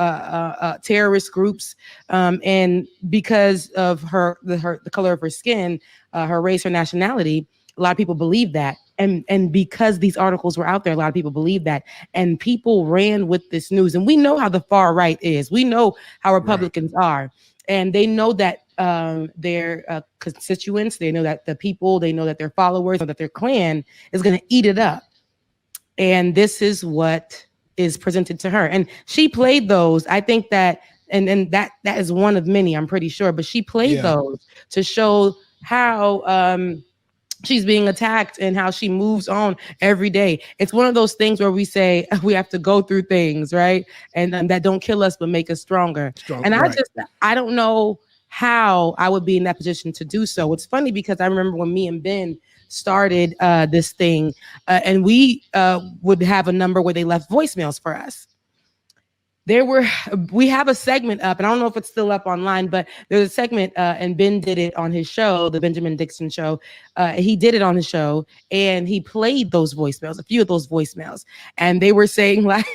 terrorist groups. And because of the color of her skin, her race, her nationality, a lot of people believe that. And because these articles were out there, a lot of people believe that. And people ran with this news. And we know how the far right is. We know how Republicans are. And they know that their constituents, they know that the people, they know that their followers, or that their clan is going to eat it up. And this is what is presented to her. And she played those. I think that, and that is one of many, I'm pretty sure. But she played those to show how she's being attacked and how she moves on every day. It's one of those things where we say we have to go through things, right? And that don't kill us, but make us stronger. And I don't know how I would be in that position to do so. It's funny because I remember when me and Ben started this thing and we would have a number where they left voicemails for us. we have a segment up, and I don't know if it's still up online, but there's a segment, and Ben did it on his show, the Benjamin Dixon show. He did it on his show, and he played those voicemails, a few of those voicemails, and they were saying like,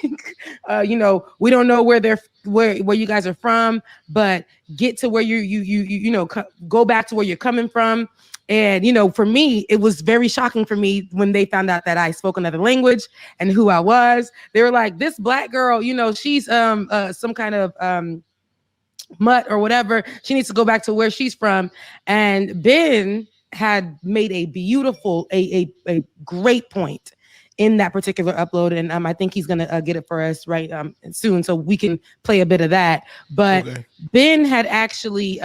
we don't know where you guys are from, but get to where go back to where you're coming from. And, for me, it was very shocking for me when they found out that I spoke another language and who I was. They were like, this black girl, she's some kind of mutt or whatever. She needs to go back to where she's from. And Ben had made a beautiful, a great point in that particular upload. And I think he's going to get it for us right soon so we can play a bit of that. But okay. Ben had actually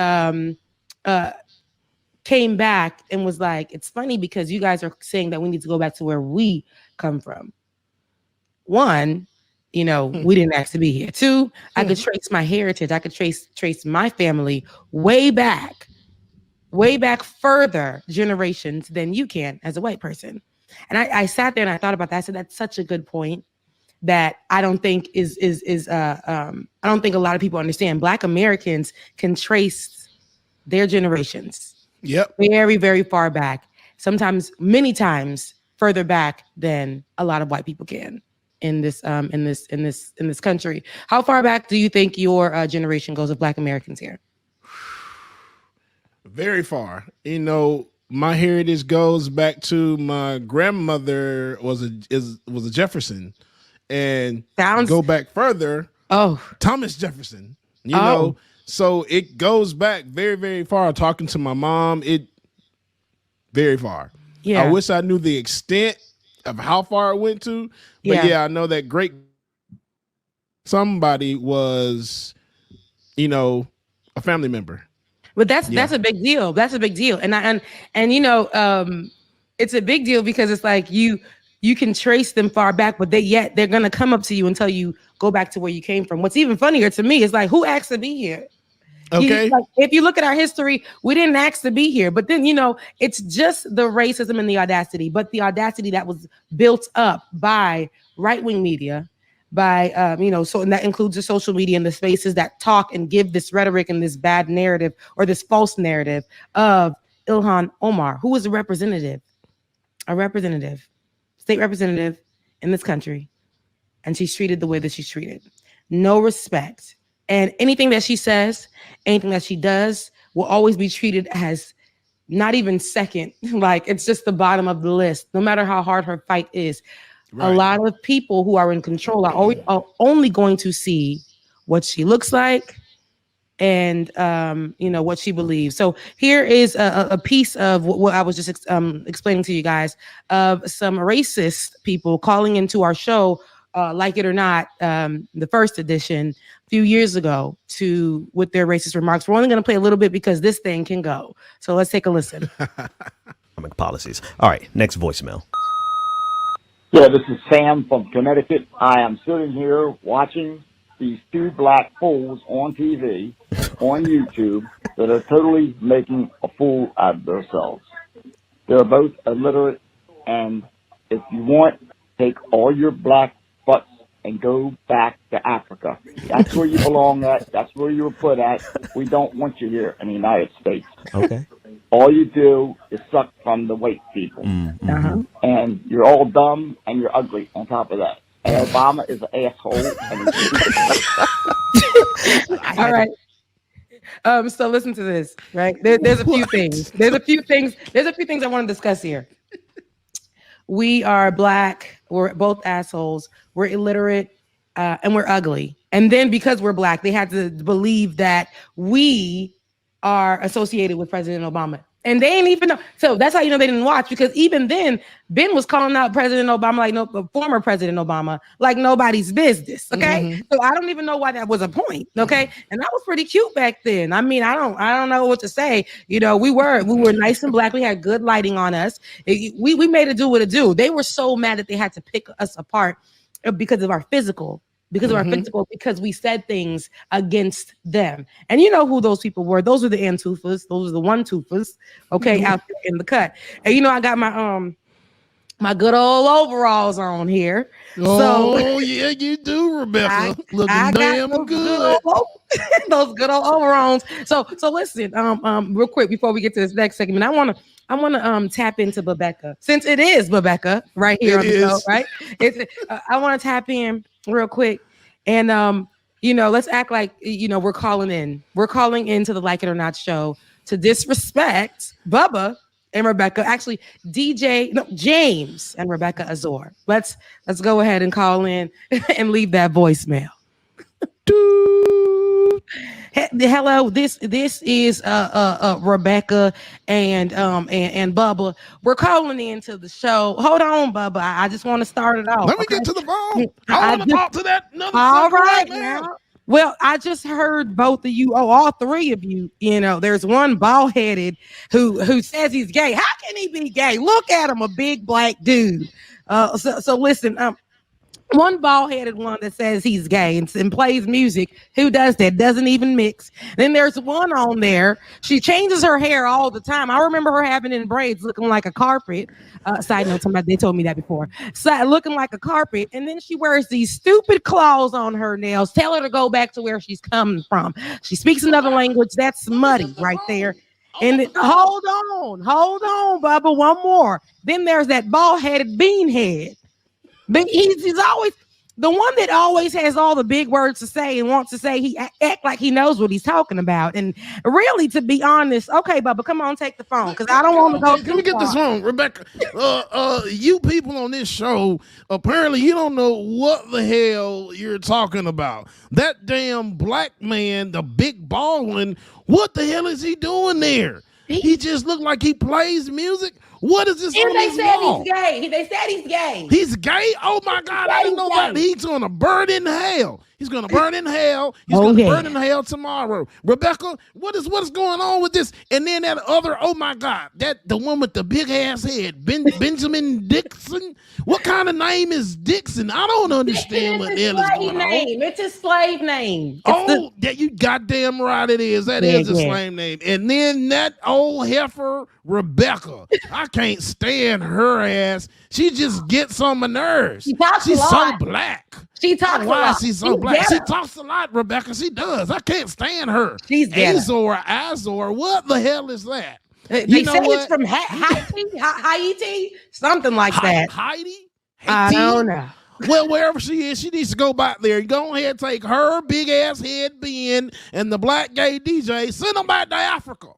came back and was like, it's funny because you guys are saying that we need to go back to where we come from. One, we didn't ask to be here. Two, I could trace my heritage. I could trace my family way back further generations than you can as a white person. And I sat there and I thought about that. I said, that's such a good point that I don't think I don't think a lot of people understand. Black Americans can trace their generations. Yep. Very, very far back. Sometimes, many times further back than a lot of white people can in this country. How far back do you think your generation goes of Black Americans here? Very far. My heritage goes back to my grandmother was a Jefferson, and go back further. Oh, Thomas Jefferson. Know. So it goes back very, very far. Talking to my mom, very far. Yeah. I wish I knew the extent of how far it went to. But I know that somebody was, a family member. But that's a big deal. That's a big deal. And it's a big deal because it's like you can trace them far back, but they're gonna come up to you and tell you go back to where you came from. What's even funnier to me is like, who asked to be here? Okay. If you look at our history, we didn't ask to be here. But then, it's just the racism and the audacity, but the audacity that was built up by right-wing media, by, so and that includes the social media and the spaces that talk and give this rhetoric and this bad narrative or this false narrative of Ilhan Omar, who was a state representative in this country. And she's treated the way that she's treated. No respect. And anything that she says, anything that she does will always be treated as not even second. Like it's just the bottom of the list, no matter how hard her fight is. Right. A lot of people who are in control are only going to see what she looks like and, what she believes. So here is a piece of what I was just explaining to you guys of some racist people calling into our show, Like It or Not, the first edition, a few years ago with their racist remarks. We're only going to play a little bit because this thing can go. So let's take a listen. Policies. All right, next voicemail. Yeah, this is Sam from Connecticut. I am sitting here watching these two black fools on TV, on YouTube, that are totally making a fool out of themselves. They're both illiterate, and if you want, take all your black butts and go back to Africa. That's where you belong at. That's where you were put at. We don't want you here in the United States. Okay. All you do is suck from the white people. Uh-huh. And you're all dumb and you're ugly on top of that. And Obama is an asshole. And he's all right. So listen to this, right? There's a few things. There's a few things I want to discuss here. We are black. We're both assholes. We're illiterate, and we're ugly. And then because we're black, they had to believe that we are associated with President Obama. And they ain't even know. So that's how you know they didn't watch, because even then, Ben was calling out President Obama, former President Obama, like nobody's business. Okay. Mm-hmm. So I don't even know why that was a point. Okay. And that was pretty cute back then. I mean, I don't know what to say. We were nice and black. We had good lighting on us. We made it do what it do. They were so mad that they had to pick us apart because of our physical. Because we said things against them. And you know who those people were. Those are the Antufas. Those are the one-tufas, okay, out there in the cut. And I got my my good old overalls on here. Oh, yeah, you do, Rebecca. Looking damn good. Those good old overalls. So listen, real quick before we get to this next segment, I want to tap into Rebecca, since it is Rebecca right here on the show, right? I want to tap in real quick, and let's act like we're calling into the Like It or Not show to disrespect Bubba and Rebecca, actually James and Rebecca Azor. Let's go ahead and call in and leave that voicemail. Hello, this is Rebecca and Bubba. We're calling into the show. Hold on, Bubba. I just want to start it off. Let me get to the phone. I want to talk to that another all right now. Well, I just heard both of you, all three of you, there's one bald-headed who says he's gay. How can he be gay? Look at him, a big black dude. So listen, one bald-headed one that says he's gay and plays music. Who does that? Doesn't even mix. Then there's one on there. She changes her hair all the time. I remember her having it in braids, looking like a carpet. Side note, they told me that before. Looking like a carpet. And then she wears these stupid claws on her nails. Tell her to go back to where she's coming from. She speaks another language. That's smutty right there. And hold on, Bubba. One more. Then there's that bald-headed beanhead. But he's always the one that always has all the big words to say and wants to say he act like he knows what he's talking about. And really, to be honest, okay, Bubba, come on, take the phone, because I don't want to go. Can we get this wrong, Rebecca? You people on this show, apparently you don't know what the hell you're talking about. That damn black man, the big bald one, what the hell is he doing there? He just looked like he plays music. What is this? And they said he's gay. They said he's gay. He's gay? Oh my God, I didn't know that. He's gonna burn in hell. He's gonna burn in hell. He's gonna burn in hell tomorrow. Rebecca, what is going on with this? And then that other, oh my God, the one with the big ass head, Benjamin Dixon. What kind of name is Dixon? I don't understand what the hell is going on. It's his slave name. That you goddamn right it is. That is his slave name. And then that old heifer, Rebecca. I can't stand her ass. She just gets on my nerves. She's so black. She talks a Why lot. is she so black? She talks a lot, Rebecca. She does. I can't stand her. She's Azor. What the hell is that? They say it's from Haiti, something like that. Haiti? I don't know. Well, wherever she is, she needs to go back there. Go ahead and take her big ass head Ben and the black gay DJ. Send them back to Africa.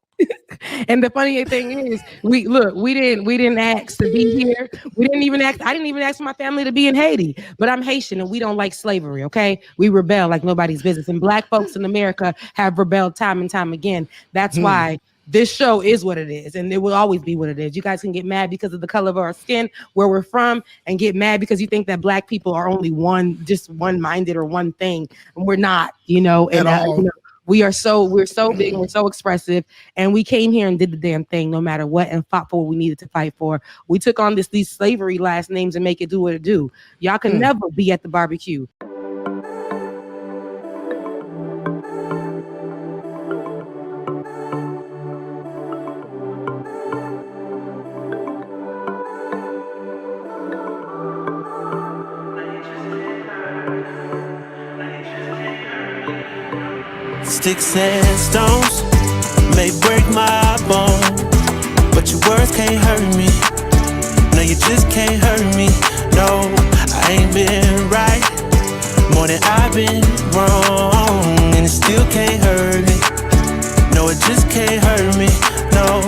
And the funny thing is, we didn't ask to be here. I didn't even ask my family to be in Haiti, but I'm Haitian and we don't like slavery. Okay. We rebel like nobody's business. And black folks in America have rebelled time and time again. That's why this show is what it is. And it will always be what it is. You guys can get mad because of the color of our skin, where we're from, and get mad because you think that black people are only one-minded or one thing. And we're not, and we're so big and we're so expressive, and we came here and did the damn thing no matter what and fought for what we needed to fight for. We took on these slavery last names and make it do what it do. Y'all can never be at the barbecue. Sticks and stones may break my bone, but your words can't hurt me. No, you just can't hurt me. No, I ain't been right more than I've been wrong, and it still can't hurt me. No, it just can't hurt me. No.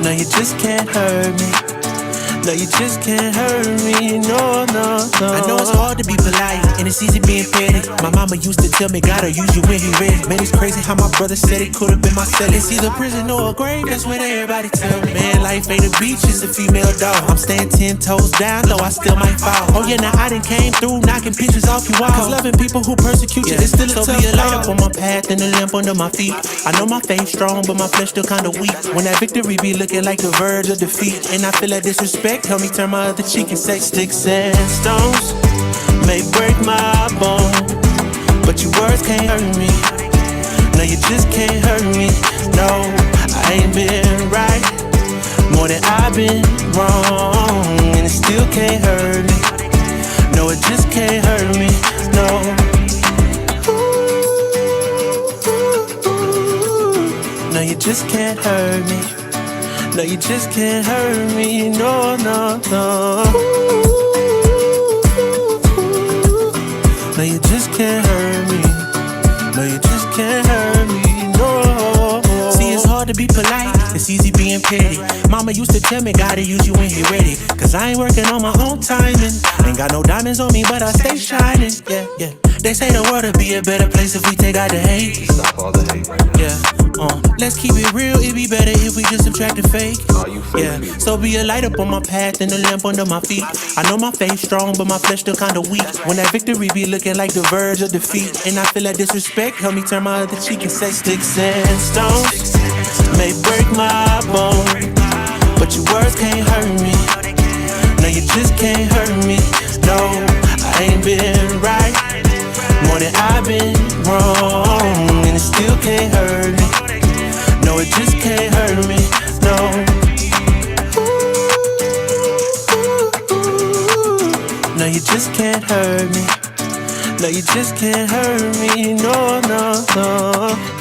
No, you just can't hurt me. No, you just can't hurt me, no. I know it's hard to be polite, and it's easy being petty. My mama used to tell me, gotta use you when he ready. Man, it's crazy how my brother said it could've been my celly. It's either prison or a grave, that's what everybody tell me. Man, life ain't a beach, it's a female dog. I'm staying 10 toes down, though I still might fall. Oh yeah, now I done came through, knocking pictures off your wall. Cause loving people who persecute you, it's still a tough be a light up on my path and a lamp under my feet. I know my faith strong, but my flesh still kinda weak. When that victory be looking like the verge of defeat, and I feel that disrespect, help me turn my other cheek and say, sticks and stones may break my bone, but your words can't hurt me. No, you just can't hurt me. No, I ain't been More than I've been wrong, and it still can't hurt me. No, it just can't hurt me, no. No, you just can't hurt me. No, you just can't hurt me, no, no, no. No, you just can't hurt me. No, you just can't hurt me, no. See, it's hard to be polite, it's easy being petty. Mama used to tell me, gotta use you when you're ready. Cause I ain't working on my own timing. Ain't got no diamonds on me, but I stay shining, yeah, yeah. They say the world would be a better place if we take out the hate. Stop all the hate right now. Yeah. Let's keep it real, it'd be better if we just subtract the fake. Yeah, so be a light up on my path and a lamp under my feet. I know my faith strong, but my flesh still kinda weak. When that victory be looking like the verge of defeat, and I feel like disrespect, help me turn my other cheek and say sticks and stones may break my bone, but your words can't hurt me. No, you just can't hurt me. No, I ain't been right more than I've been wrong, and it still can't hurt me. No, it just can't hurt me, no. No, you just can't hurt me. No, you just can't hurt me, no, no, no.